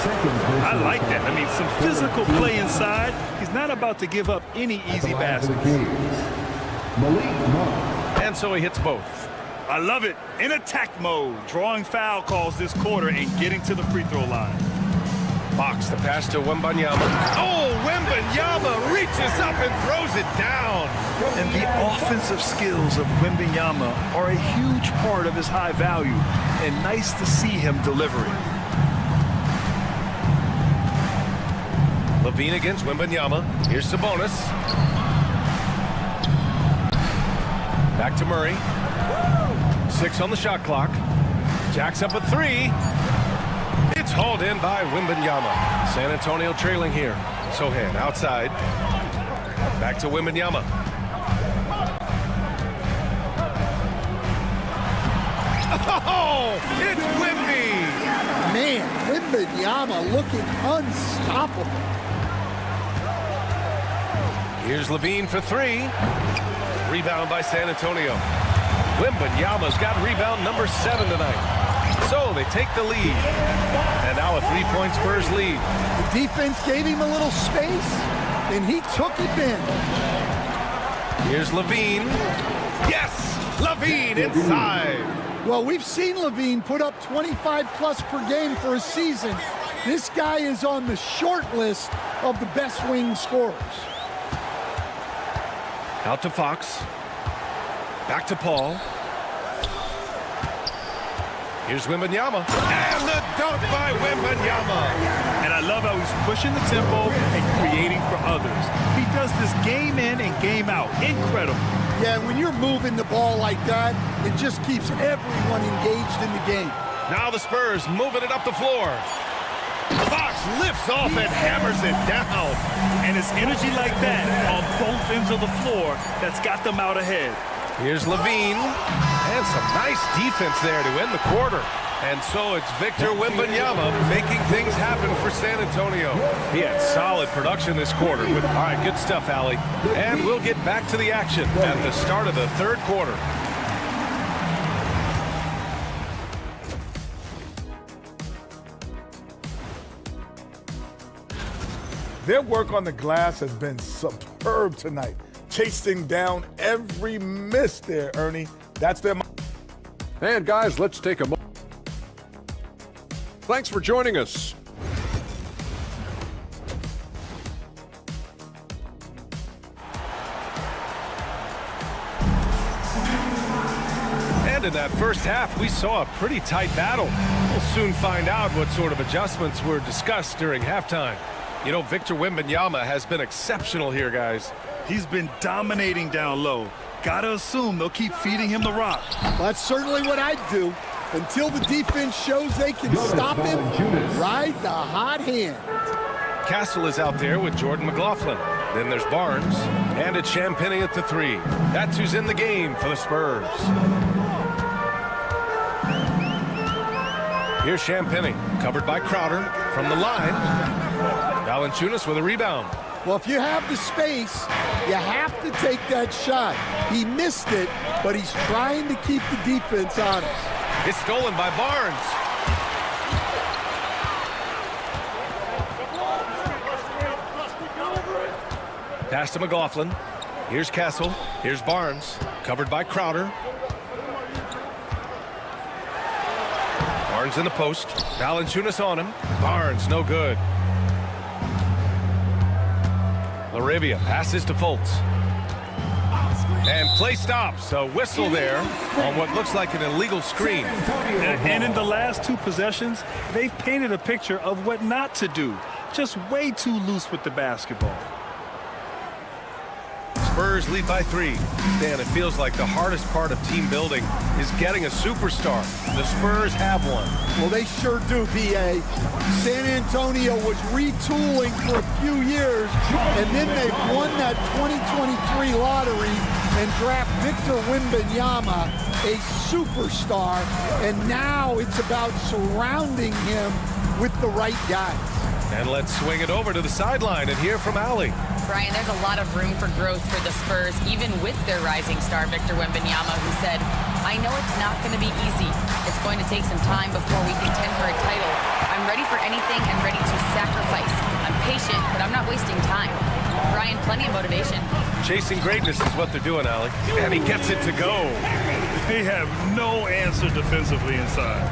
I like that. I mean, some physical play inside. He's not about to give up any easy baskets. And so he hits both. I love it. In attack mode, drawing foul calls this quarter and getting to the free throw line. Fox, the pass to Wembanyama. Oh, Wembanyama reaches up and throws it down. And the offensive skills of Wembanyama are a huge part of his high value, and nice to see him delivering. Levine against Wembanyama. Here's Sabonis. Back to Murray. 6 on the shot clock. Jacks up a 3. It's hauled in by Wembanyama. San Antonio trailing here. Sohan outside. Back to Wembanyama. Oh, it's Wemby! Man, Wembanyama looking unstoppable. Here's Levine for 3. Rebound by San Antonio. Wembanyama's got rebound number 7 tonight. So they take the lead. And now a 3-point Spurs lead. The defense gave him a little space, and he took advantage. Here's Levine. Yes! Levine inside. Well, we've seen Levine put up 25-plus per game for a season. This guy is on the short list of the best wing scorers. Out to Fox. Back to Paul. Here's Wembanyama. And the dunk by Wembanyama. And I love how he's pushing the tempo and creating for others. He does this game in and game out. Incredible. Yeah, when you're moving the ball like that, it just keeps everyone engaged in the game. Now the Spurs moving it up the floor. Fox lifts off and hammers it down. And it's energy like that on both ends of the floor that's got them out ahead. Here's Levine. And some nice defense there to end the quarter. And so it's Victor Wembanyama making things happen for San Antonio. He had solid production this quarter. All right, good stuff, Allie. And we'll get back to the action at the start of the third quarter. Their work on the glass has been superb tonight. Chasing down every miss there, Ernie. That's their... And guys, let's take a moment. Thanks for joining us. And in that first half, we saw a pretty tight battle. We'll soon find out what sort of adjustments were discussed during halftime. You know, Victor Wembanyama has been exceptional here, guys. He's been dominating down low. Gotta assume they'll keep feeding him the rock. That's certainly what I'd do. Until the defense shows they can stop him, ride the hot hand. Castle is out there with Jordan McLaughlin. Then there's Barnes. And it's Champagnie at the 3. That's who's in the game for the Spurs. Here's Champagny, covered by Crowder from the line. Valanciunas with a rebound. Well, if you have the space, you have to take that shot. He missed it, but he's trying to keep the defense honest. It's stolen by Barnes. Pass to McLaughlin. Here's Castle. Here's Barnes, covered by Crowder. Barnes in the post. Valanciunas on him. Barnes, no good. Laravia passes to Fultz. And play stops. A whistle there on what looks like an illegal screen. And in the last two possessions, they've painted a picture of what not to do. Just way too loose with the basketball. Spurs lead by 3. Stan, it feels like the hardest part of team building is getting a superstar. The Spurs have one. Well, they sure do, B.A. San Antonio was retooling for a few years, and then they won that 2023 lottery and draft Victor Wembanyama, a superstar, and now it's about surrounding him with the right guys. And let's swing it over to the sideline and hear from Allie. Brian, there's a lot of room for growth for the Spurs, even with their rising star, Victor Wembanyama, who said, I know it's not going to be easy. It's going to take some time before we contend for a title. I'm ready for anything and ready to sacrifice. I'm patient, but I'm not wasting time. Brian, plenty of motivation. Chasing greatness is what they're doing, Allie. And he gets it to go. They have no answer defensively inside.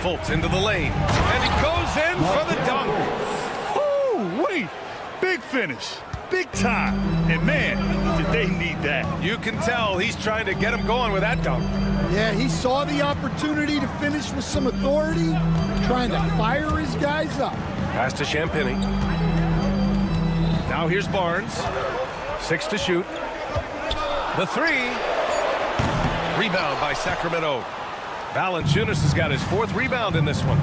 Fultz into the lane. And he goes in for the dunk. Oh, wait. Big finish. Big time. And, man, did they need that. You can tell he's trying to get him going with that dunk. Yeah, he saw the opportunity to finish with some authority, trying to fire his guys up. Pass to Champagny. Now here's Barnes. 6 to shoot. The 3. Rebound by Sacramento. Valanciunas has got his 4th rebound in this one.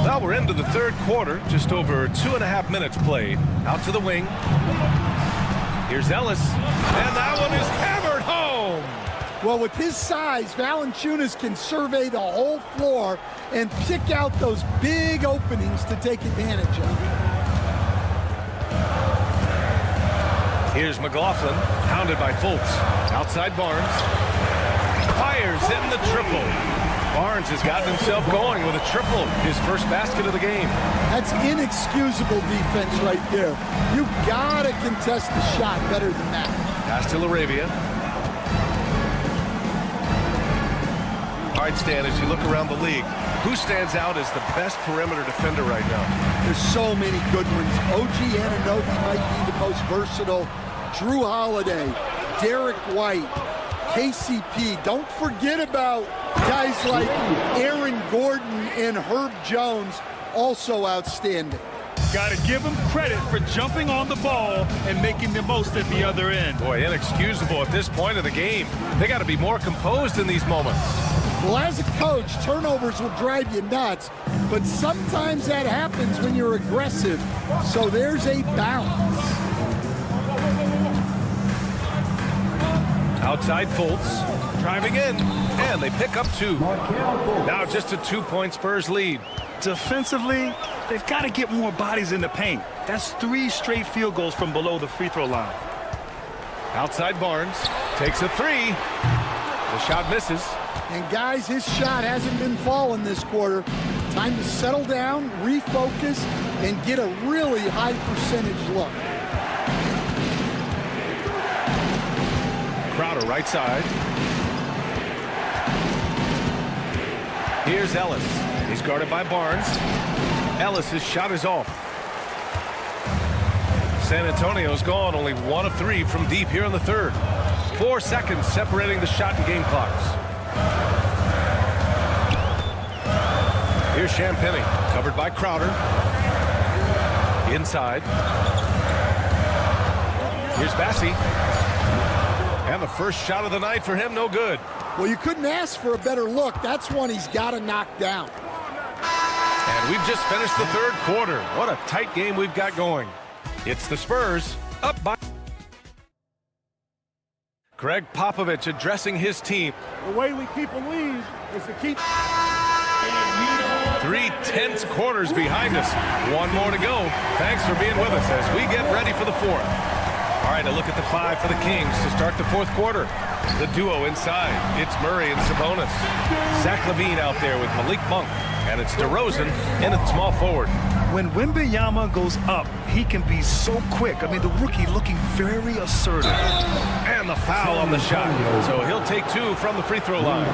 Now we're into the 3rd quarter, just over 2.5 minutes played. Out to the wing. Here's Ellis, and that one is hammered home. Well, with his size, Valanciunas can survey the whole floor and pick out those big openings to take advantage of. Here's McLaughlin, pounded by Fultz. Outside Barnes. Fires in the triple. Barnes has gotten himself going with a triple, his first basket of the game. That's inexcusable defense right there. You gotta contest the shot better than that. Pass to Laravia. All right, Stan, as you look around the league, who stands out as the best perimeter defender right now? There's so many good ones. OG Anunoby might be the most versatile. Drew Holiday, Derek White, KCP. Don't forget about guys like Aaron Gordon and Herb Jones, also outstanding. Got to give them credit for jumping on the ball and making the most at the other end. Boy, inexcusable at this point of the game. They got to be more composed in these moments. Well, as a coach, turnovers will drive you nuts, but sometimes that happens when you're aggressive. So there's a balance. Outside Fultz, driving in, and they pick up 2. Now just a 2-point Spurs lead. Defensively, they've got to get more bodies in the paint. That's 3 straight field goals from below the free throw line. Outside Barnes, takes a 3. The shot misses. And guys, his shot hasn't been falling this quarter. Time to settle down, refocus, and get a really high percentage look. Crowder right side. Here's Ellis. He's guarded by Barnes. Ellis' shot is off. San Antonio's gone only 1 of 3 from deep here in the 3rd. 4 seconds separating the shot and game clocks. Here's Champagny, covered by Crowder. Inside. Here's Bassi. And the first shot of the night for him, no good. Well, you couldn't ask for a better look. That's one he's got to knock down. And we've just finished the 3rd quarter. What a tight game we've got going. It's the Spurs up by... Greg Popovich addressing his team. The way we keep a lead is to keep... 3 tense quarters behind us. One more to go. Thanks for being with us as we get ready for the fourth. All right, a look at the 5 for the Kings to start the fourth quarter. The duo inside. It's Murray and Sabonis. Zach LaVine out there with Malik Monk. And it's DeRozan in at small forward. When Wembanyama goes up, he can be so quick. I mean, the rookie looking very assertive. And the foul on the shot. So he'll take 2 from the free throw line.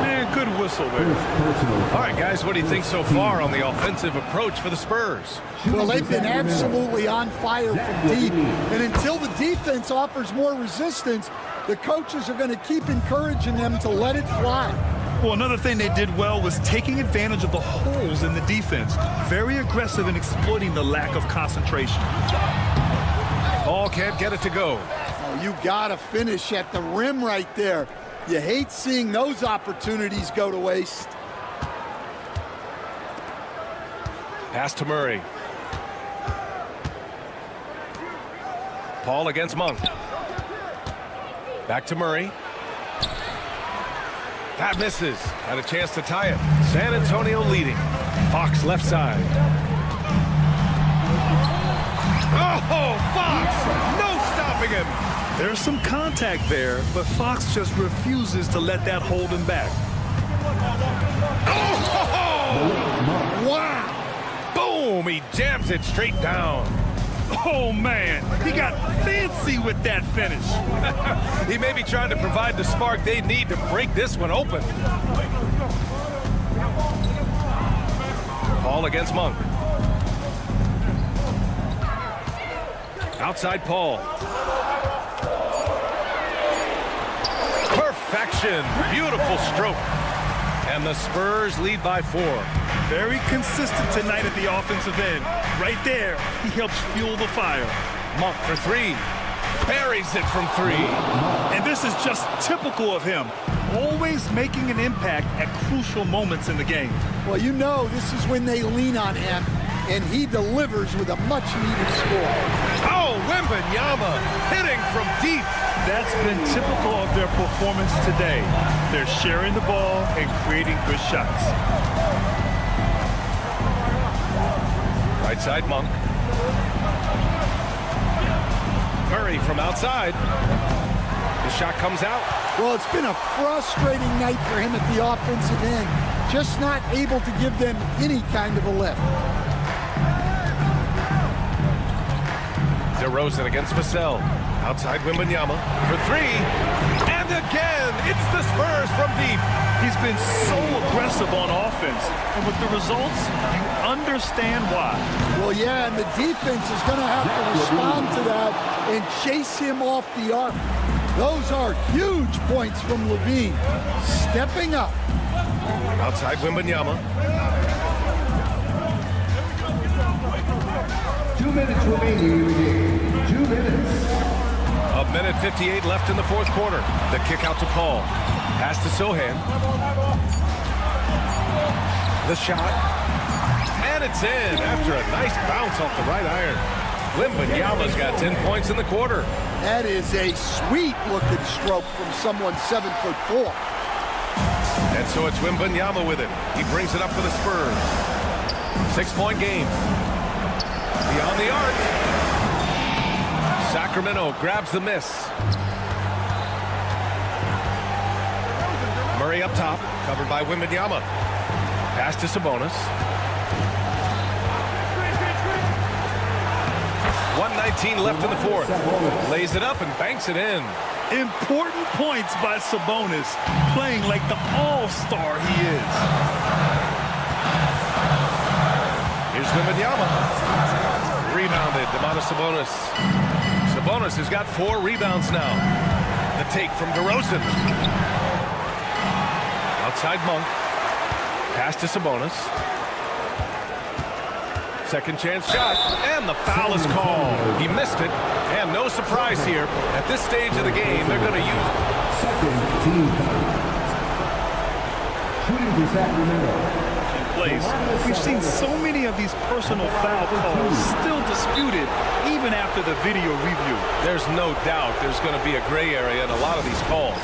Man, good whistle there. All right, guys, what do you think so far on the offensive approach for the Spurs? Well, they've been absolutely on fire from deep. And until the defense offers more resistance, the coaches are going to keep encouraging them to let it fly. Well, another thing they did well was taking advantage of the holes in the defense. Very aggressive in exploiting the lack of concentration. Ball can't get it to go. Oh, you got to finish at the rim right there. You hate seeing those opportunities go to waste. Pass to Murray. Paul against Monk. Back to Murray. That misses. Had a chance to tie it. San Antonio leading. Fox left side. Oh, Fox! No stopping him! There's some contact there, but Fox just refuses to let that hold him back. Oh! Wow! Boom! He jams it straight down. Oh, man, he got fancy with that finish. He may be trying to provide the spark they need to break this one open. Paul against Monk. Outside Paul. Perfection. Beautiful stroke. And the Spurs lead by 4. Very consistent tonight at the offensive end. Right there, he helps fuel the fire. Monk for 3. Buries it from 3. And this is just typical of him. Always making an impact at crucial moments in the game. Well, you know this is when they lean on him, and he delivers with a much-needed score. Oh, Wembanyama hitting from deep. That's been typical of their performance today. They're sharing the ball and creating good shots. Right side Monk. Murray from outside. The shot comes out. Well, it's been a frustrating night for him at the offensive end. Just not able to give them any kind of a lift. DeRozan against Vassell. Outside Wembanyama for 3. And again, it's the Spurs from deep. He's been so aggressive on offense. And with the results, you understand why. Well, yeah, and the defense is going to have to respond to that and chase him off the arc. Those are huge points from LaVine. Stepping up. Outside Wembanyama. 2 minutes remaining. 2 minutes. A minute 58 left in the fourth quarter. The kick out to Paul. Pass to Sohan. The shot. And it's in after a nice bounce off the right iron. Wembanyama's got 10 points in the quarter. That is a sweet-looking stroke from someone 7'4". And so it's Wembanyama with it. He brings it up for the Spurs. 6-point game. Beyond the arc. Sacramento grabs the miss. Murray up top, covered by Wembanyama. Pass to Sabonis. 1:19 left in the fourth. Lays it up and banks it in. Important points by Sabonis, playing like the all-star he is. Here's Wembanyama. Rebounded, Danezu Sabonis. Sabonis has got 4 rebounds now. The take from DeRozan. Outside Monk. Pass to Sabonis. Second chance shot, and the foul is called. He missed it, and no surprise here. At this stage of the game, they're going to use it. Shooting for Sacramento. place. We've seen so many of these personal foul calls still disputed even after the video review. There's no doubt there's going to be a gray area in a lot of these calls.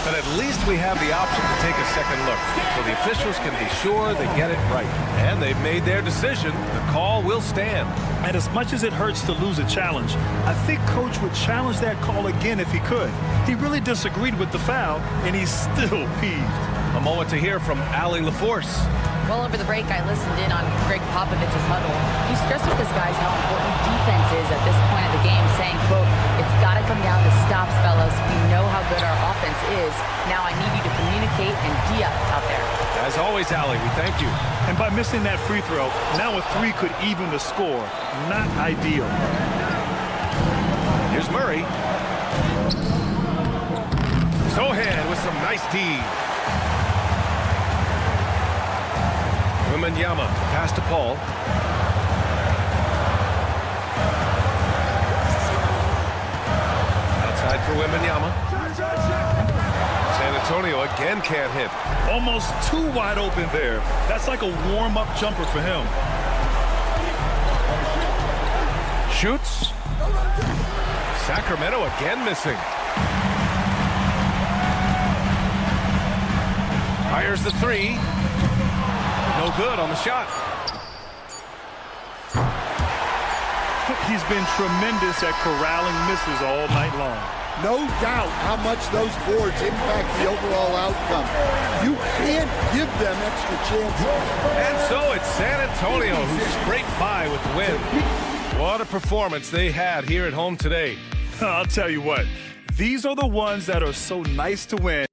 But at least we have the option to take a second look, so the officials can be sure they get it right. And they've made their decision. The call will stand. And as much as it hurts to lose a challenge, I think Coach would challenge that call again if he could. He really disagreed with the foul, and he's still peeved. A moment to hear from Allie LaForce. Well, over the break, I listened in on Greg Popovich's huddle. He stressed with his guys how important defense is at this point of the game, saying, quote, "It's got to come down to stops, fellas. We know how good our offense is. Now I need you to communicate and D up out there." As always, Allie, we thank you. And by missing that free throw, now a three could even the score. Not ideal. Here's Murray. Sohan with some nice D. Wembanyama, pass to Paul. Outside for Wembanyama. San Antonio again can't hit. Almost too wide open there. That's like a warm-up jumper for him. Shoots. Sacramento again missing. Fires the three. No good on the shot. He's been tremendous at corralling misses all night long. No doubt how much those boards impact the overall outcome. You can't give them extra chances. And so it's San Antonio who scraped by with the win. What a performance they had here at home today. I'll tell you what, these are the ones that are so nice to win.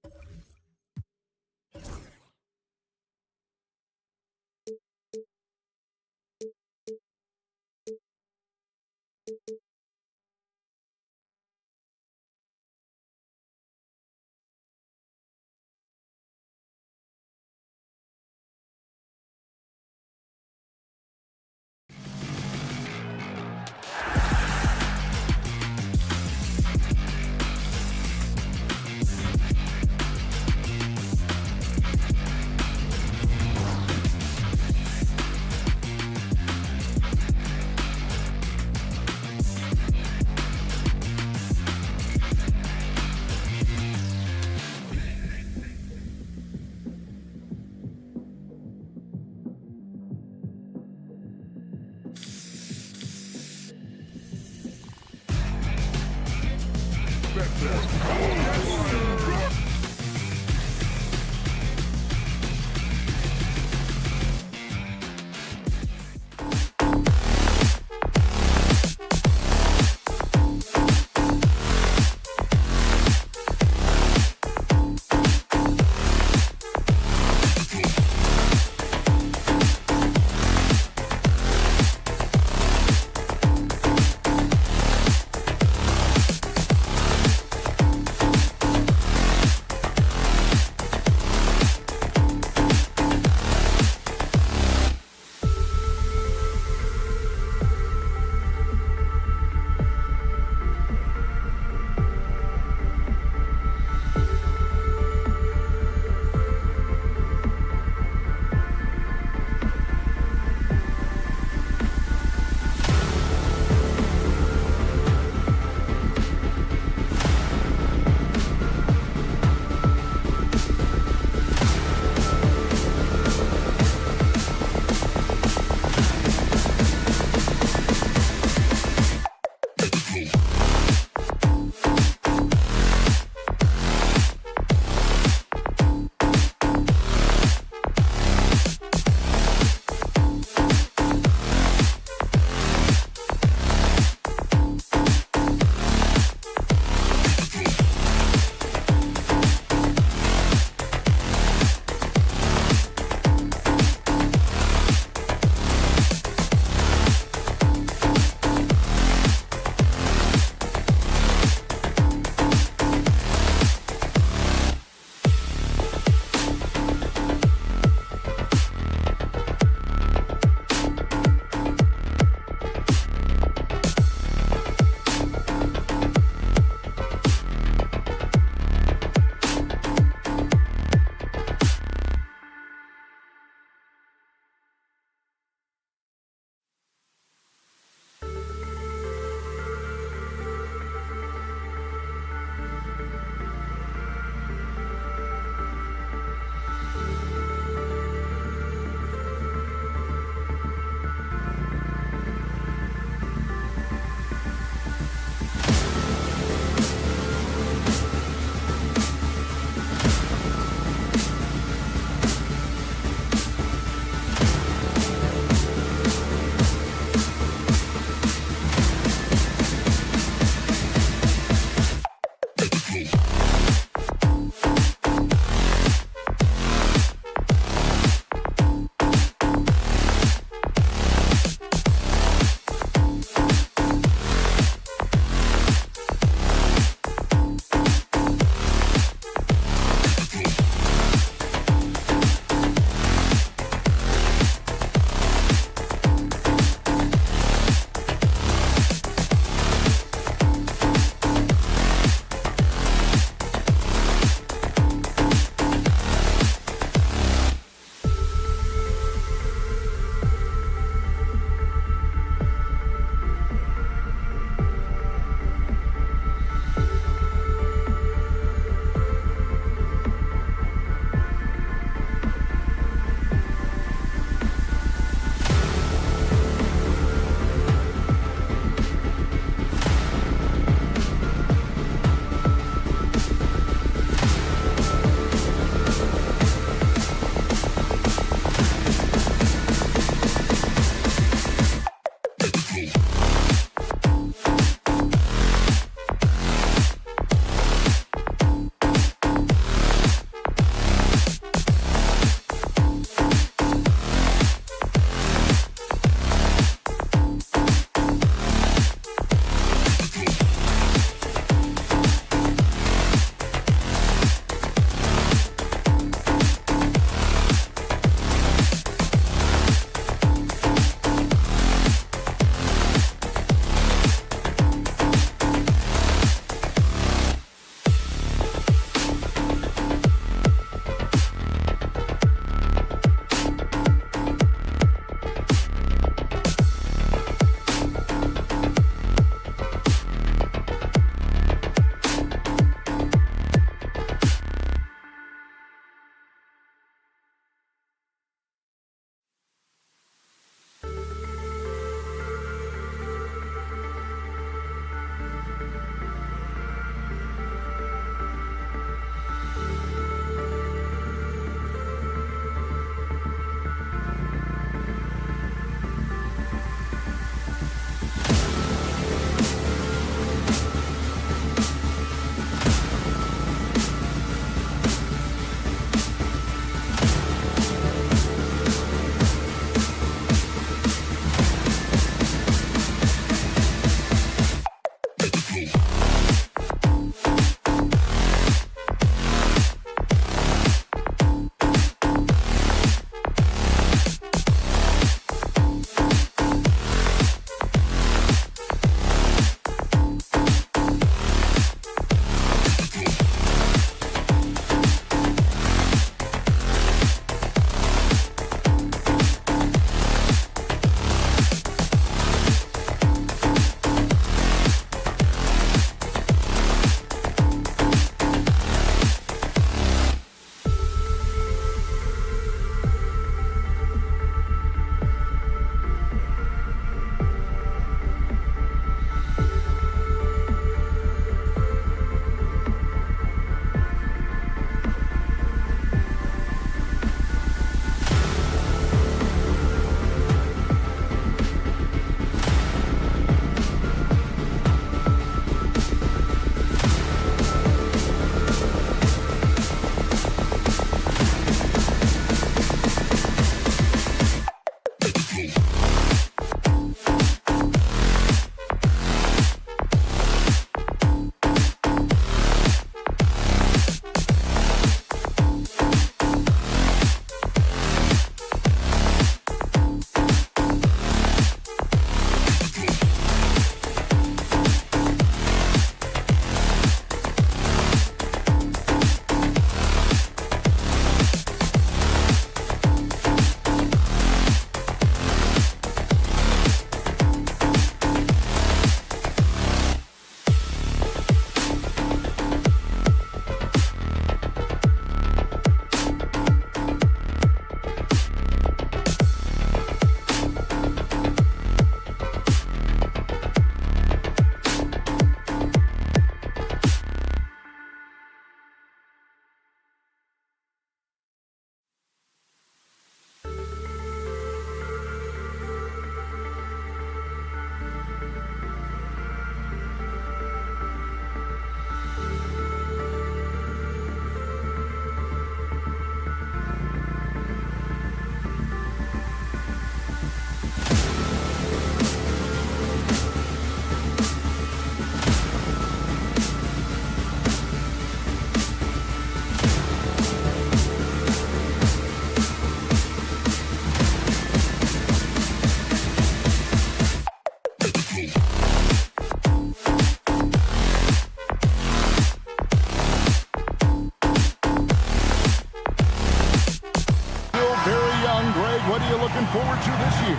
looking forward to this year?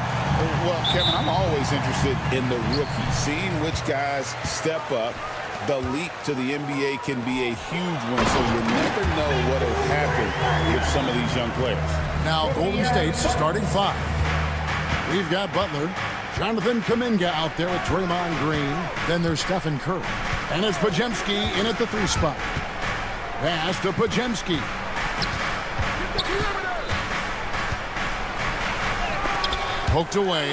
Well, Kevin, I'm always interested in the rookies, seeing which guys step up. The leap to the NBA can be a huge one, so you never know what will happen with some of these young players. Now, Golden State's starting five. We've got Butler, Jonathan Kuminga out there with Draymond Green. Then there's Stephen Curry. And it's Podziemski in at the 3 spot. Pass to Podziemski. Poked away.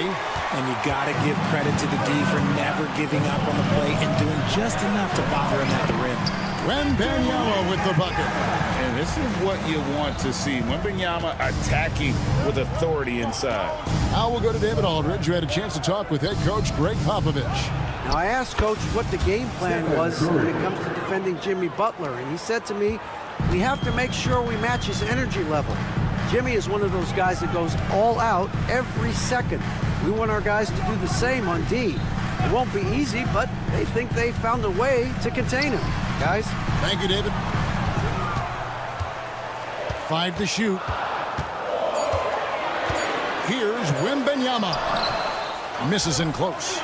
And you got to give credit to the D for never giving up on the play and doing just enough to bother him at the rim. Wembanyama with the bucket. And this is what you want to see. Wembanyama attacking with authority inside. Now we'll go to David Aldridge, who had a chance to talk with head coach Greg Popovich. Now, I asked Coach what the game plan was when it comes to defending Jimmy Butler, and he said to me, we have to make sure we match his energy level. Jimmy is one of those guys that goes all out every second. We want our guys to do the same on D. It won't be easy, but they think they found a way to contain him. Guys? Thank you, David. 5 to shoot. Here's Wembanyama. Misses in close.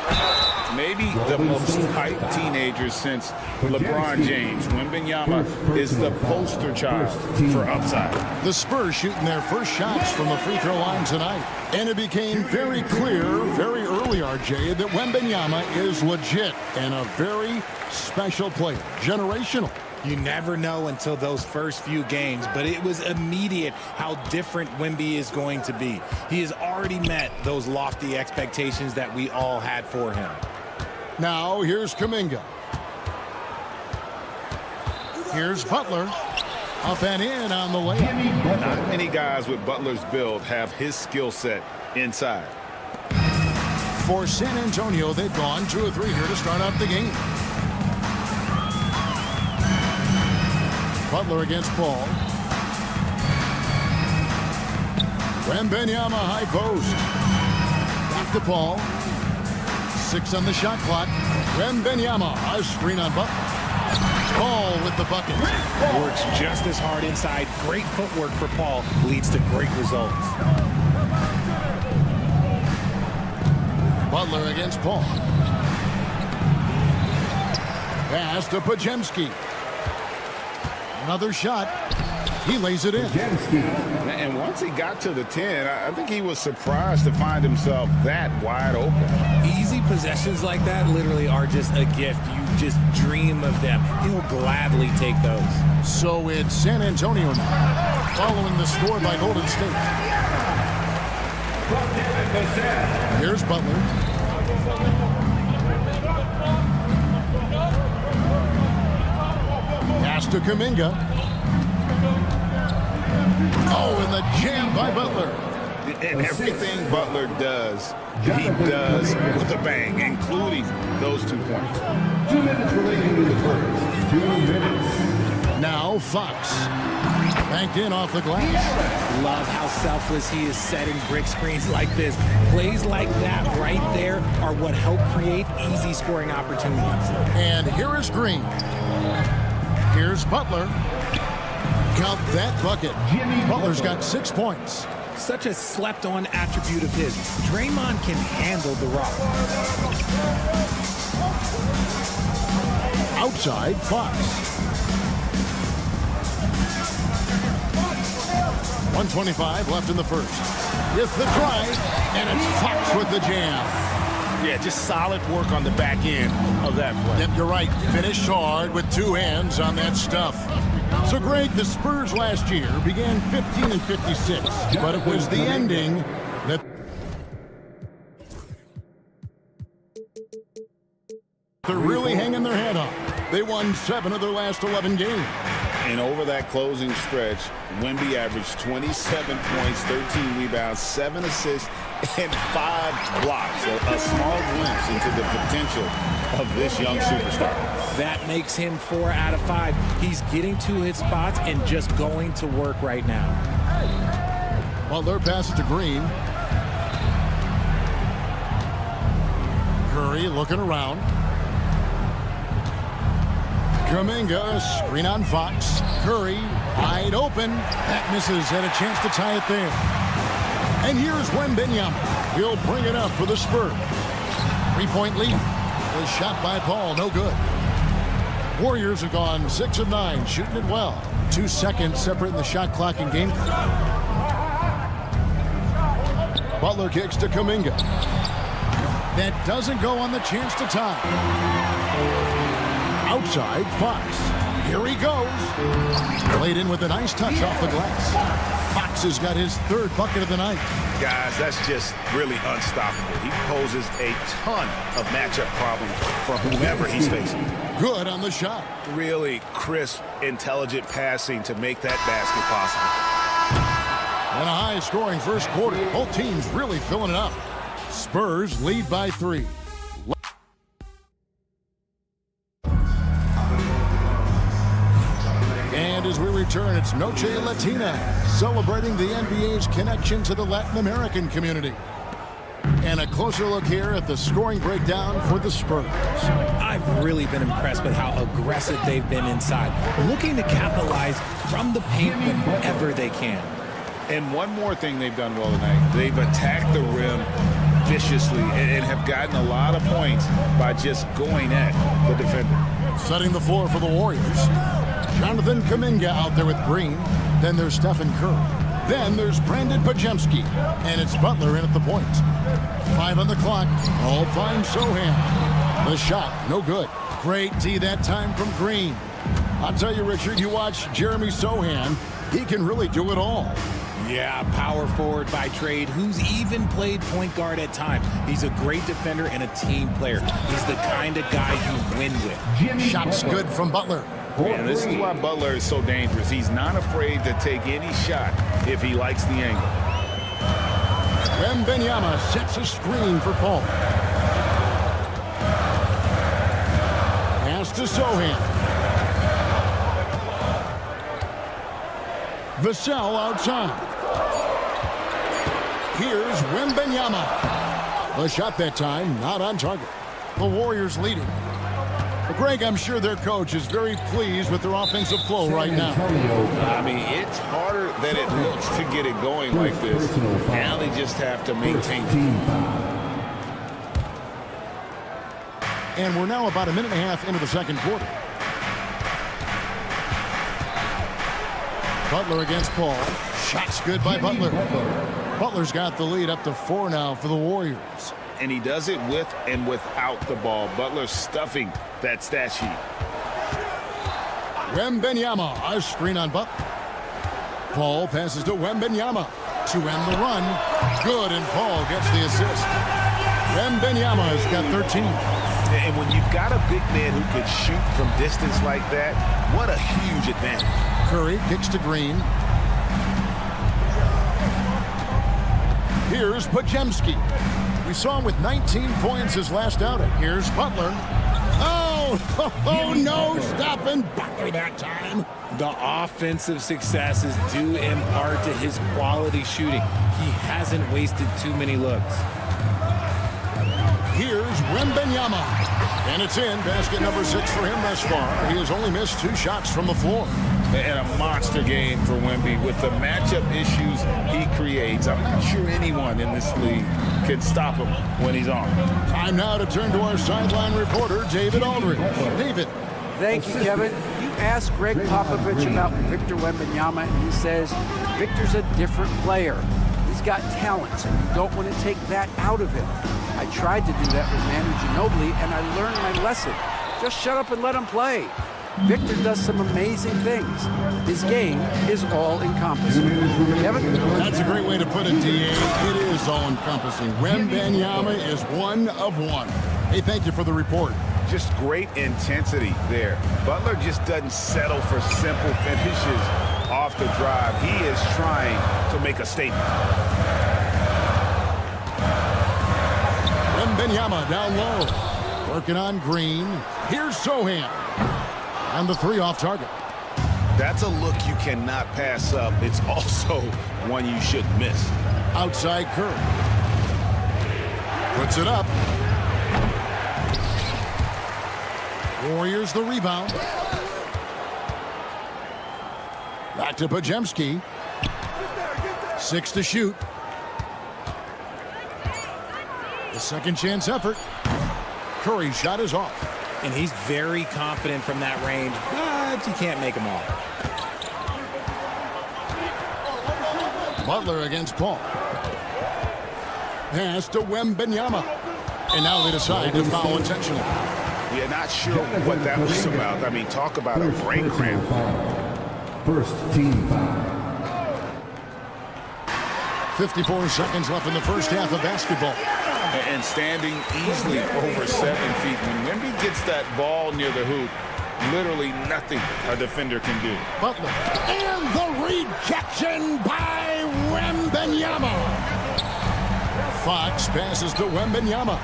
Maybe the most hyped teenager since LeBron James. Wembanyama is the poster child for upside. The Spurs shooting their first shots from the free throw line tonight. And it became very clear very early, RJ, that Wembanyama is legit and a very special player. Generational. You never know until those first few games, but it was immediate how different Wemby is going to be. He has already met those lofty expectations that we all had for him. Now here's Kuminga. Here's Butler. Up and in on the layup. Not many guys with Butler's build have his skill set inside. For San Antonio, they've gone 2 of 3 here to start out the game. Butler against Paul. Wembanyama high post. Back to Paul. 6 on the shot clock. Wembanyama, a screen on Butler. Paul with the bucket. Works just as hard inside. Great footwork for Paul. Leads to great results. Butler against Paul. Pass to Podziemski. Another shot. He lays it in. And once he got to the 10, I think he was surprised to find himself that wide open. Easy possessions like that literally are just a gift. You just dream of them. He'll gladly take those. So it's San Antonio now, following the score by Golden State. Here's Butler. Pass to Kuminga. Oh, and the jam by Butler. And everything Butler does, he does with a bang, including those 2 points. 2 minutes relating to the first. 2 minutes. Now Fox. Banked in off the glass. Love how selfless he is setting brick screens like this. Plays like that right there are what help create easy scoring opportunities. And here is Green. Here's Butler. Count that bucket. Butler's got 6 points. Such a slept-on attribute of his. Draymond can handle the rock. Outside, Fox. 1:25 left in the first. With the drive, and it's Fox with the jam. Yeah, just solid work on the back end of that play. Yep, you're right. Finished hard with 2 hands on that stuff. So, Greg, the Spurs last year began 15 and 56, but it was the ending that they're really hanging their head on. They won 7 of their last 11 games. And over that closing stretch, Wemby averaged 27 points, 13 rebounds, 7 assists, and 5 blocks. A small glimpse into the potential of this young superstar. That makes him 4 out of 5. He's getting to his spots and just going to work right now. Butler passes to Green. Curry looking around. Kuminga, screen on Fox. Curry, wide open. That misses, had a chance to tie it there. And here's Wembanyama. He'll bring it up for the Spurs. 3-point lead. The shot by Paul, no good. Warriors have gone 6 of 9, shooting it well. 2 seconds separating the shot clock and game clock. Butler kicks to Kuminga. That doesn't go on the chance to tie. Outside, Fox. Here he goes. Played in with a nice touch off the glass. Fox has got his 3rd bucket of the night. Guys, that's just really unstoppable. He poses a ton of matchup problems for whomever he's facing. Good on the shot. Really crisp, intelligent passing to make that basket possible. And a high-scoring first quarter. Both teams really filling it up. Spurs lead by 3. And as we return, it's Noche Latina, celebrating the NBA's connection to the Latin American community. And a closer look here at the scoring breakdown for the Spurs. I've really been impressed with how aggressive they've been inside, looking to capitalize from the paint whenever they can. And one more thing they've done well tonight. They've attacked the rim viciously and have gotten a lot of points by just going at the defender. Setting the floor for the Warriors. Jonathan Kuminga out there with Green. Then there's Stephen Curry. Then there's Brandon Pajemski. And it's Butler in at the point. 5 on the clock. All finds Sohan. The shot, no good. Great D that time from Green. I'll tell you, Richard, you watch Jeremy Sohan. He can really do it all. Yeah, power forward by trade, who's even played point guard at times. He's a great defender and a team player. He's the kind of guy you win with. Shots good from Butler. And this is why Butler is so dangerous. He's not afraid to take any shot if he likes the angle. Wembanyama sets a screen for Paul. Pass to Sohan. Vassell outside. Here's Wembanyama. The shot that time, not on target. The Warriors leading. Well, Greg, I'm sure their coach is very pleased with their offensive flow right now. I mean, it's harder than it looks to get it going like this. Now they just have to maintain it. And we're now about a minute and a half into the second quarter. Butler against Paul. Shots good by Butler. Butler's got the lead up to 4 now for the Warriors. And he does it with and without the ball. Butler stuffing that stat sheet. Wembanyama, a screen on Butler. Paul passes to Wembanyama to end the run. Good, and Paul gets the assist. Wembanyama has got 13. And when you've got a big man who can shoot from distance like that, what a huge advantage. Curry kicks to Green. Here's Pajemski. We saw him with 19 points his last outing. Here's Butler. Oh, no, stopping Butler that time. The offensive successes due in part to his quality shooting. He hasn't wasted too many looks. Here's Wembanyama. And it's in. Basket number 6 for him thus far. He has only missed 2 shots from the floor. And a monster game for Wemby. With the matchup issues he creates, I'm not sure anyone in this league can stop him when he's on. Time now to turn to our sideline reporter, David Aldridge. David. Thank you, Kevin. You asked Greg Popovich about Victor Wembanyama, and he says Victor's a different player. He's got talent, and you don't want to take that out of him. I tried to do that with Manu Ginobili, and I learned my lesson. Just shut up and let him play. Victor does some amazing things. His game is all-encompassing. Kevin? That's a great way to put it, D.A. It is all-encompassing. Wembanyama is one of one. Hey, thank you for the report. Just great intensity there. Butler just doesn't settle for simple finishes off the drive. He is trying to make a statement. Wembanyama down low. Working on Green. Here's Sohan. And the 3 off target. That's a look you cannot pass up. It's also one you shouldn't miss. Outside Curry. Puts it up. Warriors the rebound. Back to Pajemski. 6 to shoot. The second chance effort. Curry's shot is off. And he's very confident from that range, but you can't make him all. Butler against Paul. Pass to Wembanyama. And now they decide to foul intentionally. Yeah, not sure what that was about. I mean, talk about a brain cramp. First team foul. 54 seconds left in the first half of basketball. And standing easily over 7 feet. When Wemby gets that ball near the hoop, literally nothing a defender can do. Butler. And the rejection by Wembanyama. Fox passes to Wembanyama.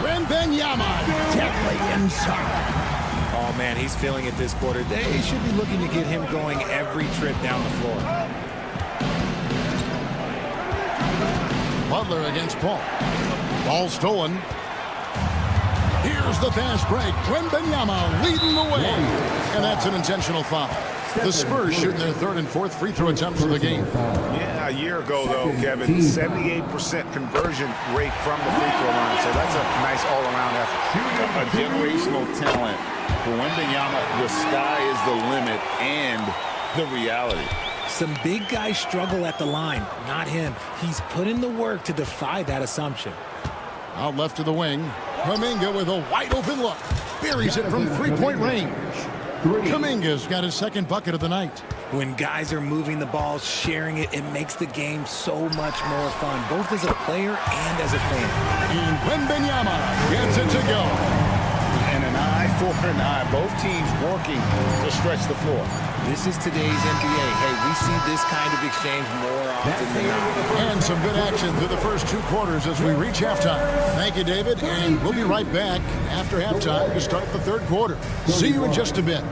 Wembanyama deadly inside. Oh, man, he's feeling it this quarter. They should be looking to get him going every trip down the floor. Butler against Paul. Ball stolen. Here's the fast break. Wembanyama leading the way. And that's an intentional foul. The Spurs shooting their third and fourth free throw attempts of the game. Yeah, a year ago, though, Kevin, 78% conversion rate from the free throw line. So that's a nice all-around effort. A generational talent. For Wembanyama, the sky is the limit and the reality. Some big guys struggle at the line, not him. He's put in the work to defy that assumption. Out left to the wing. Kuminga with a wide open look. Buries it from three-point range. Kuminga's got his second bucket of the night. When guys are moving the ball, sharing it, it makes the game so much more fun, both as a player and as a fan. And Wembanyama gets it to go. And an eye for an eye. Both teams working to stretch the floor. This is today's NBA. Hey, we see this kind of exchange more often than not. And some good action through the first 2 quarters as we reach halftime. Thank you, David. And we'll be right back after halftime to start the third quarter. See you in just a bit.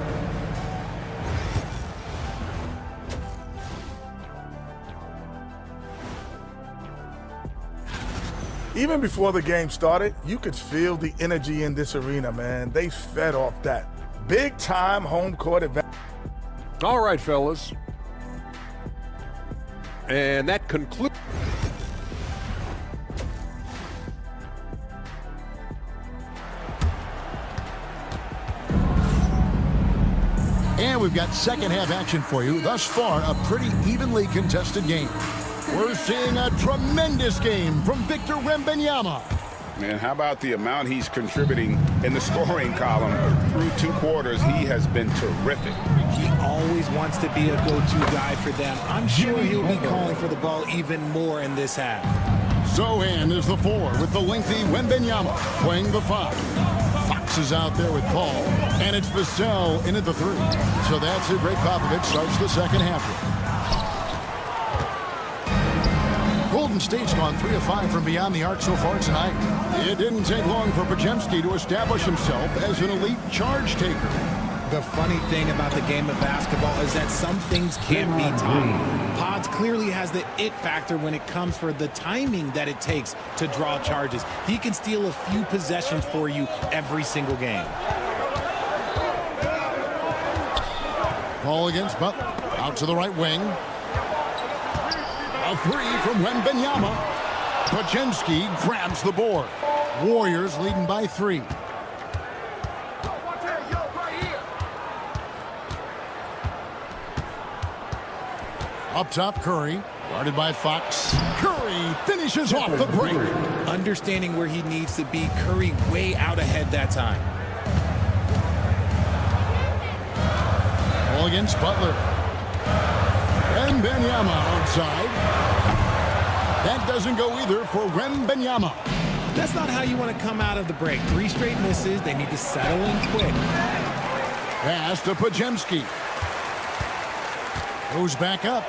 Even before the game started, you could feel the energy in this arena, man. They fed off that. Big-time home court advantage. All right, fellas. And that concludes. And we've got second half action for you. Thus far, a pretty evenly contested game. We're seeing a tremendous game from Victor Wembanyama. Man, how about the amount he's contributing in the scoring column? Through 2 quarters, he has been terrific. He always wants to be a go-to guy for them. I'm sure he'll be calling for the ball even more in this half. Zohan is the 4 with the lengthy Wembanyama playing the 5. Fox is out there with Paul, and it's Vassell in at the 3. So that's who Greg Popovich starts the second half with. Golden State's gone 3 of 5 from beyond the arc so far tonight. It didn't take long for Podziemski to establish himself as an elite charge taker. The funny thing about the game of basketball is that some things can't be timed. Pods clearly has the it factor when it comes for the timing that it takes to draw charges. He can steal a few possessions for you every single game. Ball against Butler. Out to the right wing. A 3 from Wembanyama. Podziemski grabs the board. Warriors leading by 3. Up top, Curry. Guarded by Fox. Curry finishes off the break. Understanding where he needs to be, Curry way out ahead that time. Ball against Butler. Wembanyama outside. That doesn't go either for Wembanyama. That's not how you want to come out of the break. 3 straight misses. They need to settle in quick. Pass to Podziemski. Goes back up.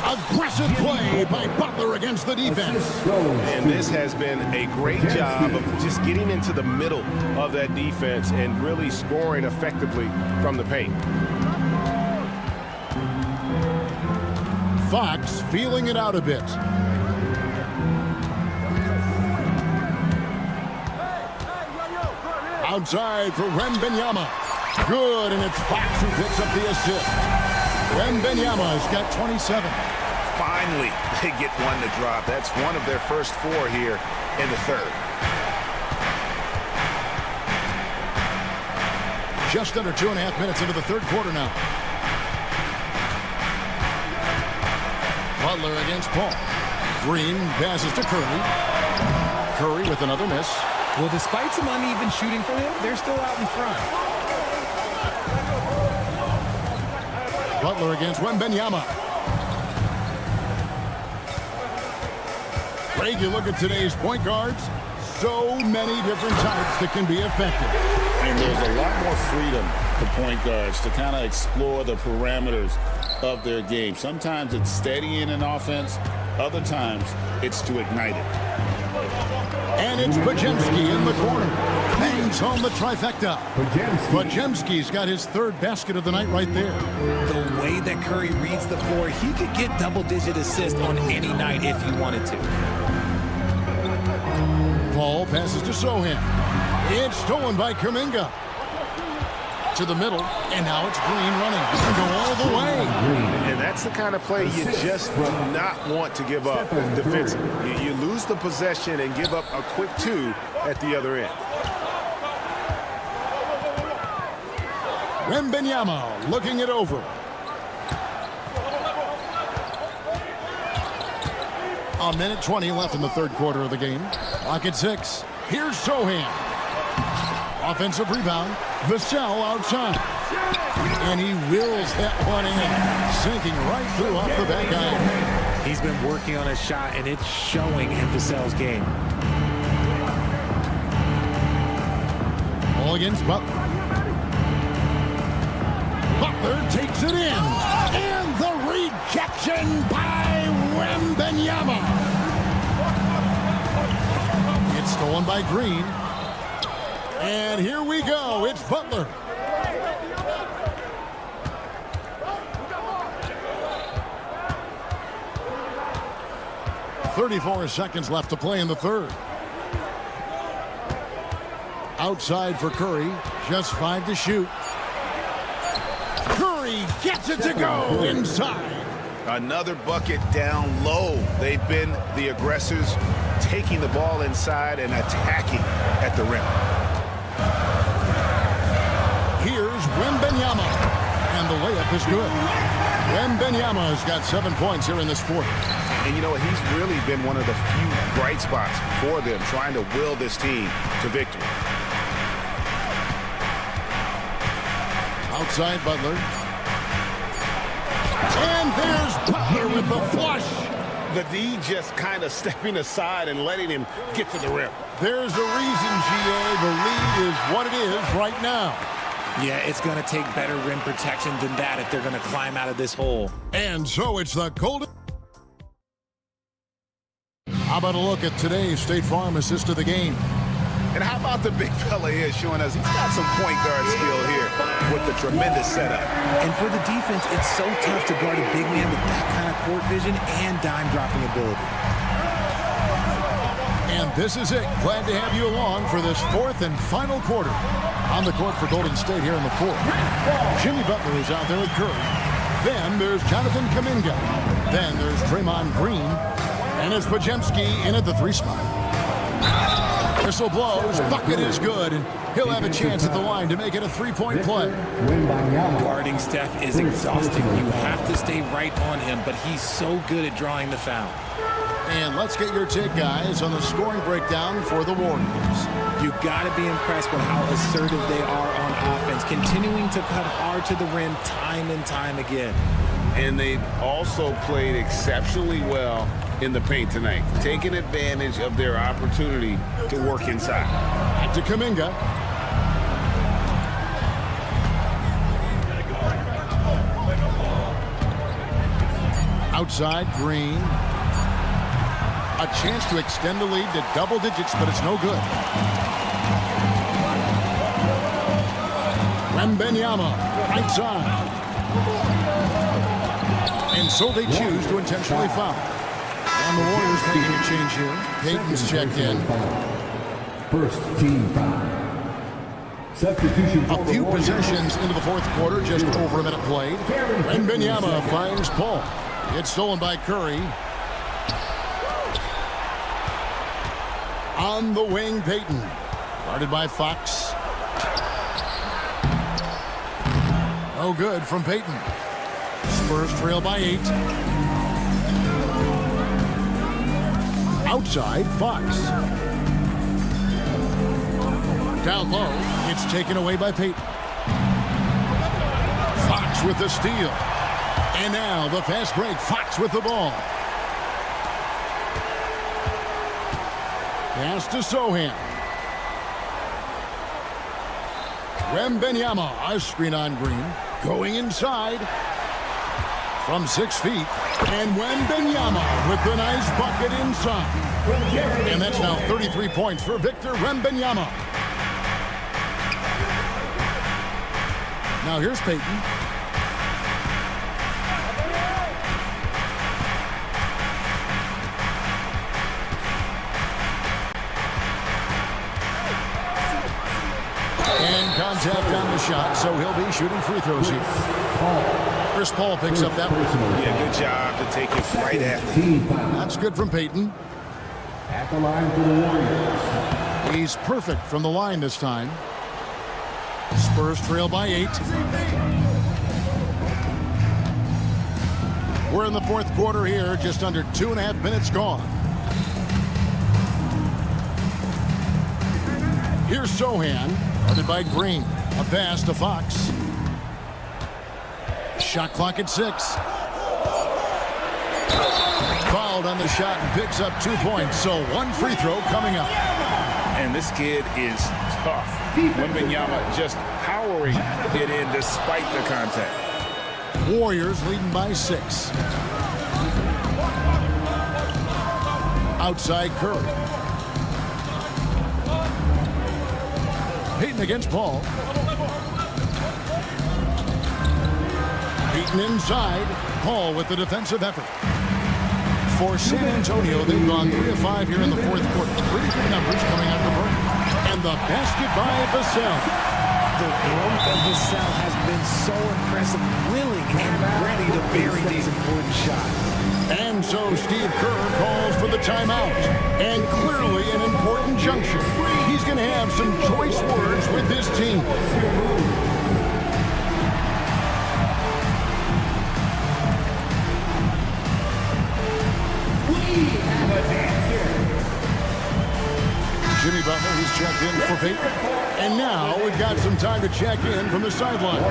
Aggressive play by Butler against the defense. And this has been a great job of just getting into the middle of that defense and really scoring effectively from the paint. Fox feeling it out a bit. Outside for Wembanyama. Good, and it's Fox who picks up the assist. Wembanyama's got 27. 5 Finally, they get one to drop. That's one of their first 4 here in the third. Just under 2.5 minutes into the third quarter now. Butler against Paul. Green passes to Curry. Curry with another miss. Well, despite some uneven shooting for him, they're still out in front. Butler against Wembanyama. Greg, you look at today's point guards, so many different types that can be effective. And there's a lot more freedom for point guards to kind of explore the parameters of their game. Sometimes it's steadying an offense. Other times it's to ignite it. And it's Podziemski in the corner. Bangs home the trifecta. Podziemski's got his third basket of the night right there. The way that Curry reads the floor, he could get double-digit assists on any night if he wanted to. Paul passes to Sohan. It's stolen by Kuminga. To the middle, and now it's Green running. Go all the way. And that's the kind of play you just do not want to give up defensively. You lose the possession and give up a quick 2 at the other end. Wembanyama looking it over. A minute 20 left in the third quarter of the game. Clock at 6. Here's Sohan. Offensive rebound. Vassell outside. And he wills that one in. Sinking right through off the back iron. He's been working on his shot, and it's showing in Vassell's game. All against Butler. Butler takes it in. And the rejection by Wembanyama. It's stolen by Green. And here we go. It's Butler. "34 seconds left to play in the third. Outside for Curry. Just 5 to shoot. Curry gets it to go inside. Another bucket down low. They've been the aggressors, taking the ball inside and attacking at the rim. Here's Wembanyama. And the layup is good. Wembanyama has got 7 points here in this quarter. And you know what? He's really been one of the few bright spots for them, trying to will this team to victory. Outside Butler. And there's Butler with the flush. The D just kind of stepping aside and letting him get to the rim. There's a reason, GA. The lead is what it is right now. Yeah, it's going to take better rim protection than that if they're going to climb out of this hole. And so it's the golden. How about a look at today's State Farm assist of the game? And how about the big fella here showing us he's got some point guard skill here with the tremendous setup. And for the defense, it's so tough to guard a big man with that kind of court vision and dime dropping ability. And this is it. Glad to have you along for this fourth and final quarter. On the court for Golden State here in the fourth. Jimmy Butler is out there with Curry. Then there's Jonathan Kuminga. Then there's Draymond Green. And it's Podziemski in at the 3 spot. Whistle blows. Bucket is good. And he'll have a chance at the line to make it a 3-point play. Guarding Steph is exhausting. You have to stay right on him, but he's so good at drawing the foul. And let's get your take, guys, on the scoring breakdown for the Warriors. You got to be impressed with how assertive they are on offense, continuing to cut hard to the rim time and time again. And they've also played exceptionally well in the paint tonight, taking advantage of their opportunity to work inside. Back to Kuminga. Outside, Green. A chance to extend the lead to double digits, but it's no good. Wembanyama, right side. And so they choose to intentionally foul. And the Warriors making a change here. Payton's checked in. First team foul. Substitution. A few possessions into the fourth quarter, just over a minute played. Wembanyama finds Paul. It's stolen by Curry. On the wing, Payton. Guarded by Fox. No good from Payton. Spurs trail by 8. Outside, Fox. Down low, it's taken away by Payton. Fox with the steal. And now the fast break. Fox with the ball. Pass to Sohan. Wembanyama, a screen on Green. Going inside. From 6 feet. And Wembanyama with the nice bucket inside. And that's now 33 points for Victor Wembanyama. Now here's Payton. And contact on the shot, so he'll be shooting free throws here. Chris Paul picks up that one. Yeah, good job to take it right at him. That's good from Payton. At the line for the Warriors. He's perfect from the line this time. Spurs trail by 8. We're in the fourth quarter here, just under 2.5 minutes gone. Here's Sohan, guarded by Green. A pass to Fox. Shot clock at 6. Fouled on the shot and picks up 2 points, so 1 free throw coming up. And this kid is tough. Wembanyama just powering it in despite the contact. Warriors leading by 6. Outside Curry. Payton against Paul. Payton inside. Paul with the defensive effort. For San Antonio, they've gone 3 of 5 here in the fourth quarter. Pretty good numbers coming out of the break. And the basket by Vassell. The growth of Vassell has been so impressive, willing and ready to bury these important shots. And so Steve Kerr calls for the timeout. And clearly an important juncture. He's going to have some choice words with his team. Jimmy Butler, he's checked in for Payton. And now we've got some time to check in from the sideline.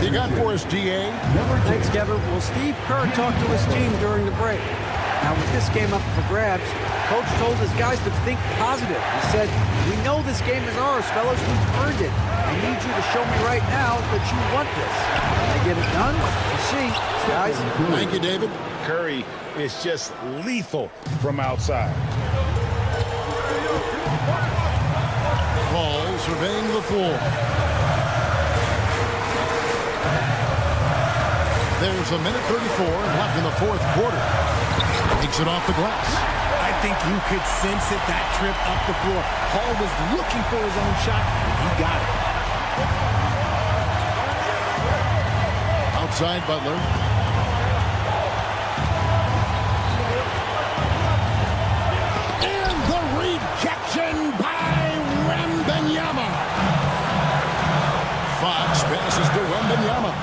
You got for us, DA? Thanks, Kevin. Well, Steve Kerr talked to his team during the break. Now, with this game up for grabs, Coach told his guys to think positive. He said, "We know this game is ours, fellas. We've earned it. I need you to show me right now that you want this." Can they get it done? We'll see, guys. Thank you, David. Curry is just lethal from outside. Paul surveying the floor. There's a minute 34 left in the fourth quarter. Takes it off the glass. I think you could sense it, that trip up the floor. Paul was looking for his own shot, and he got it. Outside Butler. And the rejection by Wembanyama. Fox passes to Wembanyama.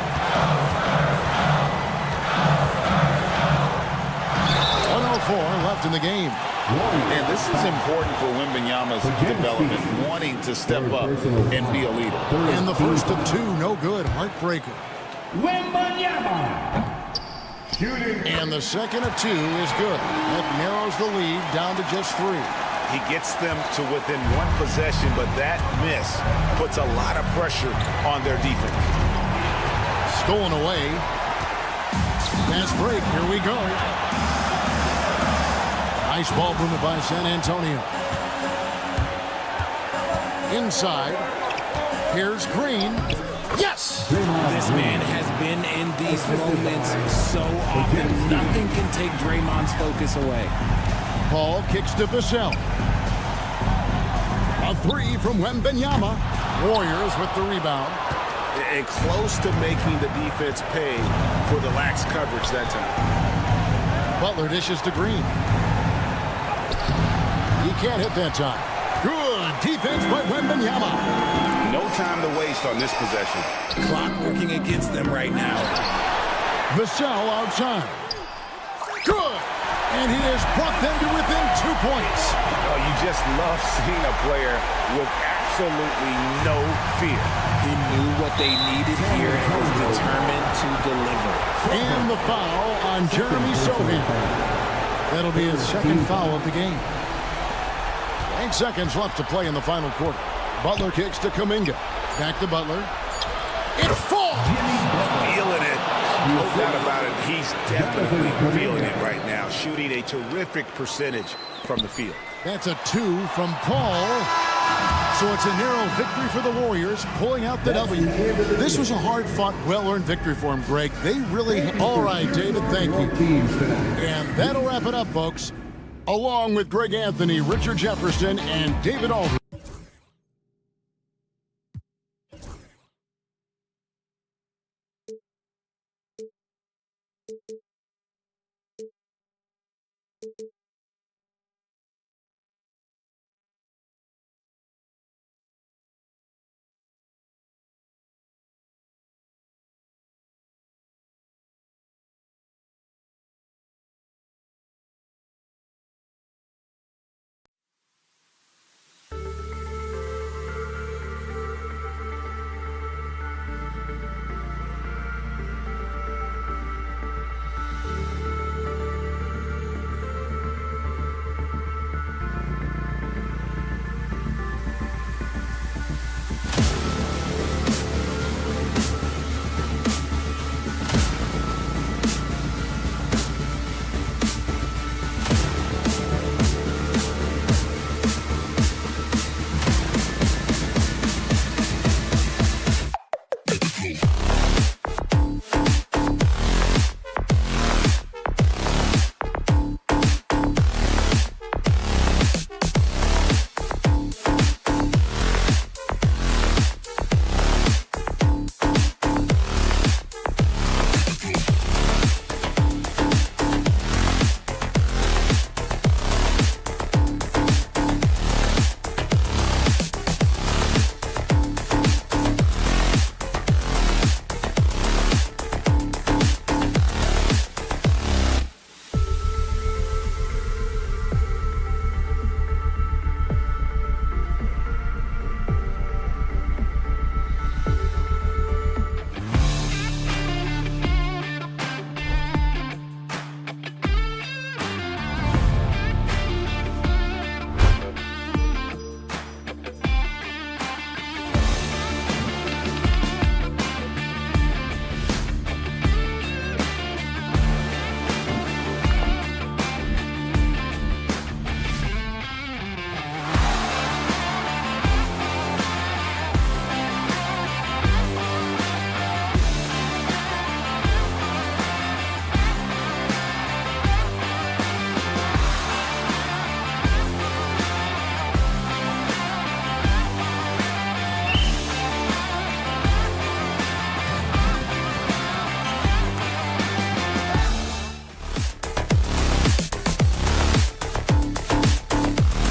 104 left in the game. And this is important for Wembanyama's development, wanting to step up and be a leader. And the first of 2, no good. Heartbreaker. Wembanyama. And the second of 2 is good. That narrows the lead down to just 3. He gets them to within 1 possession, but that miss puts a lot of pressure on their defense. Stolen away. Fast break. Here we go. Nice ball movement by San Antonio. Inside. Here's Green. Yes! This man has been in these moments so often. Nothing can take Draymond's focus away. Paul kicks to Vassell. A 3 from Wembanyama. Warriors with the rebound. And close to making the defense pay for the lax coverage that time. Butler dishes to Green. He can't hit that time. Good defense by Wembanyama. No time to waste on this possession. Clock working against them right now. Vassell outside. Good. And he has brought them to within 2 points. Oh, you just love seeing a player with absolutely no fear. He knew what they needed here and was determined to deliver. And the foul on Jeremy Sohan. That'll be his second foul of the game. 8 seconds left to play in the final quarter. Butler kicks to Kuminga. Back to Butler. It falls! Feeling it. No doubt about it. He's definitely feeling it right now. Shooting a terrific percentage from the field. That's a 2 from Paul. So it's a narrow victory for the Warriors, pulling out the W. This was a hard-fought, well-earned victory for them, Greg. They really... All right, David, thank you. And that'll wrap it up, folks. Along with Greg Anthony, Richard Jefferson, and David Aldridge.